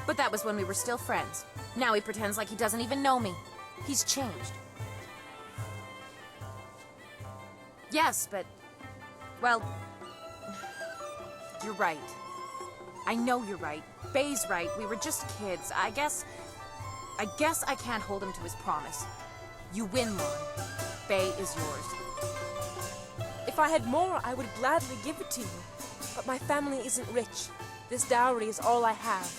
But that was when we were still friends. Now he pretends like he doesn't even know me. He's changed. Yes, but... well... you're right. I know you're right. Bay's right. We were just kids. I guess I can't hold him to his promise. You win, Lon. Bay is yours. If I had more, I would gladly give it to you. But my family isn't rich. This dowry is all I have.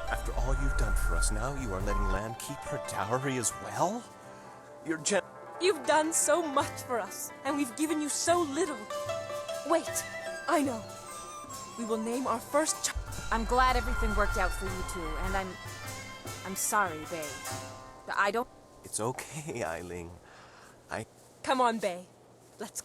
After all you've done for us, now you are letting Lan keep her dowry as well? You're You've done so much for us, and we've given you so little. Wait, I know. We will name our first child. I'm glad everything worked out for you two, and I'm sorry, Bay. I don't... It's okay, Eiling. Come on, Bay. Let's...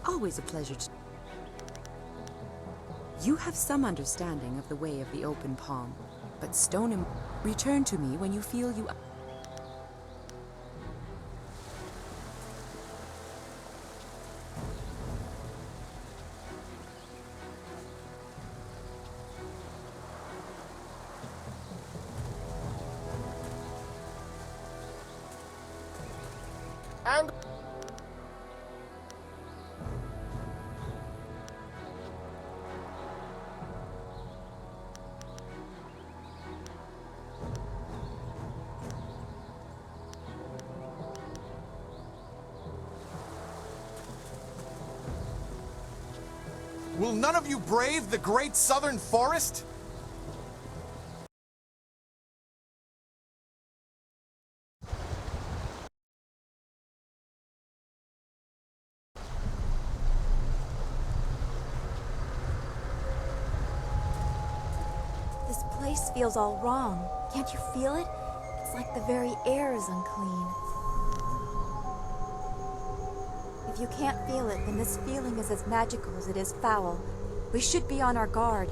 Always a pleasure to... You have some understanding of the way of the open palm, but stone and... Return to me when you feel you... And... Will none of you brave the great southern forest? This place feels all wrong. Can't you feel it? It's like the very air is unclean. If you can't feel it, then this feeling is as magical as it is foul. We should be on our guard.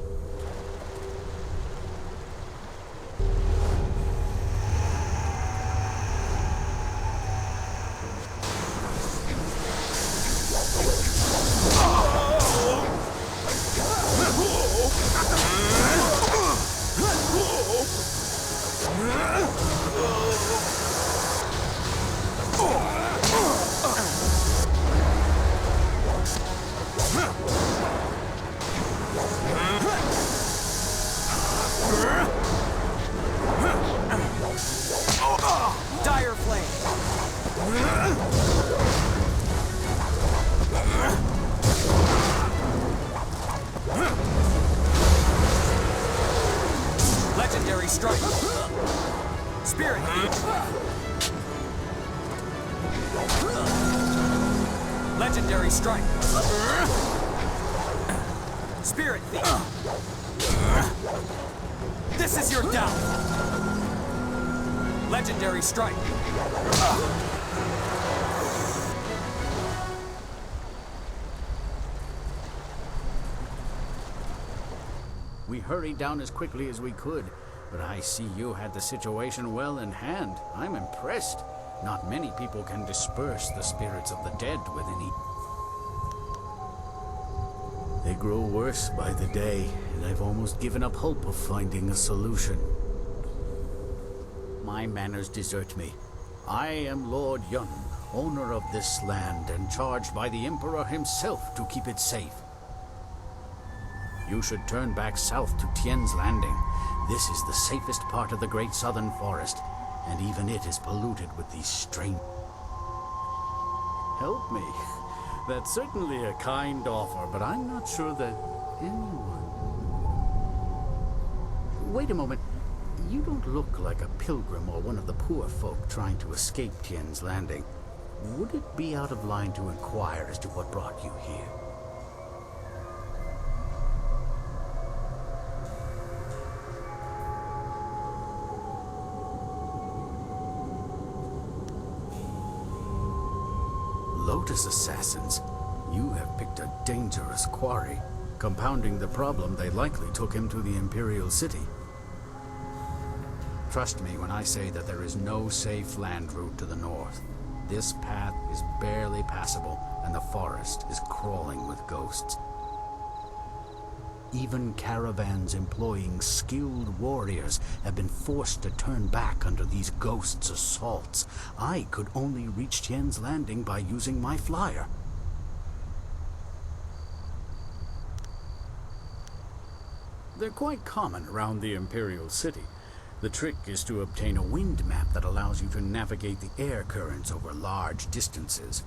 Dire flame. strike. Spirit Thief. Legendary strike. Spirit Thief. This is your downfall. Legendary strike. We hurried down as quickly as we could, but I see you had the situation well in hand. I'm impressed. Not many people can disperse the spirits of the dead with any... They grow worse by the day, and I've almost given up hope of finding a solution. My manners desert me. I am Lord Yun, owner of this land, and charged by the Emperor himself to keep it safe. You should turn back south to Tien's Landing. This is the safest part of the Great Southern Forest, and even it is polluted with these strange... Help me. That's certainly a kind offer, but I'm not sure that anyone... Wait a moment. You don't look like a pilgrim or one of the poor folk trying to escape Tien's Landing. Would it be out of line to inquire as to what brought you here? Lotus assassins. You have picked a dangerous quarry. Compounding the problem, they likely took him to the Imperial City. Trust me when I say that there is no safe land route to the north. This path is barely passable, and the forest is crawling with ghosts. Even caravans employing skilled warriors have been forced to turn back under these ghosts' assaults. I could only reach Tien's Landing by using my flyer. They're quite common around the Imperial City. The trick is to obtain a wind map that allows you to navigate the air currents over large distances.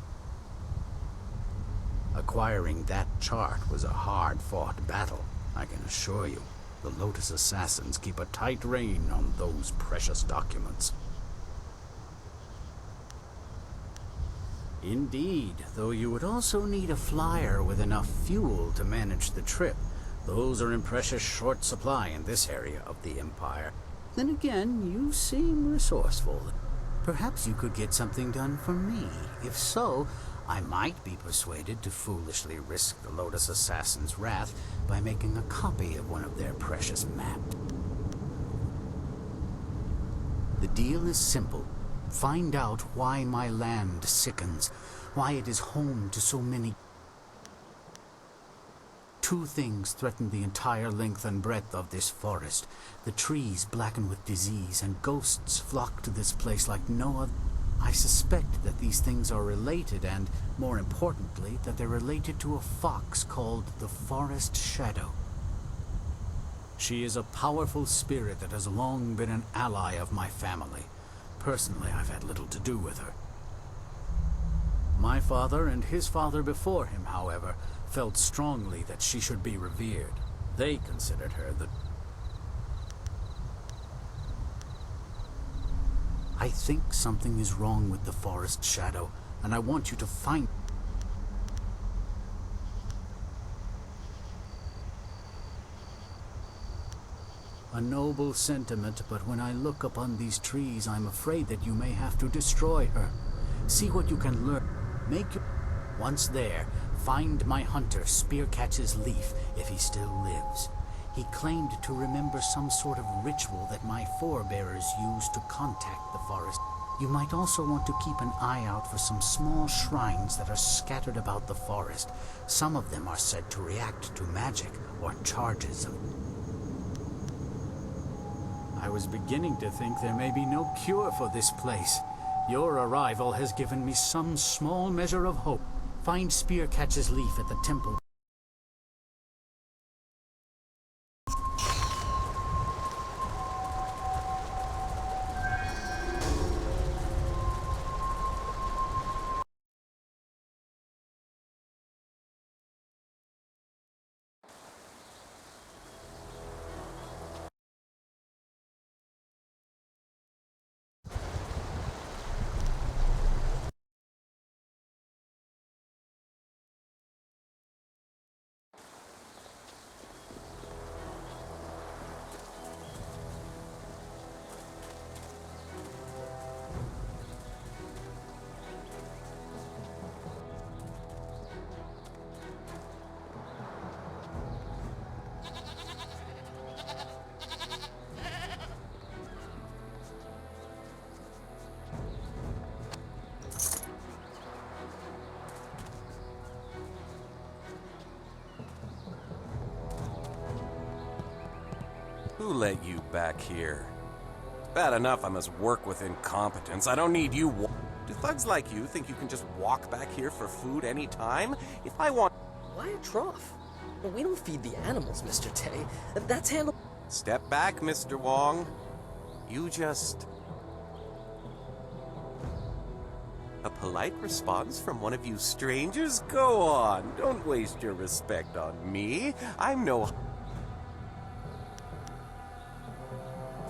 Acquiring that chart was a hard-fought battle, I can assure you. The Lotus assassins keep a tight rein on those precious documents. Indeed, though you would also need a flyer with enough fuel to manage the trip. Those are in precious short supply in this area of the Empire. Then again, you seem resourceful. Perhaps you could get something done for me. If so, I might be persuaded to foolishly risk the Lotus Assassin's wrath by making a copy of one of their precious maps. The deal is simple. Find out why my land sickens, why it is home to so many... Two things threaten the entire length and breadth of this forest. The trees blacken with disease, and ghosts flock to this place like no other. I suspect that these things are related, and, more importantly, that they're related to a fox called the Forest Shadow. She is a powerful spirit that has long been an ally of my family. Personally, I've had little to do with her. My father and his father before him, however, felt strongly that she should be revered. They considered her the... I think something is wrong with the Forest Shadow, and I want you to find... A noble sentiment, but when I look upon these trees, I'm afraid that you may have to destroy her. See what you can learn. Make your... Once there, find my hunter, Spearcatch's Leaf, if he still lives. He claimed to remember some sort of ritual that my forebears used to contact the forest. You might also want to keep an eye out for some small shrines that are scattered about the forest. Some of them are said to react to magic or charges of... I was beginning to think there may be no cure for this place. Your arrival has given me some small measure of hope. Find Spearcatch's Leaf at the temple. Who let you back here? Bad enough I must work with incompetence. I don't need you. Do thugs like you think you can just walk back here for food any time? If I want... Why a trough? We don't feed the animals, Mr. Tay. That's handled... Step back, Mr. Wong. You just... A polite response from one of you strangers? Go on. Don't waste your respect on me. I'm no...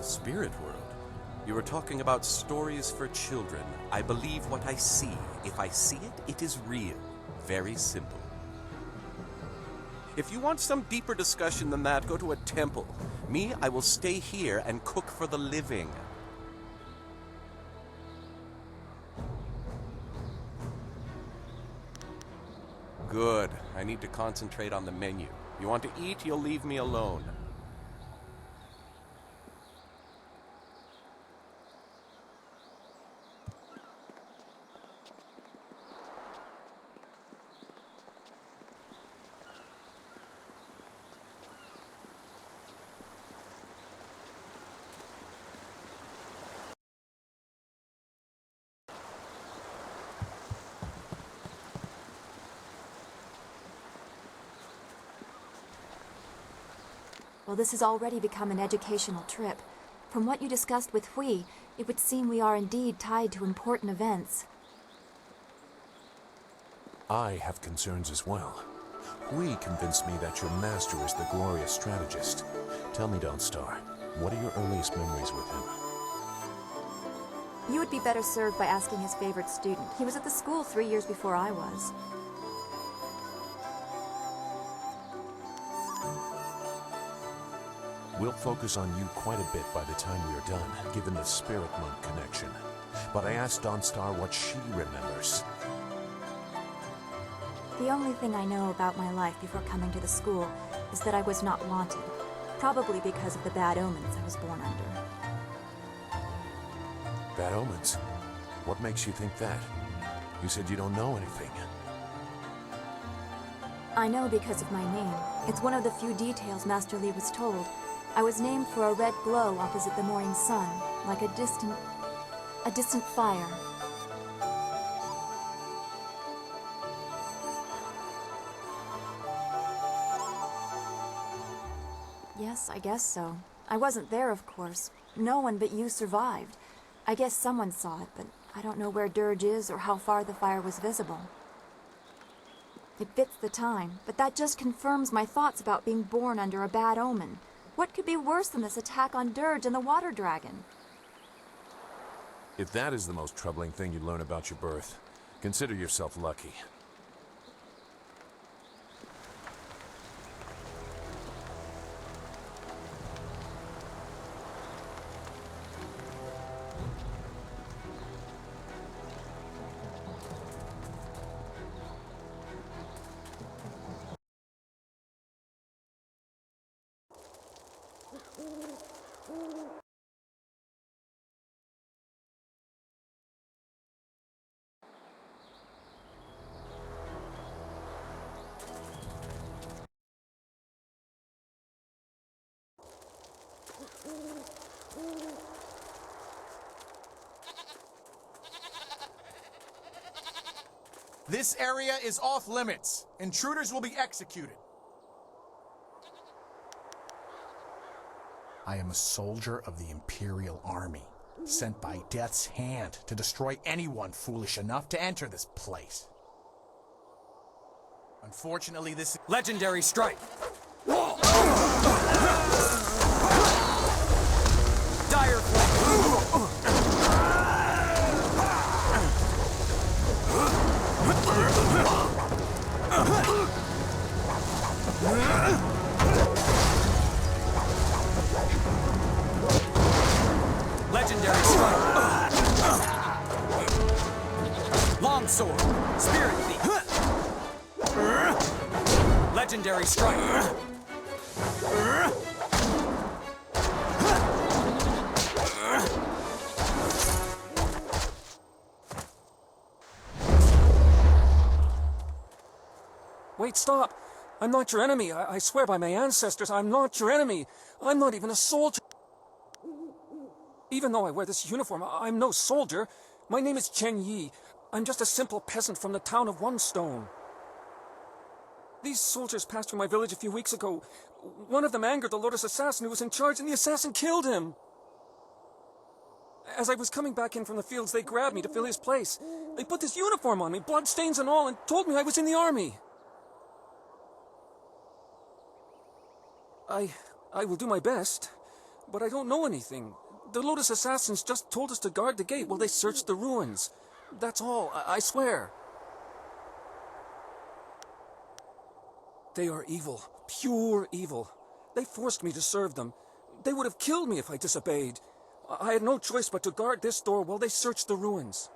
Spirit world. You were talking about stories for children. I believe what I see. If I see it, it is real. Very simple. If you want some deeper discussion than that, go to a temple. Me, I will stay here and cook for the living. Good. I need to concentrate on the menu. You want to eat, you'll leave me alone. Well, this has already become an educational trip. From what you discussed with Hui, it would seem we are indeed tied to important events. I have concerns as well. Hui convinced me that your master is the glorious strategist. Tell me, Dawnstar, what are your earliest memories with him? You would be better served by asking his favorite student. He was at the school 3 years before I was. We'll focus on you quite a bit by the time we are done, given the Spirit Monk connection. But I asked Dawnstar what she remembers. The only thing I know about my life before coming to the school is that I was not wanted, probably because of the bad omens I was born under. Bad omens? What makes you think that? You said you don't know anything. I know because of my name. It's one of the few details Master Li was told. I was named for a red glow opposite the morning sun, like a distant fire. Yes, I guess so. I wasn't there, of course. No one but you survived. I guess someone saw it, but I don't know where Dirge is or how far the fire was visible. It fits the time, but that just confirms my thoughts about being born under a bad omen. What could be worse than this attack on Dirge and the Water Dragon? If that is the most troubling thing you learn about your birth, consider yourself lucky. This area is off limits. Intruders will be executed. I am a soldier of the Imperial Army, sent by Death's Hand to destroy anyone foolish enough to enter this place. Unfortunately, this legendary strike. Dire flame. Legendary strike. Longsword. Spirit thief. Legendary strike. Wait, stop! I'm not your enemy. I swear by my ancestors, I'm not your enemy. I'm not even a soldier. Even though I wear this uniform, I'm no soldier. My name is Tien. I'm just a simple peasant from the town of One Stone. These soldiers passed through my village a few weeks ago. One of them angered the Lotus assassin who was in charge, and the assassin killed him. As I was coming back in from the fields, they grabbed me to fill his place. They put this uniform on me, bloodstains and all, and told me I was in the army. I will do my best, but I don't know anything. The Lotus assassins just told us to guard the gate while they searched the ruins. That's all, I swear. They are evil, pure evil. They forced me to serve them. They would have killed me if I disobeyed. I had no choice but to guard this door while they searched the ruins.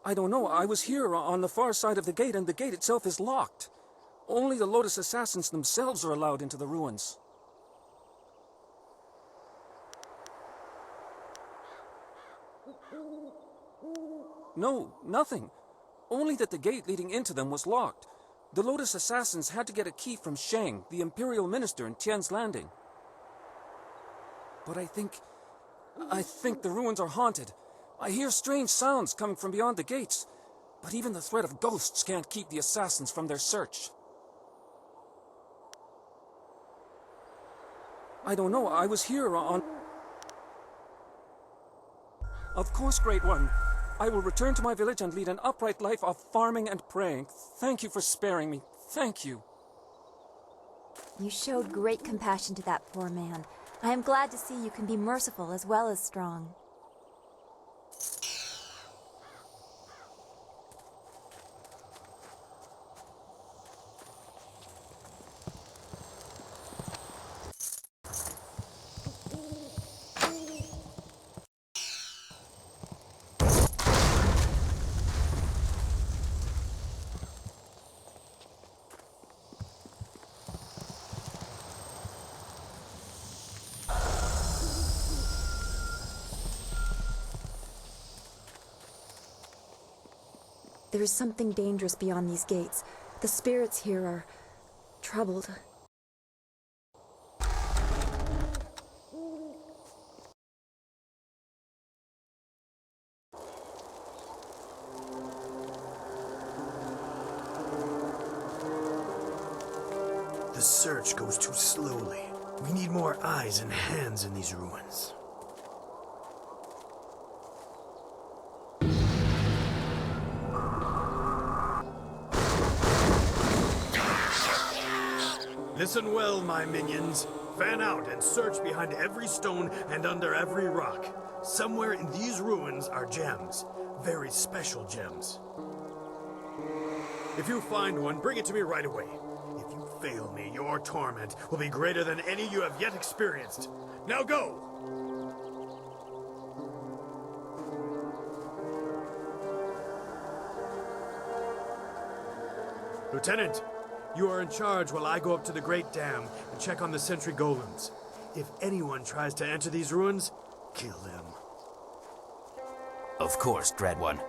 I don't know. I was here on the far side of the gate, and the gate itself is locked. Only the Lotus assassins themselves are allowed into the ruins. No, nothing. Only that the gate leading into them was locked. The Lotus assassins had to get a key from Shang, the imperial minister in Tien's Landing. But I think the ruins are haunted. I hear strange sounds coming from beyond the gates. But even the threat of ghosts can't keep the assassins from their search. I don't know. I was here on... Of course, Great One. I will return to my village and lead an upright life of farming and praying. Thank you for sparing me. Thank you. You showed great compassion to that poor man. I am glad to see you can be merciful as well as strong. There is something dangerous beyond these gates. The spirits here are troubled. The search goes too slowly. We need more eyes and hands in these ruins. Listen well, my minions. Fan out and search behind every stone and under every rock. Somewhere in these ruins are gems. Very special gems. If you find one, bring it to me right away. If you fail me, your torment will be greater than any you have yet experienced. Now go! Lieutenant, you are in charge while I go up to the Great Dam and check on the sentry golems. If anyone tries to enter these ruins, kill them. Of course, Dread One.